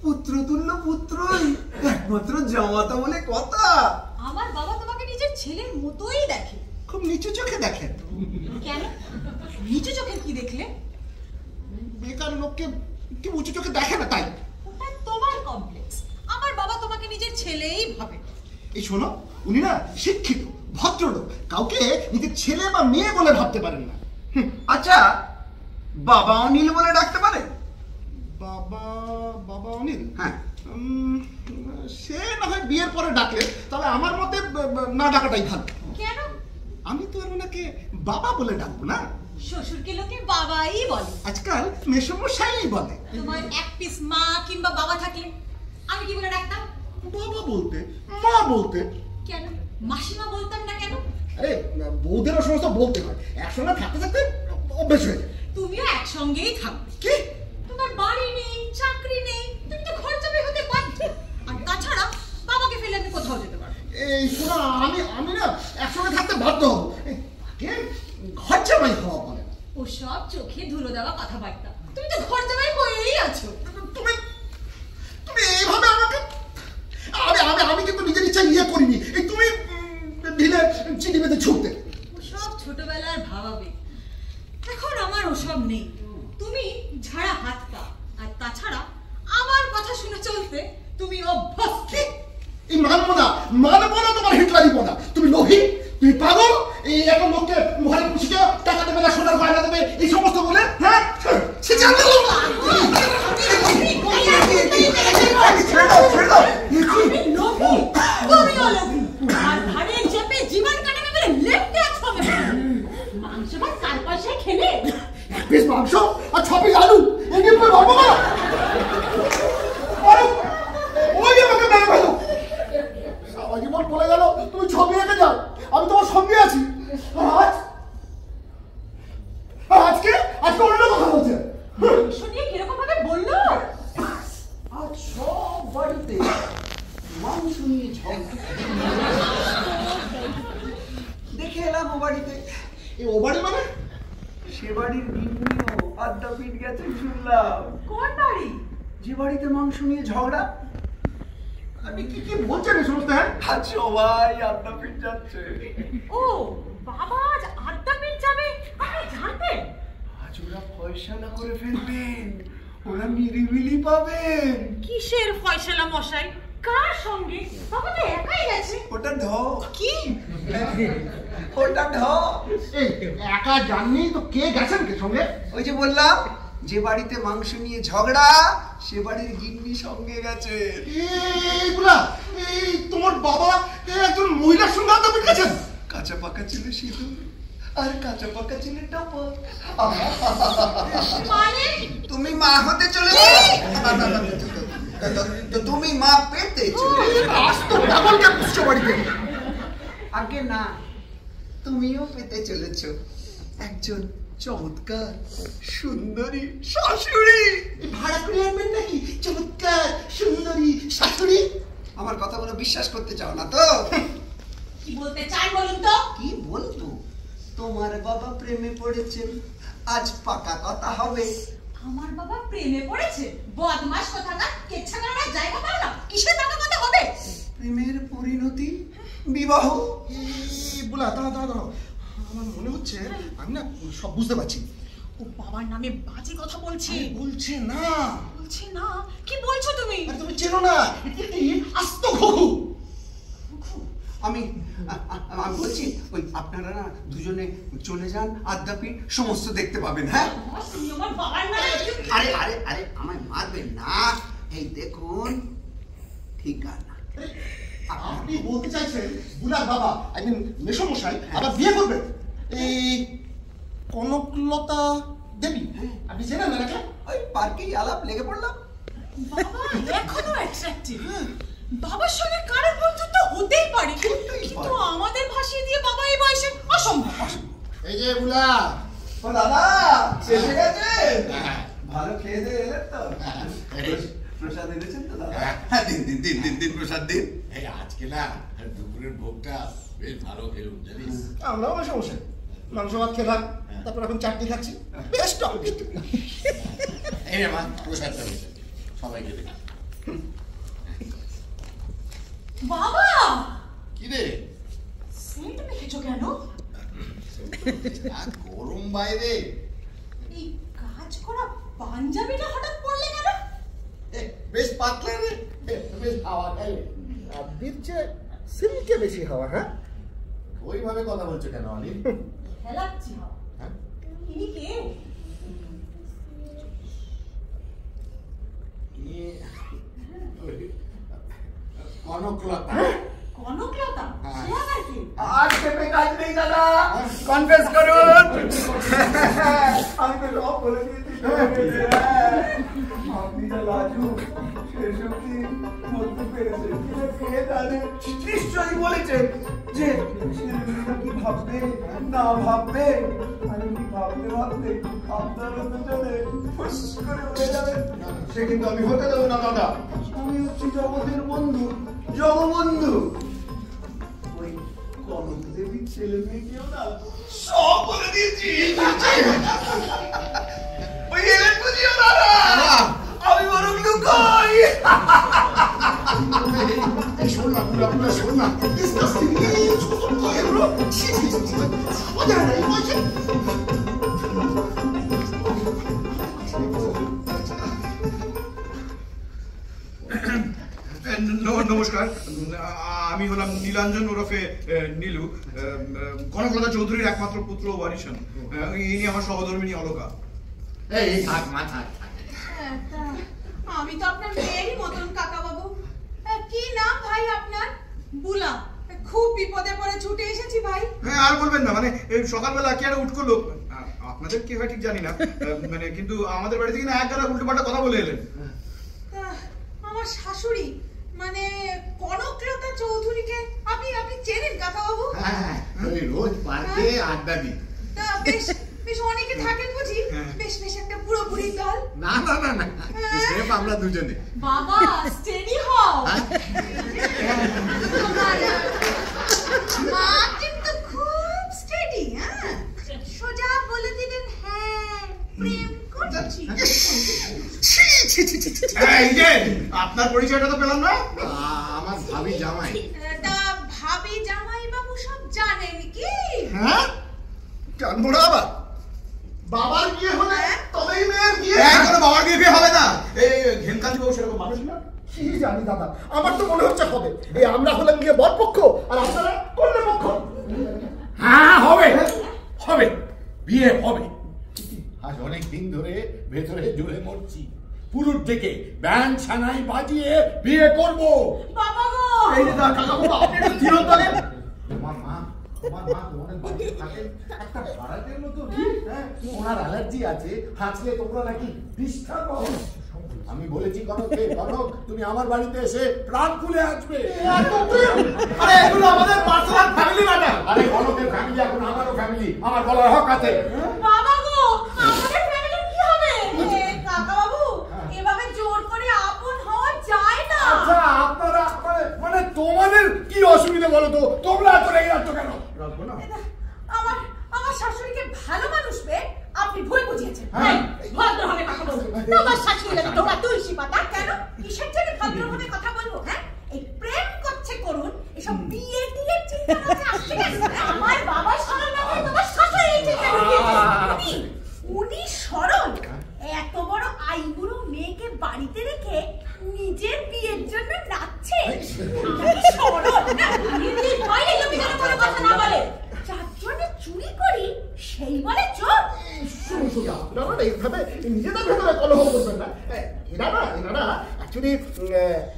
পুত্রতুল্য পুত্রই, একমাত্র জামাতা বলে কথা। আমার বাবা তোমাকে নিজের ছেলের মতোই দেখে। খুব নিচু চোখে দেখেন। কেন? নিচু চোখে কি দেখলে? বেকার লোককে কি উঁচু চোখে দেখে না তাই। ওটা তোমার কমপ্লেক্স। আমার বাবা তোমাকে নিজের ছেলেই ভাবে। এই শোনো, উনি না শিক্ষিত ভদ্রলোক, কাউকে নিজের ছেলে বা মেয়ে বলে ভাবতে পারেন না। আচ্ছা, বাবা অনিল বলে ডাকতে পারে? বাবা বাবা অনিল? হ্যাঁ। সে না হয় বিয়ের পরে ডাকলে, তবে আমার মতে না ডাকাটাই ভালো। কেন? আমি তো আর ওনাকে বাবা বলে ডাকবো না। শ্বশুরকে লোকে বাবাই বলে। আজকাল মেসমশাই বলে। তোমার এক পিস মা কিংবা বাবা থাকলে আমি কি বলে ডাকতাম? বাবা বলতে, মা বলতে। কেন মাসিমা বলতাম না কেন? আরে বৌদেরও সমস্ত বলতে হয়, একসঙ্গে থাকতে থাকতে অভ্যেস হয়ে যায়। তুমিও একসঙ্গেই থাকবে। কি? তোমার বাড়ি নেই, চাকরি নেই, তুমি তো ঘর জামাই হতে বাধ্য। আর তাছাড়া বাবাকে ফেলে আমি কোথাও যেতে পারবো? এই শোনা, আমি না একসঙ্গে থাকতে বাধ্য হবো। তাকে ঘর জামাই হওয়া বলে। ও সব চোখে ধুলো দেওয়া কথাবার্তা। তুমি তো ঘর জামাই হয়েই আছো। তুমি এইভাবে আমাকে, আমি কিন্তু নিজের ইচ্ছা ইয়ে করিনি। এই তুমি ঢিলে চিনি বেঁধে ছুটতে। ওসব ছোটবেলার ভাবাবে, এখন আমার ওসব নেই। তুমি ঝাড়া হাত পা, আর তাছাড়া আমার কথা শুনে চলতে তুমি অভ্যস্ত। এই মানবো না তোমার হিটলারি পড়া। তুমি লোভী, তুমি পাগল, এই একটা লোককে ঘরে পুষিয়ে টাকা দেবে না, সোনার গয়না দেবে, এই সমস্ত বলে। হ্যাঁ, সে জানতে মাংস আর 6 পিস আলু এগিয়ে পড়ে ভাবো না। ওই আমাকে মেরে ফেলো। সারা জীবন বলে গেল তুমি ছবি এঁকে যাও, আমি তোমার সঙ্গে আছি। আজকে অন্য কথা বলছে। কিরকম ভাবে বললো? আজ সব বাড়িতে মাংস নিয়ে দেখে এলাম ও বাড়িতে। ও বাড়ি মানে? সে বাড়ির গিন্নিও আড্ডাপিট গেছে শুনলাম। কোন বাড়ি? যে বাড়িতে মাংস নিয়ে ঝগড়া। আমি কি বলছেন এই সমস্ত? হ্যাঁ, আজ সবাই আড্ডাপিট যাচ্ছে। ও বাবা, আজ আড্ডাপিট যাবে? আপনি জানতেন? আজ ওরা ফয়সালা করে ফেলবেন, ওরা নিরিবিলি পাবেন। কিসের ফয়সালা মশাই? কার সঙ্গে? বাবা তো একাই গেছে। ওটা ঢ। কি? ওটা ঢ। এই একা জাননি তো কে গেছেন কে সঙ্গে? ওই যে বললাম, যে বাড়িতে মাংস নিয়ে ঝগড়া সে বাড়ির গিন্নি সঙ্গে গেছে। এইগুলা এই তোমার বাবা একজন মহিলার সঙ্গে আড্ডাপিট গেছেন? কাঁচা পাকা ছিল সিঁদুর আর কাঁচা পাকা ছিল টপক। মানে তুমি মা হতে চলেছো? তুমি মা পেতে আগে না, তুমিও পেতে চলেছ একজন চমৎকার সুন্দরী শাশুড়ি। ভাড়া করে আনবেন নাকি চমৎকার সুন্দরী শাশুড়ি? আমার কথাগুলো বিশ্বাস করতে চাও না তো? কি বলতে চাই বলুন তো? কি বলবো? তোমার বাবা প্রেমে পড়েছেন, আজ পাকা কথা হবে। আমার বাবা প্রেমে পড়েছে? বদমাশ কোথাকার, কেচ্ছা করার জায়গা পায় না। কিসের পাকা কথা হবে? প্রেমের পরিণতি বিবাহ। বলা দাঁড়াও, আমার মনে হচ্ছে আমি না সব বুঝতে পারছি। ও বাবার নামে বাজে কথা বলছে। বলছে না। বলছে না? কি বলছো তুমি? আরে তুমি চেনো না, এটি একটি আস্ত ঘুঘু। আমি বলছি, ওই আপনারা না দুজনে চলে যান, আদ্যাপীঠ সমস্ত দেখতে পাবেন। হ্যাঁ, তুমি আমার বাবার নামে। আরে আরে আরে আমায় মারবেন না, এই দেখুন ঠিকানা। আপনি বলতে চাইছেন বুলার বাবা, আই মিন মেসমশাই আবার বিয়ে করবেন? এই কনকলতা দেবী, আপনি চেনেন না? ওই পার্কেই আলাপ লেগে পড়লাম। বাবা এখনো অ্যাট্রাক্টিভ। বাবার সঙ্গে কারোর বন্ধুত্ব হতেই পারে, কিন্তু আমাদের ভাসিয়ে দিয়ে বাবা এই বয়সে অসম্ভব। এই যে বুলা, ও দাদা এসে গেছে। ভালো খেয়ে দিয়ে এলেন তো? প্রসাদ এনেছেন তো দাদা? হ্যাঁ, দিন প্রসাদ দিন। এই আজকে না দুপুরের ভোগটা বেশ ভালো খেলুন জানিস। আমরাও বসে বসে মাংস ভাত খেলাম, তারপর এখন চাটনি খাচ্ছি, বেশ টক। এই রে মা, প্রসাদটা বেশি সবাইকে দে। বাবা কি রে? সেন্ট মেখেছো কেন? গরম বাইরে। এই কাজ করা পাঞ্জাবিটা হঠাৎ পড়লে কেন? বেশ পাতলা রে, বেশ হাওয়া খাইলে। আব্বির চেয়ে সিল্কে বেশি হাওয়া। হ্যাঁ, ওইভাবে কথা বলছো কেন অনিল? খেলাচ্ছি হাওয়া। হ্যাঁ, ইনি কে? কনকলতা। কনকলতা? সে আবার কি? আর পেপে কাজ নেই দাদা, কনফেস করুন। আমি তো সব বলে দিয়েছি। আপনি যা লাজু শেষ অব্দি বলতে পেরেছেন, কে জানে নিশ্চয়ই বলেছেন যে ছেলেমেয়েরা কি ভাববে না ভাববে। আমি কি ভাবতে ভাবতে আপনারও তো চলে ফুস করে উড়ে যাবে। সে কিন্তু আমি হতে দেবো না দাদা। আমি হচ্ছি জগতের বন্ধু, জগবন্ধু। ওই কনক দেবীর ছেলে মেয়েকেও না সব বলে দিয়েছি। ওই এলেন বুঝিও দাদা, আমি বরং লুকাই। শোন না পুরা পুরা, শোন না। ডিসকাস্টিং এগুলো মজা নেই বলছে। নমস্কার, আমি হলাম নীলাঞ্জন ওরফে নীলু, কনকলতা চৌধুরীর একমাত্র পুত্র ওয়ারিশন। ইনি আমার সহধর্মিনী অলকা। এই থাক মা, থাক। আমি তো আপনার মেয়েরই মতন কাকা বাবু। কি নাম ভাই আপনার? বুলা। খুব বিপদে পড়ে ছুটে এসেছি ভাই। হ্যাঁ, আর বলবেন না, মানে সকালবেলা কি আর উঠ করলো, আপনাদের কি হয় ঠিক জানি না, মানে কিন্তু আমাদের বাড়ি থেকে না এক গাদা উল্টোপাল্টা কথা বলে এলেন। আমার শাশুড়ি মানে কনকলতা চৌধুরীকে আপনি চেনেন কাকা বাবু? হ্যাঁ, ওই রোজ পার্কে আড্ডা দিই। তা বেশ বেশ অনেকে থাকেন বুঝি? বেশ বেশ একটা পুরো বুড়ি দল। না, স্রেফ আমরা দুজনে। বাবা স্টেডি হও। মা কিন্তু খুব স্টেডি। হ্যাঁ, সোজা বলে দিলেন হ্যাঁ প্রেম করছি। এই যে আপনার পরিচয়টা তো পেলাম না। আমার ভাবি জামাই। তা ভাবি জামাই বাবু সব জানেন কি? হ্যাঁ, জানবো না আবার। বাবার বিয়ে হলে তবেই মেয়ের বিয়ে। কোনো বাবার বিয়ে হবে না। এই ঘেনকান্তি বাবু সেরকম মানুষ না। কি জানি দাদা, আমার তো মনে হচ্ছে হবে। এই আমরা হলাম গিয়ে বর পক্ষ আর আপনারা কন্যা পক্ষ। হ্যাঁ, হবে, বিয়ে হবে। আজ অনেক দিন ধরে ভেতরে জুড়ে মরছি। পুরুষ থেকে ব্যান্ড ছানাই বাজিয়ে বিয়ে করব। বাবা গো, এই যে কাকা বাবু, আপনি একটু ধীর হলেন। তোমার মা তোমাদের বাড়িতে থাকে একটা ভাড়াটের মতো। হ্যাঁ, ওনার অ্যালার্জি আছে, হাঁচলে তোমরা নাকি ডিস্টার্ব হও। আমি বলেছি কনককে, কনক তুমি আমার বাড়িতে এসে প্রাণ খুলে আসবে। আরে এগুলো আমাদের পার্সোনাল ফ্যামিলি ম্যাটার। আরে কনকের ফ্যামিলি এখন আমারও ফ্যামিলি, আমার বলার হক আছে। বাবা গো, আমাদের ফ্যামিলির কি হবে? কাকা বাবু, এভাবে জোর করে আপন হওয়া যায় না। আচ্ছা, আপনারা মানে তোমাদের কি অসুবিধা বলো তো? তোমরা এত রেগে যাচ্ছ কেন? রাখবো না। আমার শাশুড়িকে ভালো মানুষ পেয়ে আপনি ভুল বুঝিয়েছেন। ভদ্রভাবে কথা বলুন। তোমার শাশুড়ি লাগে তোমরা তুলসী পাতা কেন? কিসের জন্য ভদ্রভাবে কথা বলবো? হ্যাঁ, এই প্রেম করছে করুন, এসব বিয়ে টিয়ে চিন্তা মাথায় আসছে কেন? আমার বাবার সরল মাথায় তোমার শাশুড়ি এই চিন্তা ঢুকিয়েছে। উনি সরল, এত বড় আইবুড়ো মেয়েকে বাড়িতে রেখে নিজের বিয়ের জন্য নাচছে। সরল ভয় নেই, তুমি কেন কোনো কথা না বলে? যার জন্য চুরি করি সেই বলে চোর। আপনারা এইভাবে নিজেদের ভেতরে কলহ করবেন না। এনারা অ্যাকচুয়ালি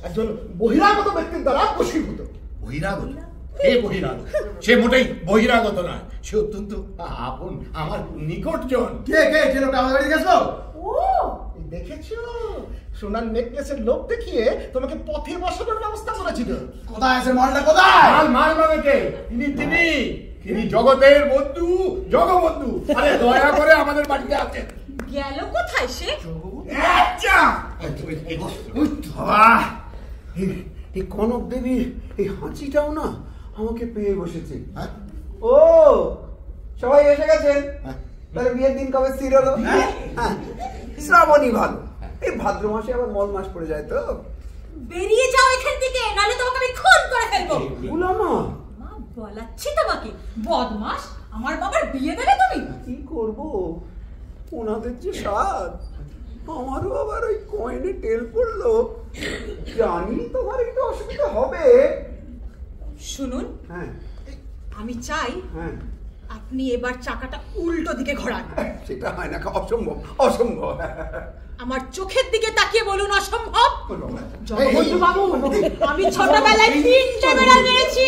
একজন বহিরাগত ব্যক্তির দ্বারা বশীভূত। বহিরাগত? কে বহিরাগত? সে মোটেই বহিরাগত নয়, সে অত্যন্ত আপন, আমার নিকটজন। কে যে লোকটা আমাদের বাড়িতে গেছিল? ও দেখেছো, সোনার নেকলেসের লোভ দেখিয়ে তোমাকে পথে বসানোর ব্যবস্থা করেছিল। কোথায় আছে মালটা? কোথায় মাল মানে কে? তিনি জগতের বন্ধু, জগবন্ধু। আরে দয়া করে আমাদের বাড়িতে আছেন। গেল কোথায় সে? এই কনক দেবীর এই হাঁচিটাও না আমাকে পেয়ে বসেছে। ও সবাই এসে গেছেন? তাহলে বিয়ের দিন কবে স্থির হলো? শ্রাবণী ভালো, এই ভাদ্র মাসে আবার মল মাস পড়ে যায় তো। বেরিয়ে যাও এখান থেকে, নাহলে তোমাকে আমি খুন করে ফেলবো। বুলামা মা বলাচ্ছি তোমাকে, বদমাস, আমার বাবার বিয়ে দেবে তুমি? কি করবো, ওনাদের যে স্বাদ, আমারও আবার ওই কয়েনে তেল পড়লো। জানি তোমার একটু অসুবিধা হবে। শুনুন, হ্যাঁ আমি চাই হ্যাঁ আপনি এবার চাকাটা উল্টো দিকে ঘোরান। সেটা হয় না, অসম্ভব অসম্ভব। আমার চোখের দিকে তাকিয়ে বলুন অসম্ভব। জগবন্ধু বাবু, আমি ছোটবেলায় 3টে বেড়াল মেরেছি,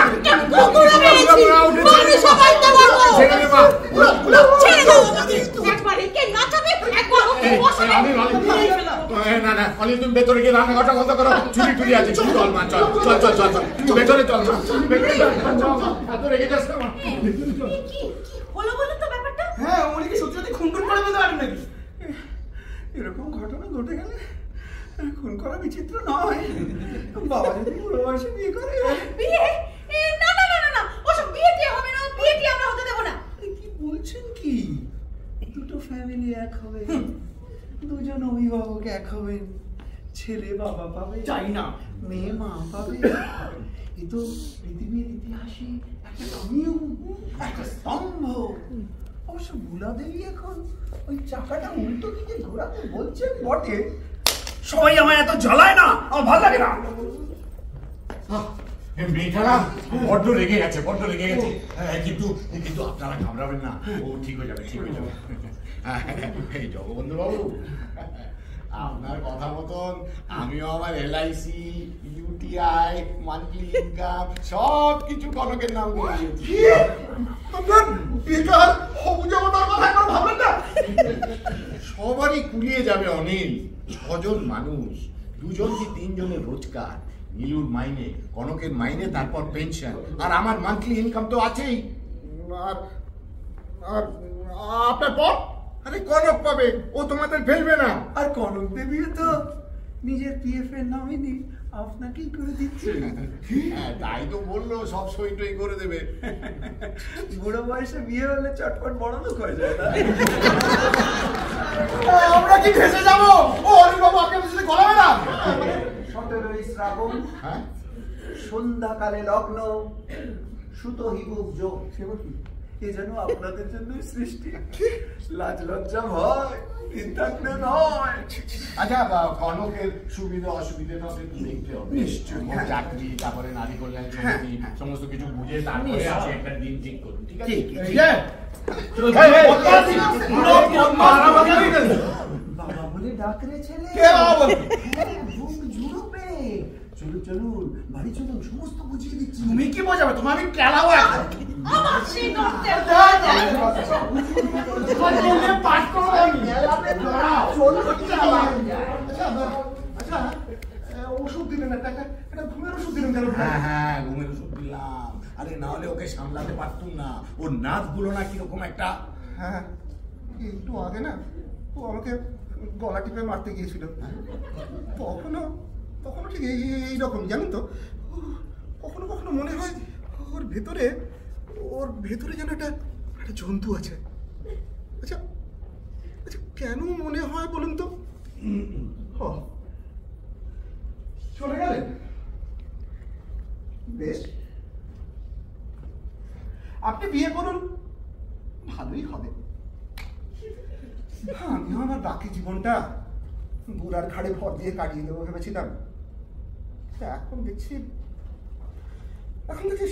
একটা কুকুরও মেরেছি, মানুষও মারতে পারবো। ছেড়ে দাও আমাকে। একবার একে নাচাবে, একবার ওকে বসাবে। না অলি, তুমি ভেতরে গিয়ে রান্নাঘরটা বন্ধ করো। চুরি টুরি আছে। চল মা, চল চল চল চল চল, তুই ভেতরে চল মা, ভেতরে চল। এত রেগে যাস না মা। কি হলো বলুন তো ব্যাপারটা? হ্যাঁ, উনি কি সত্যি সত্যি খুন করে ফেলতে পারেন নাকি? এরকম ঘটনা ঘটে গেলে খুন করা বিচিত্র নয়। বাবা যদি বুড়ো বয়সে বিয়ে করে। বিয়ে? না না না না না, ওসব বিয়ে টিয়ে হবে না, বিয়ে টিয়ে আমরা হতে দেবো না। কি বলছেন কি? দুটো ফ্যামিলি এক হবে, দুজন অভিভাবক এক হবেন, ছেলে বাবা পাবে, চাই না মেয়ে মা পাবে। এ তো পৃথিবীর ইতিহাসে একটা নিয়ম, একটা স্তম্ভ। অবশ্য বুলা দেবী এখন ওই চাকাটা উল্টো দিকে ঘোরাতে বলছেন বটে। সবাই আমায় এত জ্বালায় না, আমার ভালো লাগে না। মেয়েটা না বড্ড রেগে গেছে, বড্ড রেগে গেছে। কিন্তু কিন্তু আপনারা ঘাবড়াবেন না, ও ঠিক হয়ে যাবে, ঠিক হয়ে যাবে। এই জগবন্ধু বাবু, আপনার কথা মতন আমিও আমার LIC, UTI, মান্থলি ইনকাম সব কিছু কনকের নাম করে দিয়েছি। আপনার বেকার অবুঝাবতার কথা একবার ভাবলেন না? সবারই কুলিয়ে যাবে অনিল। 6 জন মানুষ, 2জন কি 3 জনের রোজগার, নীলুর মাইনে, কনকের মাইনে, তারপর পেনশন, আর আমার মান্থলি ইনকাম তো আছেই। আর আর আপনার পর আরে কনক পাবে, ও তোমাদের ফেলবে না। আর কনক দেবীও তো নিজের PF এর নমিনি, আপনাকেই করে দিচ্ছে। হ্যাঁ, তাই তো বললো সব সই টই করে দেবে। বুড়ো বয়সে বিয়ে হলে চটপট বড় লোক হয়ে যায় না? আমরা কি ভেসে যাবো? ও অনিল বাবু আপনাকে বুঝতে গলাবে না? 17ই শ্রাবণ, হ্যাঁ, সন্ধ্যাকালে লগ্ন, সুতো হিবুক যোগ। এ যেন আপনাদের জন্য সৃষ্টি। লাজ লজ্জা ভয় চিন্তাগ্নে নয়। আচ্ছা, কনকের সুবিধা অসুবিধাটা একটু দেখতে হবে। ওর চাকরি, তারপরে নারী কল্যাণ সমিতি, সমস্ত কিছু বুঝে তারপরে আছে একটা দিন ঠিক করুন। ঠিক আছে? বাবা বলে ডাকরে ছেলে, বুক জুড়বে। চলুন চলুন, বাড়ি চলুন, সমস্ত বুঝিয়ে দিচ্ছি। তুমি কি বোঝাবে? তোমার আমি কেলাবো এখন। আমার সেই করতে পাঠ করো আমি। আচ্ছা, ওষুধ দিলেন, একটা ঘুমের ওষুধ দিলেন কেন? হ্যাঁ, ঘুমের ওষুধ দিলাম। আরে না হলে ওকে সামলাতে পারতুম না। ওর নাচগুলো না কিরকম একটা। হ্যাঁ, একটু আগে না ও আমাকে গলা টিপে মারতে গিয়েছিল। তখনও ঠিক এইরকম, জানেন তো, কখনো কখনো মনে হয় ওর ভেতরে যেন একটা জন্তু আছে। আচ্ছা আচ্ছা, কেন মনে হয় বলুন তো? চলে গেলেন? বেশ, আপনি বিয়ে করুন, ভালোই হবে। আমি আমার বাকি জীবনটা বুড়ার ঘাড়ে ভর দিয়ে কাটিয়ে দেবো ভেবেছিলাম। এখন দেখছি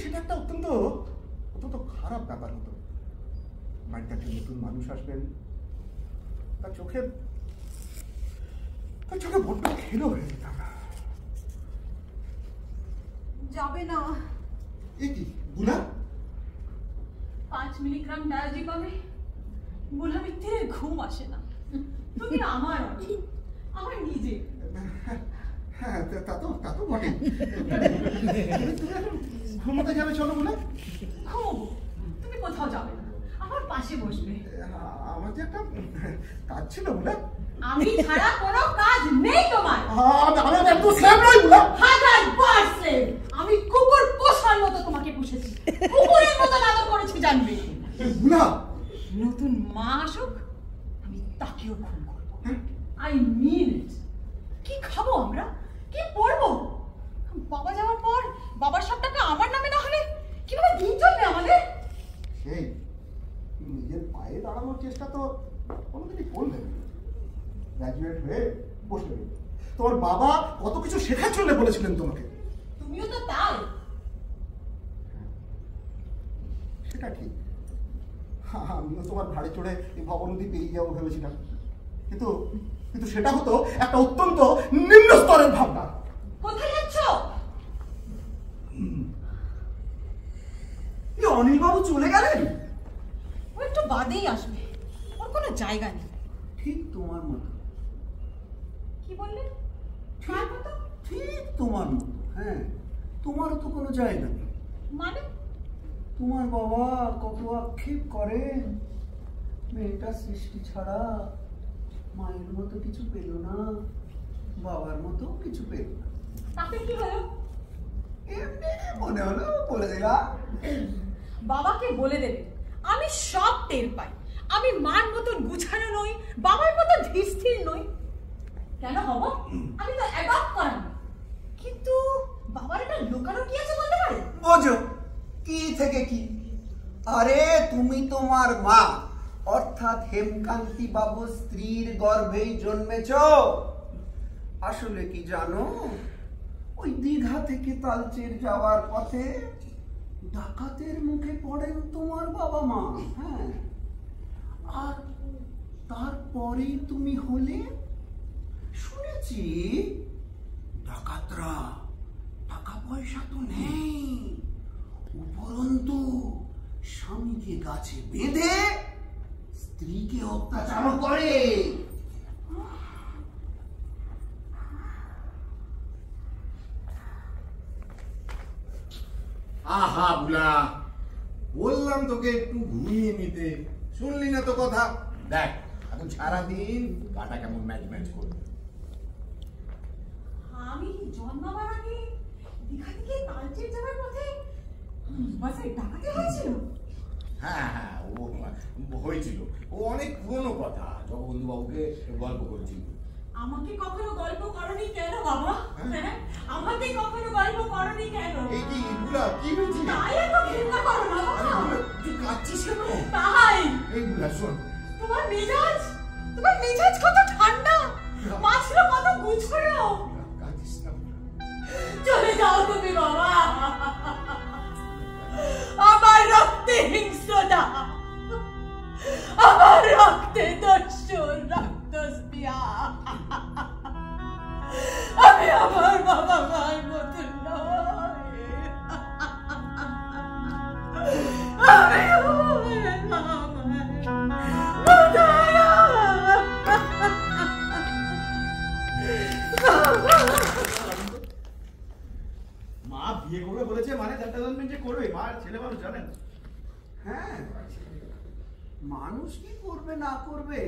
সেটা একটা অত্যন্ত খারাপ ব্যাপার হতো। বাড়িতে একটা নতুন মানুষ আসবেন, তার চোখে বড্ড খেলো হয়ে যেতাম। যাবে না। এ কি বুলা? 5 মিলিগ্রাম ডায়াজিপামে বুলামিত্তির ঘুম আসে না। তুমি আমার আমার নিজে। হ্যাঁ, তা তো বটে। তুমি এখন ঘুমোতে যাবে, চলো বলে। ঘুমবো? তুমি কোথাও যাবে না, আমার পাশে বসবে। আমার যে একটা কাজ ছিল বলে। আমি ছাড়া কোনো কাজ নেই তোমার। আমি একটু স্ল্যাব নই বলে। হাজার বার স্লেভ। আমি কুকুর পোষার মতো তোমাকে পুষেছি, কুকুরের মতো আদর করেছি জানবে না। নতুন মা আসুক, আমি তাকেও খুন করবো। আই মিন ইট। কি খাবো আমরা, কি পড়বো? বাবা যাওয়ার পর বাবার সব টাকা আমার নামে না হলে কিভাবে দিন চলবে আমাদের? সেই নিজের পায়ে দাঁড়ানোর চেষ্টা তো কোনোদিনই করলে না। গ্র্যাজুয়েট হয়ে বসে রইল। তোমার বাবা কত কিছু শেখার জন্য বলেছিলেন তোমাকে। তুমিও তো তাই। সেটা ঠিক, আমিও তোমার ভাড়ে চড়ে এই ভবনদী পেরিয়ে যাবো ভেবেছিলাম, কিন্তু সেটা হতো একটা অত্যন্ত নিম্ন স্তরের ভাবনা। কোথায় যাচ্ছ? অনিলবাবু চলে গেলেন? ও একটু বাদেই আসবে, ওর কোনো জায়গা নেই। ঠিক তোমার মতো। কি বললেন? ঠিক তোমার মতো। হ্যাঁ, তোমারও তো কোনো জায়গা নেই। মানে? তোমার বাবা কত আক্ষেপ করে, মেয়েটা সৃষ্টি ছাড়া মায়ের মতো কিছু পেল না, বাবার মতো কিছু পেল না। তাতে কি হলো? এমনি মনে হলো বলে দিলাম। বাবাকে বলে দেবে আমি সব টের পাই, আমি মার মতন গুছানো নই, বাবার মতো ধীর নই। কেন হব? আমি তো অ্যাডপ্ট করানো। কিন্তু বাবার একটা লুকানো কি আছে বলতে পারে? বোঝো কি থেকে কি। আরে তুমি তোমার মা অর্থাৎ হেমকান্তি বাবু স্ত্রীর গর্ভেই জন্মেছ। আসলে কি জানো, ওই দীঘা থেকে তালচের যাওয়ার পথে ডাকাতের মুখে পড়েন তোমার বাবা মা। হ্যাঁ, আর তারপরেই তুমি হলে, শুনেছি ডাকাতরা টাকা পয়সা তো নেই, উপরন্তু স্বামীকে গাছে বেঁধে স্ত্রীকে অত্যাচার করে। আহা বুলা, বললাম তোকে একটু ঘুমিয়ে নিতে, শুনলি না তো কথা। দেখ এখন সারাদিন গাটা কেমন ম্যাচ ম্যাচ করবে। আমি জন্মাবার আগে দীঘা থেকে তালচের যাওয়ার পথে বাসে ডাকাতি হয়েছিল। হ্যাঁ হ্যাঁ, ও হয়েছিল। ও অনেক পুরনো কথা, জগবন্ধু বাবুকে গল্প করেছিল। আমাকে কখনো গল্প করনি কেন বাবা? হ্যাঁ, আমাকে কখনো গল্প করনি কেন? এই কি বুলা, কি হয়েছে? তাই এত ঘৃণা করো না বাবা। তুই কাঁদছিস কেন? তাই এই বুলা শোন, তোমার মেজাজ কত ঠান্ডা, মা ছিল কত গুছানো। কাঁদিস না। চলে যাও তুমি বাবা, আমার রক্তে হিংস্রতা, আমার রক্তে দস্যুর রক্তস্পিয়া। আমি আমার বাবা মার মতন নয়, আমি আমার মা বিয়ে করবে বলেছে মানে যে করবে। মা ছেলে মানুষ জানেন। হ্যাঁ, মানুষ কি করবে না করবে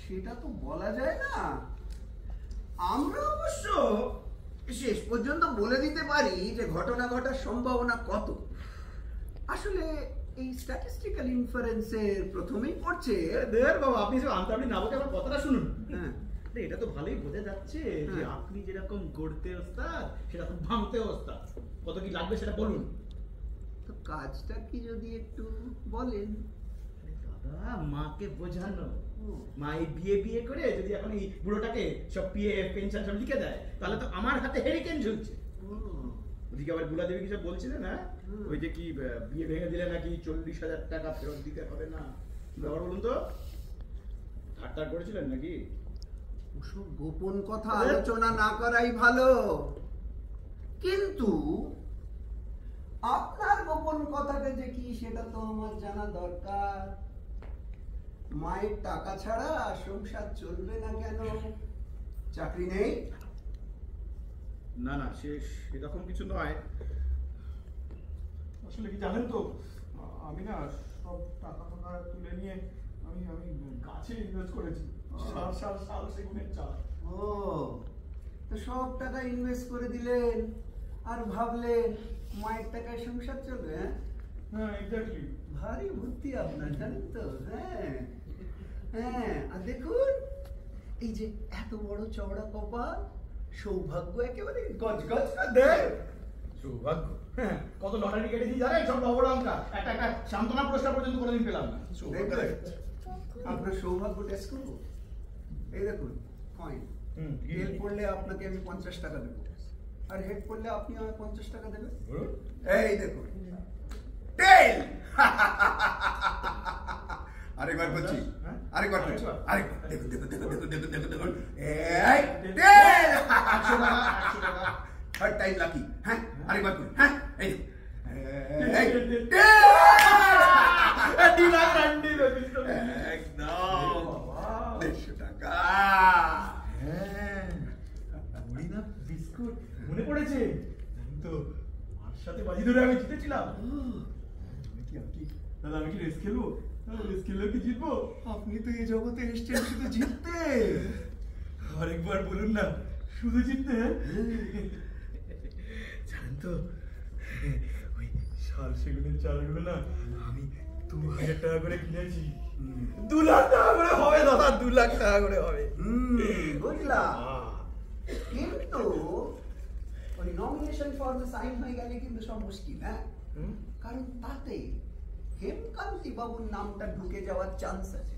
সেটা তো বলা যায় না। আমরা অবশ্য শেষ পর্যন্ত বলে দিতে পারি যে ঘটনা ঘটার সম্ভাবনা কত। আসলে এই স্ট্যাটিস্টিক্যাল ইনফারেন্সের প্রথমেই পড়ছে। দের বাবা, আপনি সব আন্তাবলি না বলে আমার কথাটা শুনুন। হ্যাঁ, এটা তো ভালোই বোঝা যাচ্ছে যে আপনি যেরকম গড়তে ওস্তাদ সেরকম ভাঙতে ওস্তাদ। কত কি লাগবে সেটা বলুন। তো কাজটা কি যদি একটু বলেন। দাদা, মাকে বোঝানো। মা এই বিয়ে করে যদি এখন এই বুড়োটাকে সব পিএফ পেনশন সব লিখে দেয়, তাহলে তো আমার হাতে হেরিকেন ঝুলছে। ওদিকে আবার গুলা দেবী কি সব বলছিলেন, হ্যাঁ ওই যে কি বিয়ে ভেঙে দিলে নাকি 40,000 টাকা ফেরত দিতে হবে না। কি ব্যাপার বলুন তো? ঠাট্টা করেছিলেন নাকি? ওসব গোপন কথা আলোচনা না করাই ভালো। কিন্তু আপনার গোপন কথাটা যে কি সেটা তো আমার জানা দরকার। মায়ের টাকা ছাড়া সংসার চলবে না কেন চাকরি নেই? না না, সেরকম কিছু নয়। আসলে কি জানেন তো, আমি না সব টাকা তুলে নিয়ে আমি গাছে ইনভেস্ট করেছি। শাল সেগুনের চাল। ও, তো সব টাকা ইনভেস্ট করে দিলেন আর ভাবলেন মায়ের টাকায় সংসার চলবে? হ্যাঁ, এক্স্যাক্টলি। ভারী বুদ্ধি আপনার, জানেন তো। হ্যাঁ হ্যাঁ, আর দেখুন এই যে এত বড় চওড়া কপাল, সৌভাগ্য একেবারে গজগজ করে। সৌভাগ্য? হ্যাঁ, কত লটারি কেটেছি জানেন, সব নবরঙ্কা। একটা সান্ত্বনা পুরস্কার পর্যন্ত কোনোদিন পেলাম না। আপনার সৌভাগ্য টেস্ট করবো? এই দেখুন কয়েন। টেল পড়লে আপনাকে আমি 50 টাকা দেবো, আর হেড পড়লে আপনি আমায় 50 টাকা দেবেন। এই দেখুন টেল। আরেকবার বলছি, আরেকবার বলছি, আরেকবার দেখুন দেখুন দেখুন দেখুন দেখুন দেখুন দেখুন। এই টেল। 100 টাকা। Third time lucky. হ্যাঁ, আরেকবার করুন। হ্যাঁ, এই একদম 150 টাকা। বিস্কুট মনে পড়েছে তো, মার সাথে বাজি ধরে আমি জিতেছিলাম। দাদা আমি কি রেস খেলবো? রেস খেললেও কি জিতবো? আপনি তো এই জগতে এসছেন শুধু জিততে। আরেকবার বলুন না, শুধু জিততে? জানেন তো, ওই শাল সেগুনের চালগুলো না আমি 2000 টাকা করে কিনেছি। 2 লাখ টাকা করে হবে দাদা, 2 লাখ টাকা করে হবে। বুঝলাম, কিন্তু ওই নমিনেশন ফর্মে সাইন হয়ে গেলে কিন্তু সব মুশকিল। হ্যাঁ, কারণ তাতে হেমকান্তি বাবুর নামটা ঢুকে যাওয়ার চান্স আছে।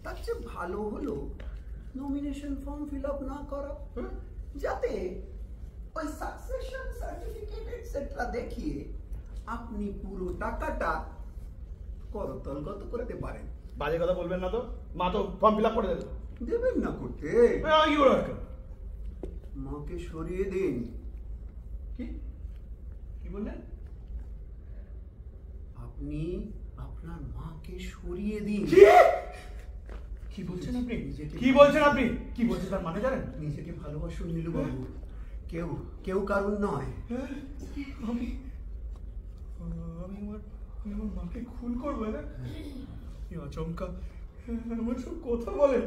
তার চেয়ে ভালো হলো নমিনেশন ফর্ম ফিল আপ না করা, যাতে ওই সাকসেশন সার্টিফিকেট এটসেট্রা দেখিয়ে আপনি পুরো টাকাটা করতলগত করতে পারেন। বাজে কথা বলবেন না তো, মা তো ফর্ম ফিল আপ করে দেবে। দেবেন না করতে? কি করে মাকে সরিয়ে দিন। কি বললেন? আপনি আপনার মাকে সরিয়ে দিন। কি বলছেন আপনি? কি বলছেন আপনি? কি বলছেন তার মানে জানেন? নিজেকে ভালোবাসুন নীলুবাবু, কেউ কারণ নয়। আমি আমার মাকে খুন করবো না? আচমকা আমার সব কথা বলেন।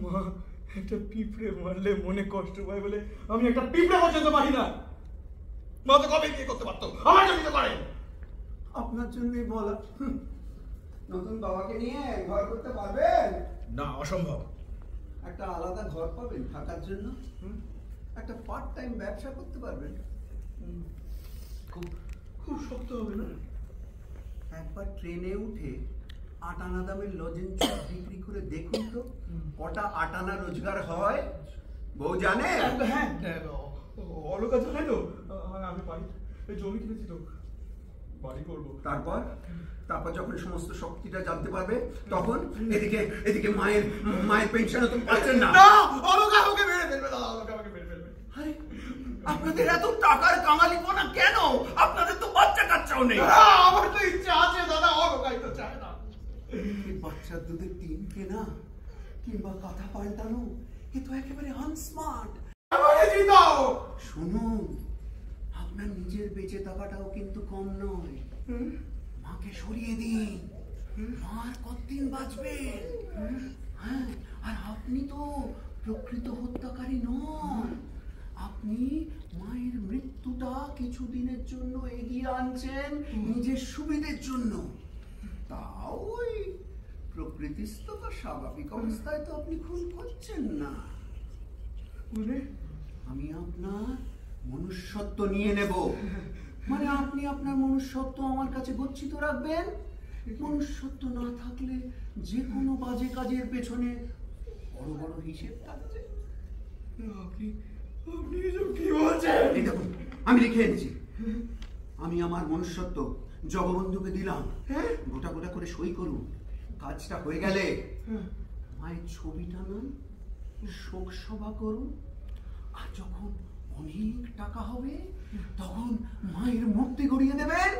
মা একটা পিঁপড়ে মারলে মনে কষ্ট পায় বলে আমি একটা পিঁপড়ে পর্যন্ত মারি না। মা তো কবে বিয়ে করতে পারতো, আমার জন্য তো করেন। আপনার জন্যই বলা। নতুন বাবাকে নিয়ে ঘর করতে পারবেন না? অসম্ভব। একটা আলাদা ঘর পাবেন থাকার জন্য, একটা পার্ট টাইম ব্যবসা করতে পারবেন। খুব শক্ত হবে না? একবার ট্রেনে উঠে 8 আনা দামের লজেন্স বিক্রি করে দেখুন তো কটা 8 আনা রোজগার হয়। বউ জানে? হ্যাঁ, অলোকা জানে তো। আমি বাড়ি জমি কিনেছি তো, বাড়ি করবো। তারপর যখন সমস্ত শক্তিটা জানতে পারবে তখন এদিকে মায়ের পেনশনও তো পাচ্ছেন না। অলোকা আমাকে মেরে ফেলবে দাদা, অলোকা আমাকে মেরে ফেলবে। আরে আপনাদের এত টাকার কাঙালিপনা কেন? আপনাদের তো বাচ্চা কাচ্চাও নেই। আমার তো ইচ্ছা আছে দাদা, অলোকাই তো চায় না। বাচ্চার দুধের টিন কেনা কিংবা কাঁথা পাল্টানো এ তো একেবারে আনস্মার্ট। শুনুন, আপনার নিজের বেঁচে থাকাটাও কিন্তু কম নয়। মাকে সরিয়ে দিন, মার কতদিন বাঁচবে? হ্যাঁ, আর আপনি তো প্রকৃত হত্যাকারী নন। আপনি মায়ের মৃত্যুটা কিছুদিনের জন্য এগিয়ে আনছেন নিজের সুবিধের জন্য। তাও ওই প্রকৃতিস্থ বা স্বাভাবিক অবস্থায় তো আপনি খুন করছেন না। আমি আপনার মনুষ্যত্ব নিয়ে নেব। মানে আপনি আপনার মনুষ্যত্ব আমার কাছে গচ্ছিত রাখবেন। মনুষ্যত্ব না থাকলে যে কোনো বাজে কাজের পেছনে বড় বড় হিসেব থাকছে। আপনি এসব কি বলছেন? এই দেখুন, আমি লিখে এনেছি। আমি আমার মনুষ্যত্ব জগবন্ধুকে দিলাম। গোটা গোটা করে সই করুন। কাজটা হয়ে গেলে মায়ের ছবি টানান, শোক সভা করুন, আর যখন অনেক টাকা হবে তখন মায়ের মূর্তি গড়িয়ে দেবেন।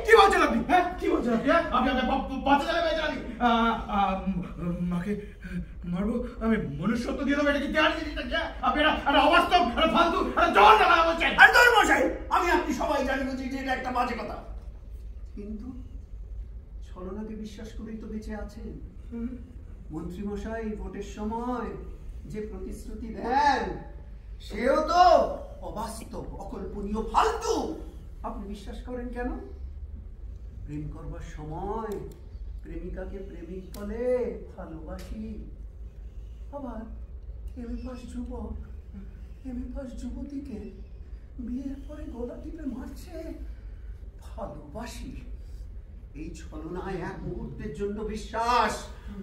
কি বলছেন আপনি? কি বলছেন? বলছেন আপনি বাঁচা যাবে বেচারি মাকে মারবো আমি মনুষ্যত্ব দিয়ে দেবো এটা কি দেওয়ার জিনিস আপনি একটা অবাস্তব একটা ফালতু একটা জল দেখা বলছেন আর তোর মশাই আমি আপনি সবাই জানি বুঝি যে এটা একটা বাজে কথা, কিন্তু ছলনাকে বিশ্বাস করেই তো বেঁচে আছেন। মন্ত্রী মশাই ভোটের সময় যে প্রতিশ্রুতি দেন সেও তো অবাস্তব, অকল্পনীয়, ফালতু। আপনি বিশ্বাস করেন কেন? প্রেম করবার সময় প্রেমিকাকে প্রেমিক বলে ভালোবাসি, আবার এমএ পাস যুবতীকে বিয়ের পরে গলা টিপে মারছে ভালোবাসি। এই ছলনায় এক মুহূর্তের জন্য বিশ্বাস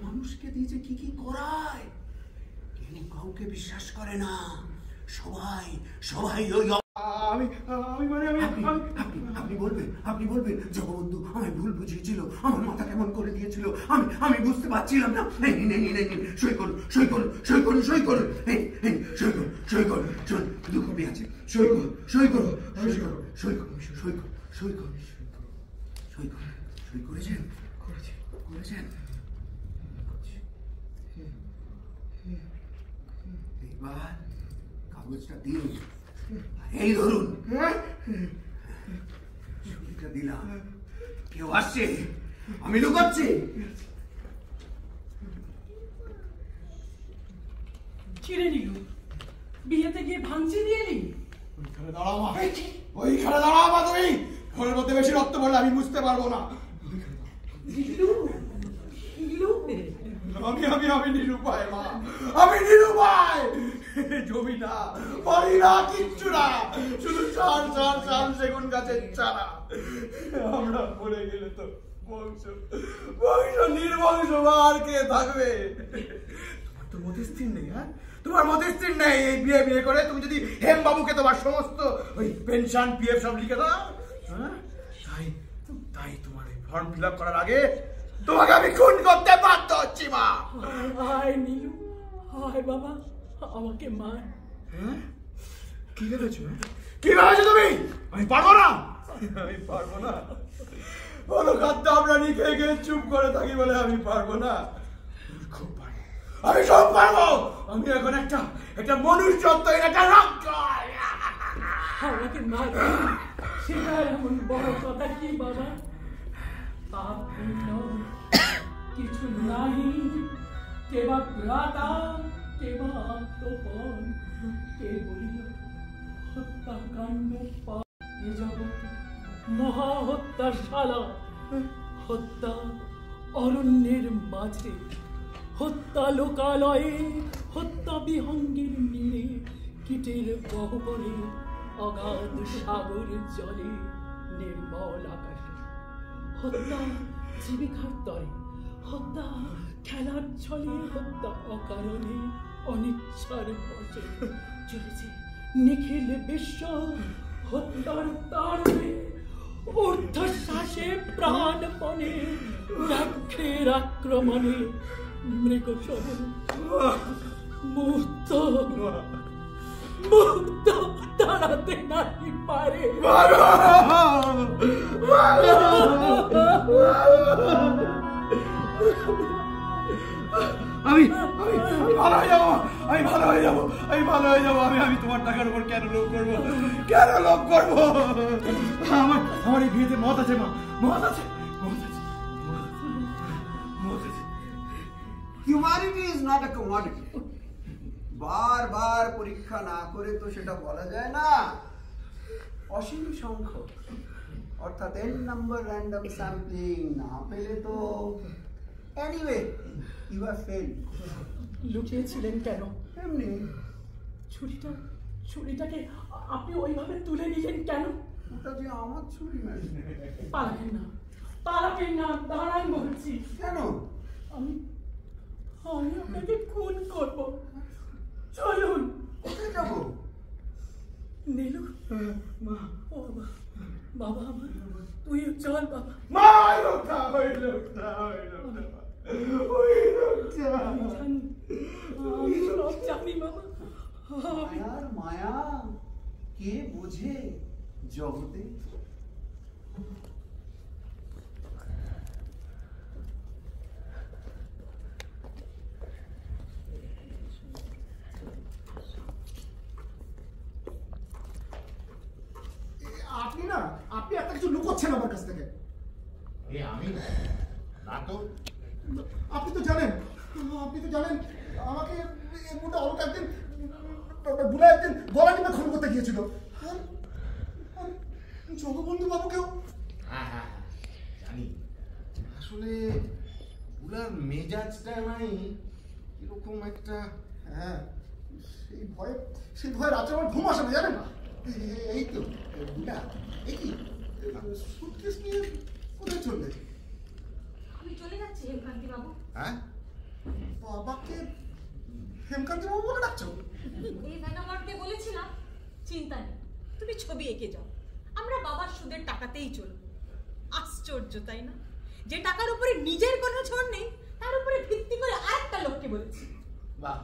মানুষকে দিয়ে যে কি কি করায়, কেউ কাউকে বিশ্বাস করে না। সবাই ওই আপনি বলবেন জগবন্ধু আমায় ভুল বুঝিয়েছিল, আমার মাথা কেমন করে দিয়েছিল, আমি বুঝতে পারছিলাম না। সই করুন দু কপি আছে, সই করেছেন? এবার কাগজটা দিন, এই ধরুন, ছুরিটা দিলাম। কেউ আসছে, আমি লুকাচ্ছি। ছিঁড়ে নিল, বিয়েতে গিয়ে ভাঙচি দিয়ে নি। ওইখানে দাঁড়াও তুমি, ঘরের মধ্যে বেশি রক্ত পড়লে আমি বুঝতে পারবো না। আমি নিরুপায় মা, আমি নিরুপায়। জমি না, বাড়ি না, কিচ্ছু না, শুধু সার সেগুন গাছের চারা। আমরা পড়ে গেলে তো বংশ নির্বংশ, আর কে থাকবে? তোমার তো মতিস্থির নেই, হ্যাঁ? তোমার মতিস্থির নেই এই বিয়ে করে তুমি যদি হেম বাবুকে তোমার সমস্ত ওই পেনশন পিএফ সব লিখে দাও, হ্যাঁ? তাই তোমার এই ফর্ম ফিল আপ করার আগে তোমাকে আমি খুন করতে বাধ্য হচ্ছি মা। হায় নীলু, হায় বাবা, আমাকে মার। হ্যাঁ? কি ভেবেছো তুমি? আমি পারবো না। বলো খাদ্য আমরা খেয়ে চুপ করে থাকি বলে আমি পারবো না। খুব পারবো, আমি সব পারবো। আমি এখন একটা মনুষ্যত্ব, একটা রক্ত। আমাকে মার, সেটা এমন বড় কথা কি বাবা? কিছু নাহি, কেবা ভ্রাতা, কেবা আত্মপন, কে বলিল হত্যাকাণ্ড। এ জগৎ মহা হত্যাশালা, হত্যা অরণ্যের মাঝে, হত্যা লোকালয়ে, হত্যা বিহঙ্গের নীড়ে, কীটের গহ্বরে, অগাধ সাগর জলে, নির্মল আকাশে। হত্যা জীবিকার তরে, হত্যা খেলার ছলে, হত্যা অকারণে, অনিচ্ছার বশে চলেছে নিখিল বিশ্ব। হত্যার তারণে, ঊর্ধ্বশ্বাসে, প্রাণপণে, ব্যাঘ্রের আক্রমণে, মৃগসহ মুক্ত দাঁড়াতে নাহি পারে। আমি ভালো হয়ে যাবো। আমি তোমার টাকার উপর কেন লোভ করবো? আমার এই বিয়েতে মত আছে মা, মত আছে। Humanity is not a commodity. বারবার পরীক্ষা না করে তো সেটা বলা যায় না। অসীম সংখ্যক অর্থাৎ n নাম্বার র্যান্ডম স্যাম্পলিং না পেলে তো এনিওয়ে ইউ হ্যাভ ফেলড। লুকিয়েছিলেন কেন? এমনি। ছুরিটাকে আপনি ওইভাবে তুলে নিলেন কেন? ওটা যে আমার ছুরি ম্যাডাম। পালাবেন না, দাঁড়ান বলছি। কেন? আমি আপনাকে খুন করবো। চলুন। কোথায় যাবো? নীলু, বাবা আমার, তুইও চল বাবা। আমি সব জানি বাবা। মায়া কে বোঝে জগতে? কিছু লুকোচ্ছেন আমার কাছ থেকে। আমি নাটক? আপনি তো জানেন আমাকে এর মধ্যে অলকা একদিন বুলা একদিন গলা টিপে খুন করতে গিয়েছিল। জগবন্ধু বাবুকেও। হ্যাঁ জানি। আসলে বুলার মেজাজটা নাই এরকম একটা। হ্যাঁ, সেই ভয়ে রাত্রে আমার ঘুম আসে না, জানেন? এই তো বুলা, এই কি সুটকেস নিয়ে কোথায় চললে? আমি চলে যাচ্ছি হেমকান্তি বাবু। হ্যাঁ, বাবাকে হেমকান্তি বাবু বলে ডাকছো? এই ম্যাডামকে বলেছিলাম চিন্তা নেই, তুমি ছবি এঁকে যাও, আমরা বাবার সুদের টাকাতেই চলব। আশ্চর্য তাই না, যে টাকার উপরে নিজের কোনো ঝড় নেই তার উপরে ভিত্তি করে আরেকটা লোককে বলেছি। বাহ,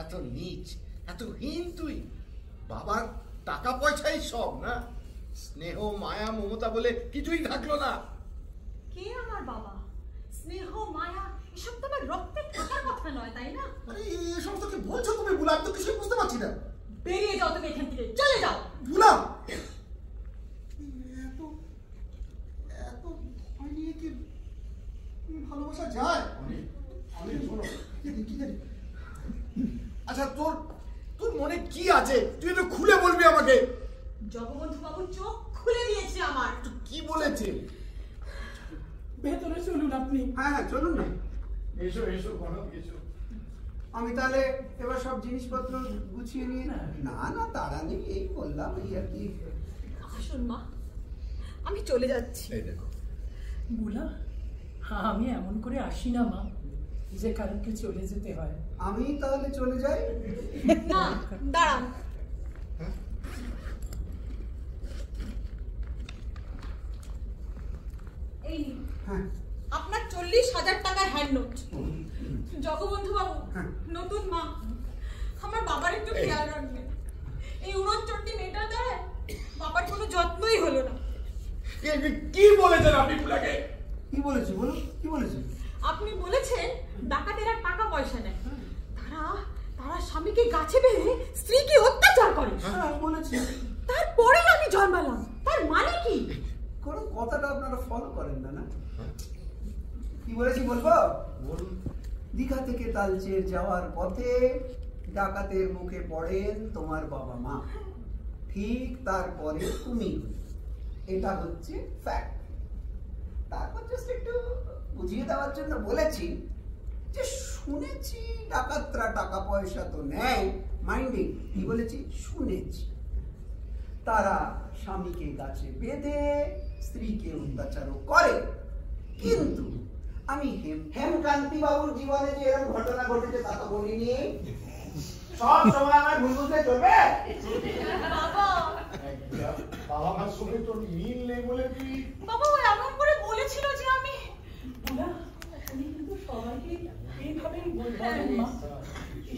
এত নীচ, এত হীন তুই। বাবার টাকা পয়সাই সব না, স্নেহ মায়া মমতা বলে কিছুই থাকলো না। কে আমার বাবা? স্নেহ মায়া এসব তো আমার রক্তে থাকার কথা নয়, তাই না? এই সমস্ত কি বলছো তুমি বুলা? আমি তো কিছুই বুঝতে পারছি না। বেরিয়ে যাও তুমি এখান থেকে, চলে যাও। বুলা, এত ভয় নিয়ে কি ভালোবাসা যায়? আচ্ছা, তোর মনে কি আছে তুই একটু খুলে বলবি আমাকে। জগবন্ধু বাবু চোখ খুলে দিয়েছে আমার। কি বলেছে? ভেতরে চলুন আপনি। হ্যাঁ চলুন না। এসো কনক, এসো। আমি তাহলে এবার সব জিনিসপত্র গুছিয়ে নিয়ে। না তাড়া নেই, এই বললাম, এই আর কি। আসুন মা, আমি চলে যাচ্ছি। এই দেখো বুলা, আমি এমন করে আসি না মা যে কারণকে চলে যেতে হয়। আমি তাহলে চলে যাই। না, দাঁড়ান। এই নিন, হ্যাঁ, আপনার 40,000 টাকার হ্যান্ড নোট। জগবন্ধু বাবু, নতুন মা, আমার বাবার একটু খেয়াল রাখবেন। এই 69 মেয়েটার দ্বারা বাবার কোনো যত্নই হলো না। কি বলেছেন আপনি বুলাকে? কি বলেছি বলো, কি বলেছি? আপনি বলেছেন ডাকাতেরা টাকা পয়সা নেয়, তারা স্বামীকে গাছে বেঁধে স্ত্রীকে অত্যাচার করে। হ্যাঁ বলেছি। তারপরে আমি জন্মালাম, তার মানে কি? কোনো কথাটা আপনারা ফলো করেন না। কি বলেছি বলবো? দীঘা থেকে তালচের যাওয়ার পথে ডাকাতের মুখে পড়েন তোমার বাবা মা, ঠিক তারপরে তুমি। এটা হচ্ছে ফ্যাক্ট। তারপর জাস্ট একটু বুঝিয়ে দেওয়ার জন্য বলেছি যে শুনেছি ডাকাতরা টাকা পয়সা তো নেয়, মাইন্ডিং। কি বলেছি? শুনেছি। তারা স্বামীকে গাছে বেঁধে স্ত্রীকে অত্যাচারও করে, কিন্তু আমি হেমকান্তি বাবুর জীবনে যে এরকম ঘটনা ঘটেছে তা তো বলিনি। সব সময় আমার ভুল বুঝলে চলবে? বাবা মার সঙ্গে তোর মিল নেই বলে তুই। বাবা ও এমন করে বলেছিল যে আমি। বুলা, উনি কিন্তু সবাইকে এইভাবেই বলেন মা,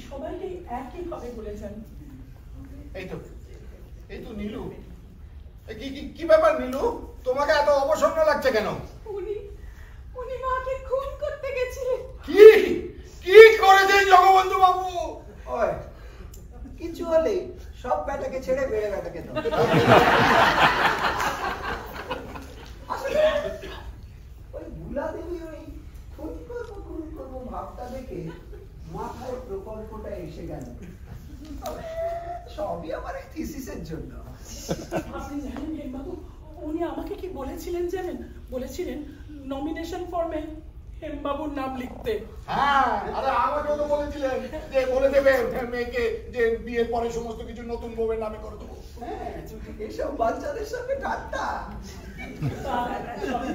সবাইকে একইভাবে বলেছেন। এই তো নীলু, কি ব্যাপার নীলু? তোমাকে এত অবসন্ন লাগছে কেন? উনি মাকে খুন করতে গেছিলেন। কি করেছেন জগবন্ধু বাবু? ওই কিছু হলে সব ব্যাটাকে ছেড়ে বেড়ে ব্যাটাকে দাও। আসলে ওই বুলা দেবী ওই খুন করবো ভাবটা দেখে মাথায় প্রকল্পটা এসে গেল। সবই আমার এই থিসিসের জন্য। আপনি জানেন হেমবাবু, উনি আমাকে কি বলেছিলেন জানেন? বলেছিলেন নমিনেশন ফর্মে হেমবাবুর নাম লিখতে। হ্যাঁ, আরে আমাকেও তো বলেছিলেন যে বলে দেবে মেয়েকে যে বিয়ের পরে সমস্ত কিছু নতুন বউয়ের নামে করে দেবো। হ্যাঁ, এসব বাচ্চাদের সঙ্গে ঠাট্টা।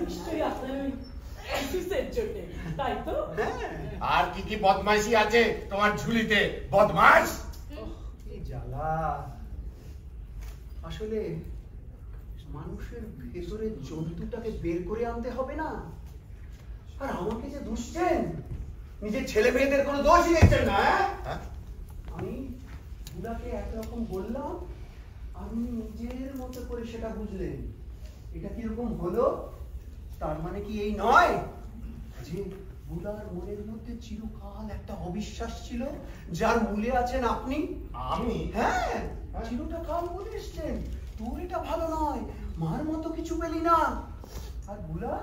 নিশ্চয়ই আপনার ওই থিসিসের জন্য, তাই তো? আর কি বদমাইশি আছে তোমার ঝুলিতে, বদমাশ? কি জ্বালা! আসলে মানুষের ভেতরে জন্তুটাকে বের করে আনতে হবে না। আর আমাকে যে দুষছেন, নিজের ছেলে মেয়েদের কোনো দোষই দেখছেন না। আমি বুলাকে একরকম বললাম, আমি নিজের মতো করে সেটা বুঝলেন। এটা কিরকম হলো? তার মানে কি এই নয় যে বুলার মনের মধ্যে চিরকাল একটা অবিশ্বাস ছিল, যার মূলে আছেন আপনি? আমি? হ্যাঁ, চিরকাল বলে এসছেন তোর এটা ভালো নয়, মার মতো কিছু পেলি না। আর বুলা,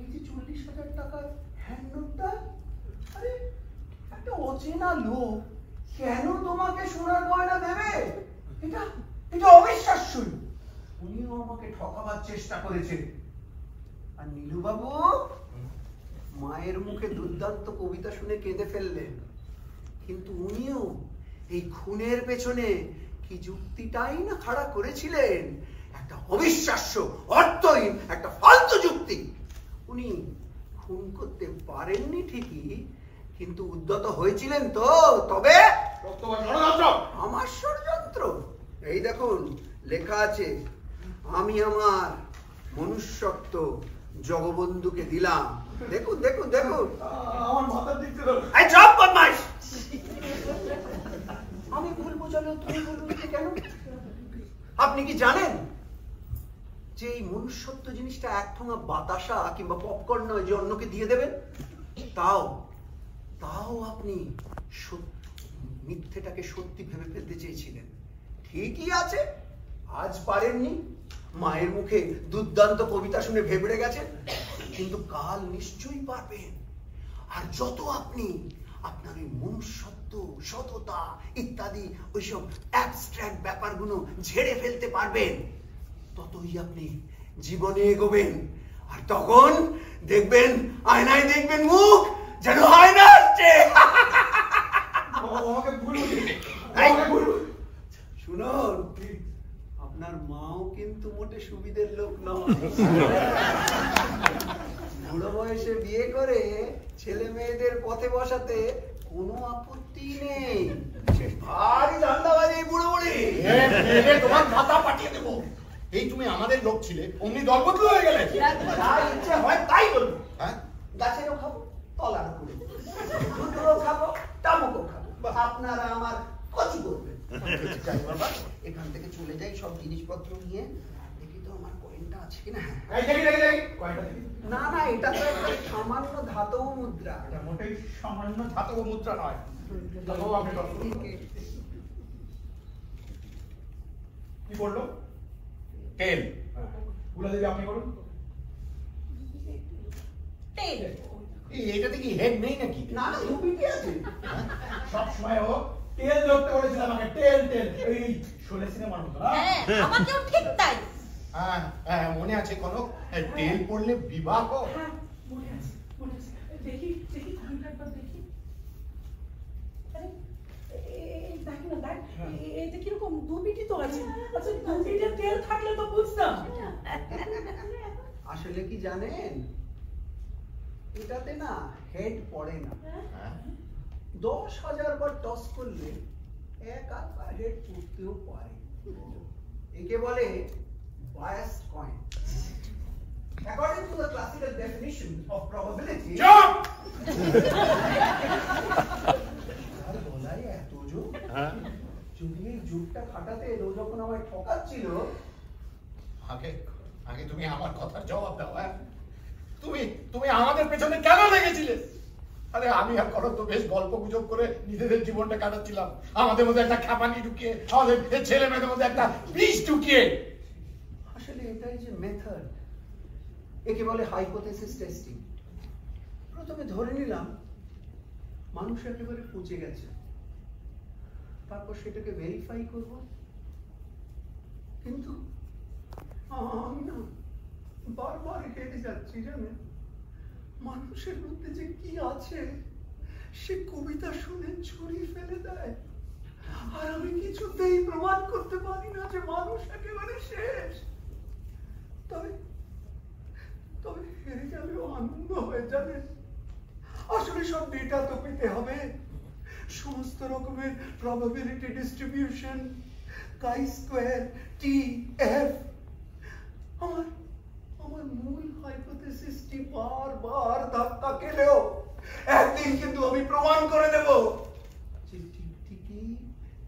এই যে 40,000 টাকার হ্যান্ড নোটটা, আরে একটা অচেনা লোক কেন তোমাকে সোনার গয়না দেবে? এটা এটা অবিশ্বাস্যই। উনিও আমাকে ঠকাবার চেষ্টা করেছেন। আর নীলু বাবু মায়ের মুখে দুর্দান্ত কবিতা শুনে কেঁদে ফেললেন, কিন্তু উনিও এই খুনের পেছনে কি যুক্তিটাই না খাড়া করেছিলেন, একটা অবিশ্বাস্য অর্থহীন একটা ফালতু যুক্তি। উনি খুন করতে পারেননি ঠিকই, কিন্তু উদ্যত হয়েছিলেন তো। তবে আমার ষড়যন্ত্র, এই দেখুন লেখা আছে, আমি আমার মনুষ্যত্ব জগবন্ধুকে দিলাম। দেখুন দেখুন দেখুন, আমার মাথার দিক থেকে আমি ভুল বোঝালেও তুমি ভুল বুঝতে কেন? আপনি কি জানেন যে এই মনুষ্যত্ব জিনিসটা এক ঠোঙা বাতাসা কিংবা পপকর্ন নয় যে অন্যকে দিয়ে দেবেন? তাও আপনি মিথ্যেটাকে সত্যি ভেবে ফেলতে চেয়েছিলেন। ঠিকই আছে, আজ পারেননি, মায়ের মুখে দুর্দান্ত কবিতা শুনে ভেবড়ে গেছেন, কিন্তু কাল নিশ্চয়ই পারবেন। আর যত আপনি আপনার ওই মনুষ্যত্ব, সততা ইত্যাদি ওইসব অ্যাবস্ট্রাক্ট ব্যাপারগুলো ঝেড়ে ফেলতে পারবেন, ততই আপনি জীবনে এগোবেন। আর তখন দেখবেন আয়নায় দেখবেন মুখ যেন আয়না আসছে। শুনুন, আপনার মাও কিন্তু মোটে সুবিধের লোক নয়। বুড়ো বয়সে বিয়ে করে ছেলে মেয়েদের পথে বসাতে কোনো আপত্তি নেই। ভারী ধান্দাবাজি বুড়ো বুড়ি, তোমার মাথা পাঠিয়ে দেবো। এই তুমি আমাদের লোক ছিলে, অমনি দল বদল হয়ে গেলে। যা ইচ্ছে হয় তাই বলবো। হ্যাঁ, গাছেরও খাবো, তলারও খাবো, দুধও খাবো, টামুকও খাবো, আপনারা আমার কচু করবেন। এখান থেকে চলে যাই সব জিনিসপত্র নিয়ে। দেখি তো আমার কয়েনটা আছে কিনা। না না, এটা তো একটা সামান্য ধাতব মুদ্রা। এটা মোটেই সামান্য ধাতব মুদ্রা নয়। কি করলো? তেল। বুলা দেবী আপনি করুন। তেল। এটাতে কি হেড নেই নাকি? না না, দুপিটি আছে। সব সময় ও তেল ধরতে বলেছিল আমাকে, তেল তেল, এই শোলে সিনেমার মতো না? হ্যাঁ, আমাকেও ঠিক তাই। হ্যাঁ, মনে আছে কনক, তেল পড়লে বিবাহ। হ্যাঁ, মনে আছে, মনে আছে। দেখি দেখি ঘড়িটা একবার দেখি। আরে দেখ না, দেখ এটা কিরকম দুপিটি তো আছে। আচ্ছা, দুপিটির তেল থাকলে তো বুঝতাম। আসলে কি জানেন, এটাতে না হেড পড়ে না। 10,000 বার টস করলে এক আধবার হেড পড়তেও পারে। একে বলে biased coin. According to the classical definition of probability. বলাই এত যোগ, যদি এই যুগটা খাটাতে এলো যখন আমায় ঠকাচ্ছিল। আগে তুমি আমার কথার জবাব দাও। হ্যাঁ, তুমি আমাদের পেছনে কেন লেগেছিলে? আরে আমি আর করো তো বেশ গল্প গুজব করে নিজেদের জীবনটা কাটাচ্ছিলাম, আমাদের মধ্যে একটা খাপানি ঢুকিয়ে, আমাদের ছেলে মেয়েদের মধ্যে একটা বিষ ঢুকিয়ে। আসলে এটাই যে মেথড, একে বলে হাইপোথেসিস টেস্টিং। প্রথমে ধরে নিলাম মানুষ একেবারে পচে গেছে, তারপর সেটাকে ভেরিফাই করব। কিন্তু আমি না বারবার হেরে যাচ্ছি জানেন। মানুষের মধ্যে যে কি আছে সে কবিতা শুনে ছুরি ফেলে দেয়, আর আমি কিছুতেই প্রমাণ করতে পারি না যে মানুষ একেবারে শেষ। তবে হেরে গেলেও আনন্দ হয়ে যাবে। আসলে সব ডেটা তো পেতে হবে, সমস্ত রকমের প্রবাবিলিটি ডিস্ট্রিবিউশন, কাই স্কয়ার, টি, এফ। আমার মূল হাইপোথেসিসটি বারবার ধাক্কা খেলেও একদিন কিন্তু আমি প্রমাণ করে দেব যে টিকটিকি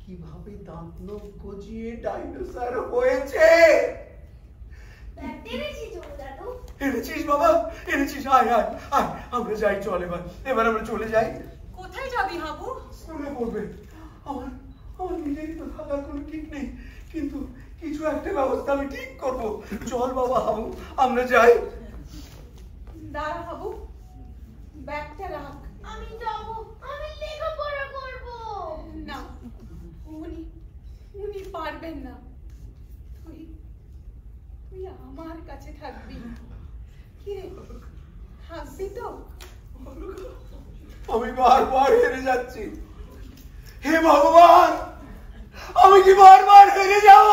কিভাবে দাঁত নখ গজিয়ে ডাইনোসর হয়েছে। এনেছিস বাবা, এনেছিস? আয় আয় আয়, আমরা যাই, চল এবার আমরা চলে যাই। কোথায় যাবি হাবু? স্কুলে পড়বে। আমার নিজেরই তো থাকার কোনো ঠিক নেই, কিন্তু কিছু কিছু একটা ব্যবস্থা আমি ঠিক করব। চল বাবা হাবু, আমরা যাই। দাঁড়া হাবু, ব্যাগটা রাখ। আমি যাব, আমি লেখাপড়া করব। না, উনি পারবেন না। তুই আমার কাছে থাকবি। কি রে, থাকবি তো? আমি বারবার হেরে যাচ্ছি। হে ভগবান, আমি কি বারবার হেরে যাব?